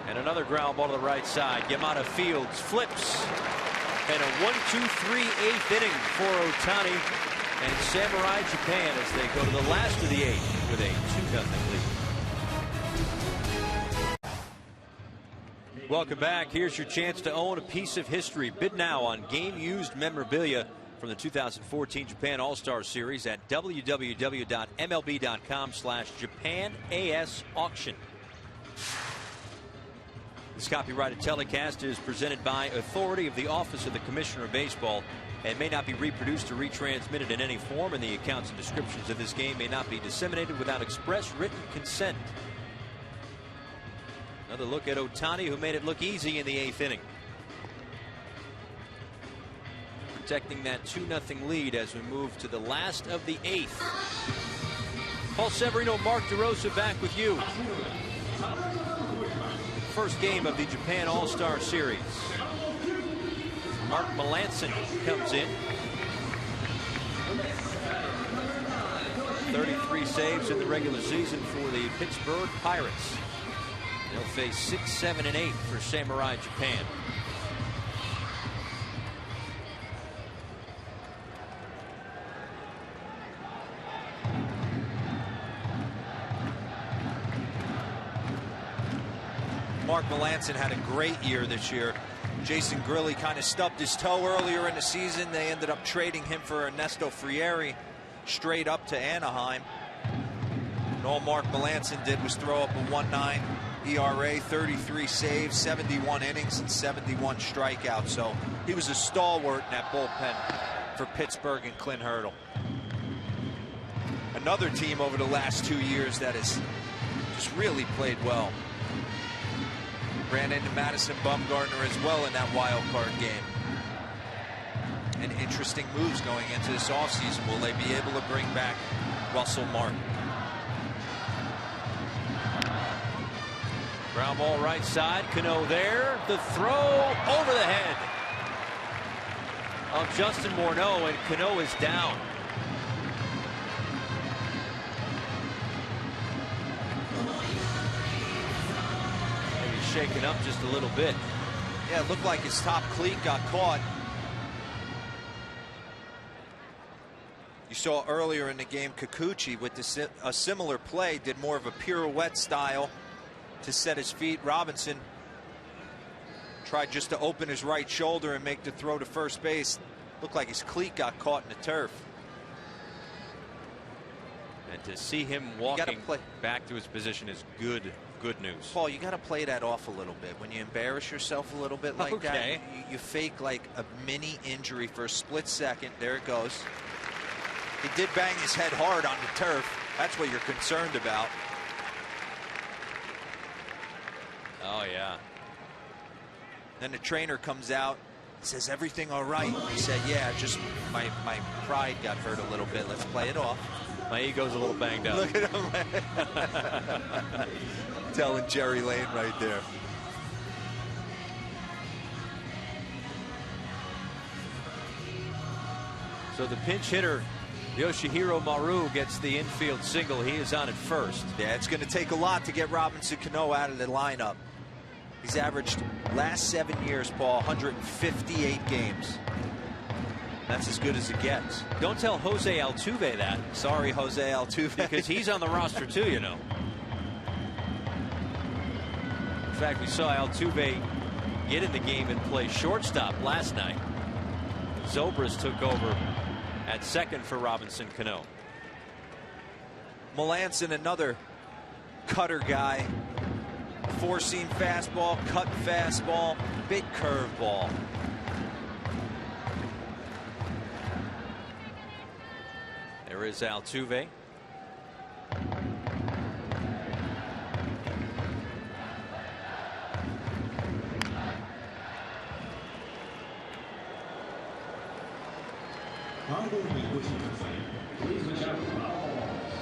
Speaker 2: And another ground ball to the right side. Yamada fields, flips, and a 1-2-3 8th inning for Ohtani and Samurai Japan as they go to the last of the 8th with a 2-0 lead. Welcome back. Here's your chance to own a piece of history. Bid now on game used memorabilia from the 2014 Japan All-Star Series at www.mlb.com/JapanAS auction. This copyrighted telecast is presented by authority of the Office of the Commissioner of Baseball and may not be reproduced or retransmitted in any form, and the accounts and descriptions of this game may not be disseminated without express written consent. Another look at Ohtani, who made it look easy in the 8th inning. Protecting that 2-0 lead as we move to the last of the 8th. Paul Severino, Mark DeRosa back with you. First game of the Japan All-Star Series. Mark Melanson comes in. 33 saves in the regular season for the Pittsburgh Pirates. They'll face 6, 7, and 8 for Samurai Japan.
Speaker 4: Mark Melanson had a great year this year. Jason Grilli kind of stubbed his toe earlier in the season. They ended up trading him for Ernesto Frieri straight up to Anaheim. And all Mark Melanson did was throw up a 1.9 ERA, 33 saves, 71 innings, and 71 strikeouts. So he was a stalwart in that bullpen for Pittsburgh and Clint Hurdle. Another team over the last 2 years that has just really played well. Ran into Madison Bumgarner as well in that wild card game. And interesting moves going into this offseason. Will they be able to bring back Russell Martin?
Speaker 2: Ground ball right side. Cano there. The throw over the head of Justin Morneau, and Cano is down. Shaken up just a little bit.
Speaker 4: Yeah, it looked like his top cleat got caught. You saw earlier in the game Kikuchi with a similar play, did more of a pirouette style to set his feet. Robinson tried just to open his right shoulder and make the throw to first base. Looked like his cleat got caught in the turf.
Speaker 2: And to see him walking back to his position is good news.
Speaker 4: Paul, you got to play that off a little bit. When you embarrass yourself a little bit like that, you fake like a mini injury for a split second. There it goes. He did bang his head hard on the turf. That's what you're concerned about.
Speaker 2: Oh, yeah.
Speaker 4: Then the trainer comes out, says, everything all right? He said, yeah, just my pride got hurt a little bit. Let's play it off.
Speaker 2: My ego's a little banged up.
Speaker 4: Look at him. Telling Jerry Lane right there.
Speaker 2: So the pinch hitter, Yoshihiro Maru, gets the infield single. He is on at first.
Speaker 4: Yeah, it's going to take a lot to get Robinson Cano out of the lineup. He's averaged last 7 years, Paul, 158 games. That's as good as it gets.
Speaker 2: Don't tell Jose Altuve that.
Speaker 4: Sorry, Jose Altuve.
Speaker 2: Because he's on the roster too, you know. In fact, we saw Altuve get in the game and play shortstop last night. Zobrist took over at second for Robinson Cano.
Speaker 4: Melanson, another cutter guy. Four-seam fastball, cut fastball, big curveball.
Speaker 2: There is Altuve.
Speaker 5: Please watch out for foul balls.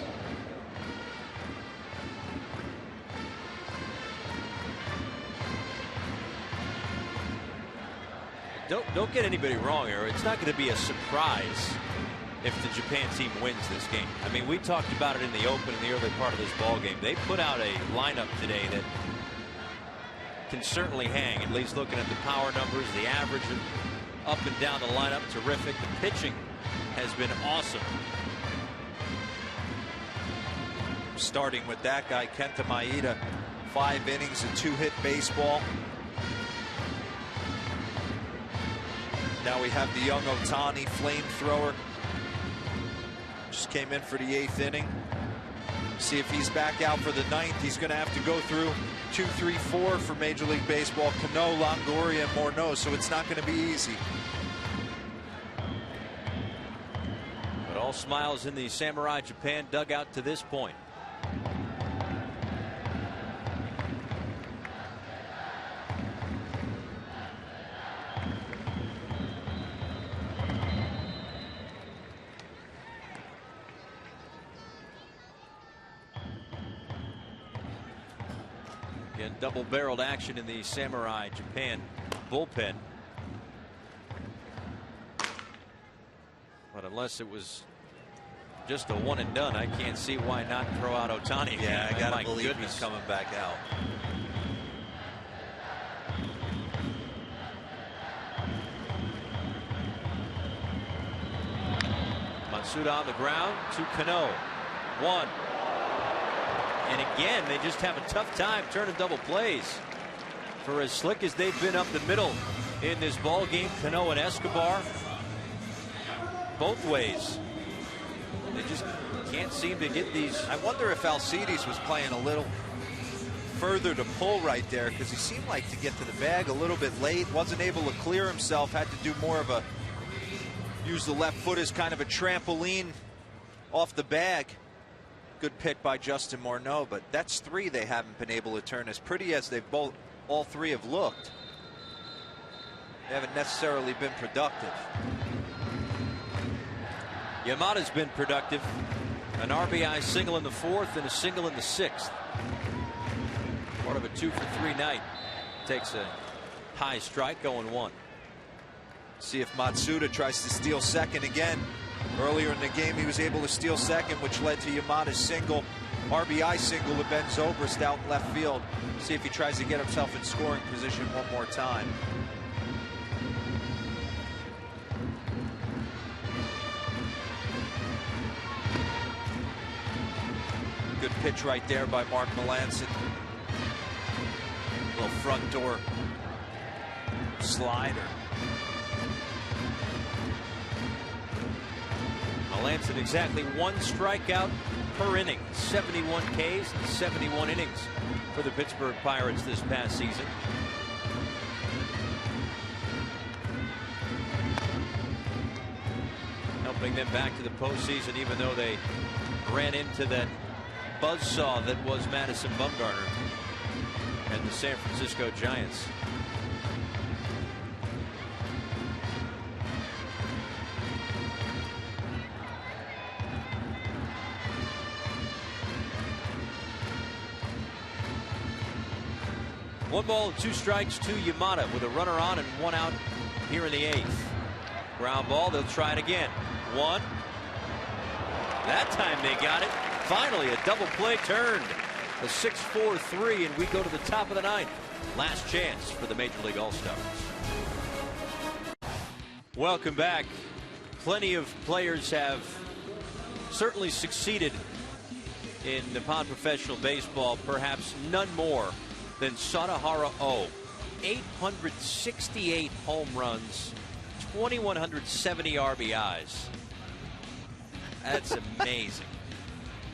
Speaker 2: Don't get anybody wrong here. It's not going to be a surprise if the Japan team wins this game. I mean, we talked about it in the open in the early part of this ball game. They put out a lineup today that can certainly hang, at least looking at the power numbers, the average up and down the lineup, terrific. The pitching has been awesome.
Speaker 4: Starting with that guy, Kenta Maeda, 5 innings, a 2-hit baseball. Now we have the young Ohtani, flamethrower. Just came in for the 8th inning. See if he's back out for the 9th. He's going to have to go through 2, 3, 4 for Major League Baseball. Cano, Longoria, and Morneau, so it's not going to be easy.
Speaker 2: But all smiles in the Samurai Japan dugout to this point. Again, double-barreled action in the Samurai Japan bullpen. But unless it was just a one and done, I can't see why not throw out Ohtani.
Speaker 4: Yeah, I gotta believe he's coming back out.
Speaker 2: Matsuda on the ground to Cano. 1. And again, they just have a tough time turning double plays. For as slick as they've been up the middle in this ball game, Cano and Escobar, both ways, they just can't seem to get these.
Speaker 4: I wonder if Alcides was playing a little further to pull right there, because he seemed like to get to the bag a little bit late, wasn't able to clear himself, had to do more of a, use the left foot as kind of a trampoline off the bag. Good pick by Justin Morneau, but that's 3 they haven't been able to turn. As pretty as they've all 3 have looked, they haven't necessarily been productive.
Speaker 2: Yamada's been productive. An RBI single in the 4th and a single in the 6th. Part of a 2-for-3 night. Takes a high strike, going 1.
Speaker 4: See if Matsuda tries to steal second again. Earlier in the game, he was able to steal second, which led to Yamada's single, RBI single to Ben Zobrist out in left field. See if he tries to get himself in scoring position one more time. Good pitch right there by Mark Melancon. Little front door slider.
Speaker 2: Melancon exactly 1 strikeout per inning. 71 Ks and 71 innings for the Pittsburgh Pirates this past season. Helping them back to the postseason, even though they ran into that buzzsaw that was Madison Bumgarner and the San Francisco Giants. One ball, 2 strikes to Yamada with a runner on and 1 out here in the 8th. Ground ball, they'll try it again. 1. That time they got it. Finally, a double play turned. The 6-4-3, and we go to the top of the 9th. Last chance for the Major League All-Stars. Welcome back. Plenty of players have certainly succeeded in Nippon professional baseball, perhaps none more than Sadahara O. 868 home runs, 2,170 RBIs. That's amazing.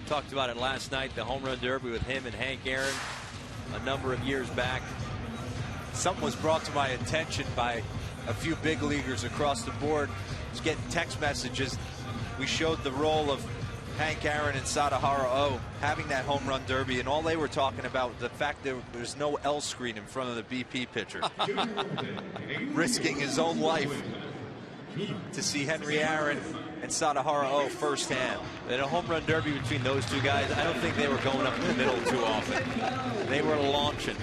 Speaker 2: Talked about it last night, the home run derby with him and Hank Aaron a number of years back.
Speaker 4: Something was brought to my attention by a few big leaguers across the board. I was getting text messages. We showed the role of Hank Aaron and Sadahara O having that home run derby, and all they were talking about was the fact that there's no L screen in front of the BP pitcher. Risking his own life to see Henry Aaron and Sadahara O firsthand.
Speaker 2: In a home run derby between those 2 guys, I don't think they were going up the middle too often. They were launching.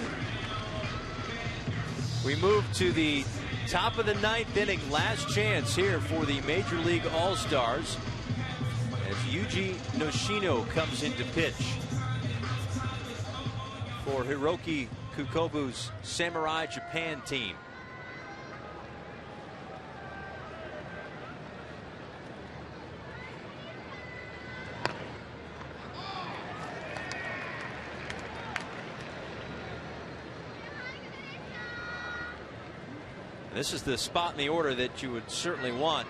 Speaker 2: We move to the top of the 9th inning. Last chance here for the Major League All-Stars as Yuji Noshino comes in to pitch for Hiroki Kukobu's Samurai Japan team. This is the spot in the order that you would certainly want.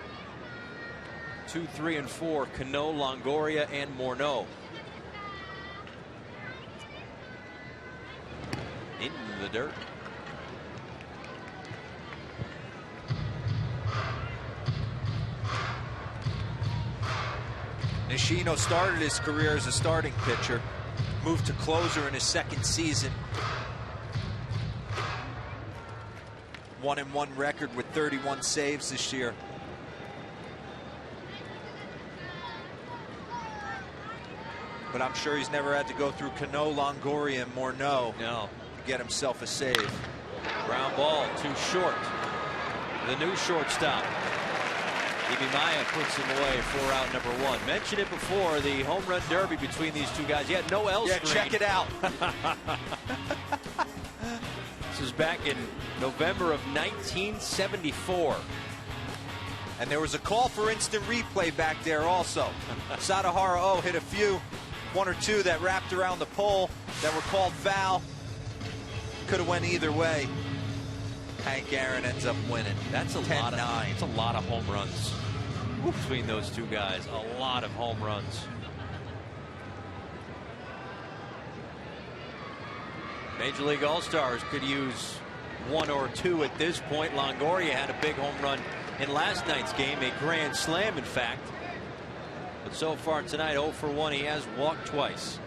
Speaker 2: 2, 3, and 4, Cano, Longoria, and Morneau. In the dirt.
Speaker 4: Nishino started his career as a starting pitcher, moved to closer in his 2nd season. 1-1 record with 31 saves this year. But I'm sure he's never had to go through Cano, Longoria, and Morneau to get himself a save.
Speaker 2: Ground ball, too short. The new shortstop. Ibimaya puts him away for out number 1. Mentioned it before, the home run derby between these 2 guys. Yeah, no L screen.
Speaker 4: Check it out.
Speaker 2: This is back in November of 1974.
Speaker 4: And there was a call for instant replay back there also. Sadahara hit a few, one or two that wrapped around the pole that were called foul. Could have went either way. Hank Aaron ends up winning.
Speaker 2: That's a
Speaker 4: 10-9.
Speaker 2: It's a lot of home runs between those two guys. A lot of home runs. Major League All-Stars could use one or two at this point. Longoria had a big home run in last night's game, a grand slam, in fact. But so far tonight, 0 for 1. He has walked twice.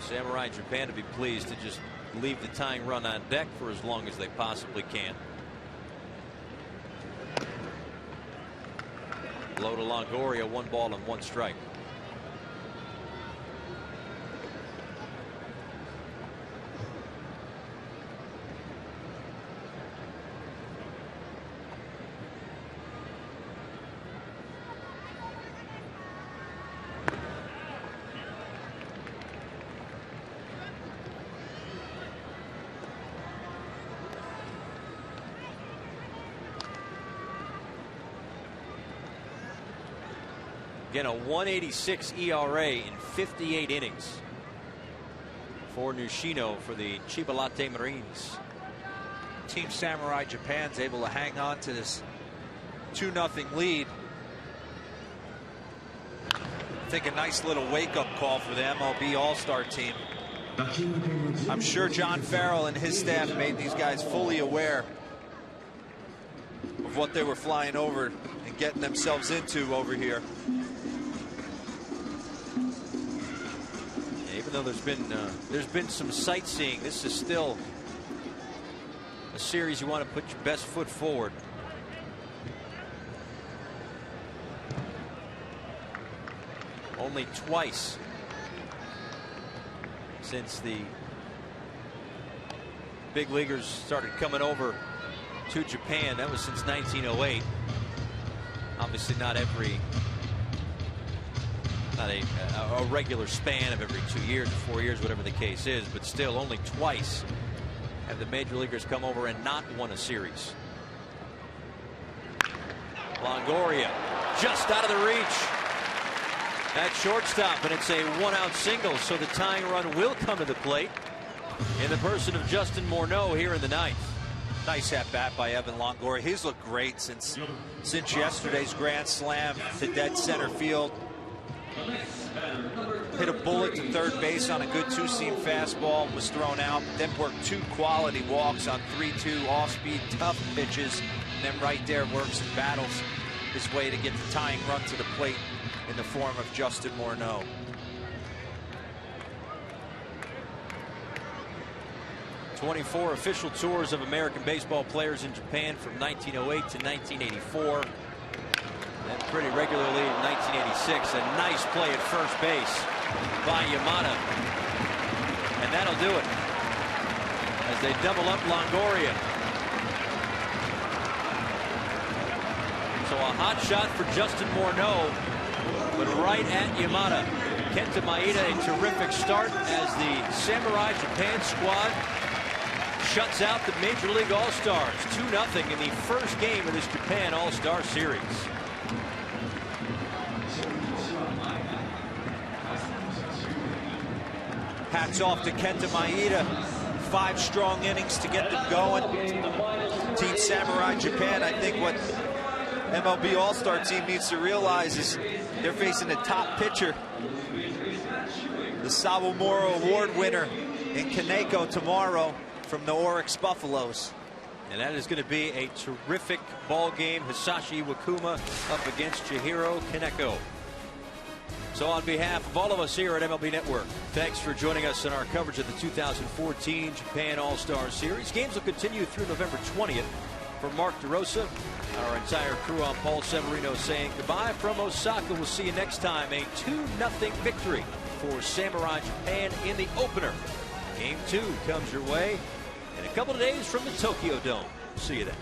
Speaker 2: Samurai Japan to be pleased to just leave the tying run on deck for as long as they possibly can. Low to Longoria, 1 ball and 1 strike. Again, a 1.86 ERA in 58 innings for Nishino for the Chiba Marines.
Speaker 4: Team Samurai Japan's able to hang on to this 2-0 lead. I think a nice little wake-up call for the MLB All-Star team. I'm sure John Farrell and his staff made these guys fully aware of what they were flying over and getting themselves into over here.
Speaker 2: Even though there's been some sightseeing, this is still a series you want to put your best foot forward. Only twice since the big leaguers started coming over to Japan. That was since 1908. Obviously not a regular span of every 2 years or 4 years, whatever the case is, but still only twice have the major leaguers come over and not won a series. Longoria just out of the reach at shortstop, and it's a 1-out single, so the tying run will come to the plate in the person of Justin Morneau here in the 9th.
Speaker 4: Nice at bat by Evan Longoria. He's looked great since yesterday's grand slam to dead center field. Hit a bullet to third base on a good 2-seam fastball, was thrown out, then worked 2 quality walks on 3-2 off-speed tough pitches, and then right there works and battles his way to get the tying run to the plate in the form of Justin Morneau.
Speaker 2: '24 official tours of American baseball players in Japan from 1908 to 1984. And pretty regularly in 1986. A nice play at first base by Yamada. And that'll do it as they double up Longoria. So a hot shot for Justin Morneau, but right at Yamada. Kenta Maeda, a terrific start as the Samurai Japan squad shuts out the Major League All-Stars 2-0 in the first game of this Japan All-Star Series.
Speaker 4: Hats off to Kenta Maeda. 5 strong innings to get them going. Team Samurai Japan, I think what MLB All-Star team needs to realize is they're facing a top pitcher, the Sawamura Award winner in Kaneko tomorrow from the Oryx Buffaloes.
Speaker 2: And that is going to be a terrific ball game. Hisashi Iwakuma up against Chihiro Kaneko. So on behalf of all of us here at MLB Network, thanks for joining us in our coverage of the 2014 Japan All-Star Series. Games will continue through November 20th. For Mark DeRosa, our entire crew, on Paul Severino saying goodbye from Osaka. We'll see you next time. A 2-0 victory for Samurai Japan in the opener. Game 2 comes your way in a couple of days from the Tokyo Dome. See you then.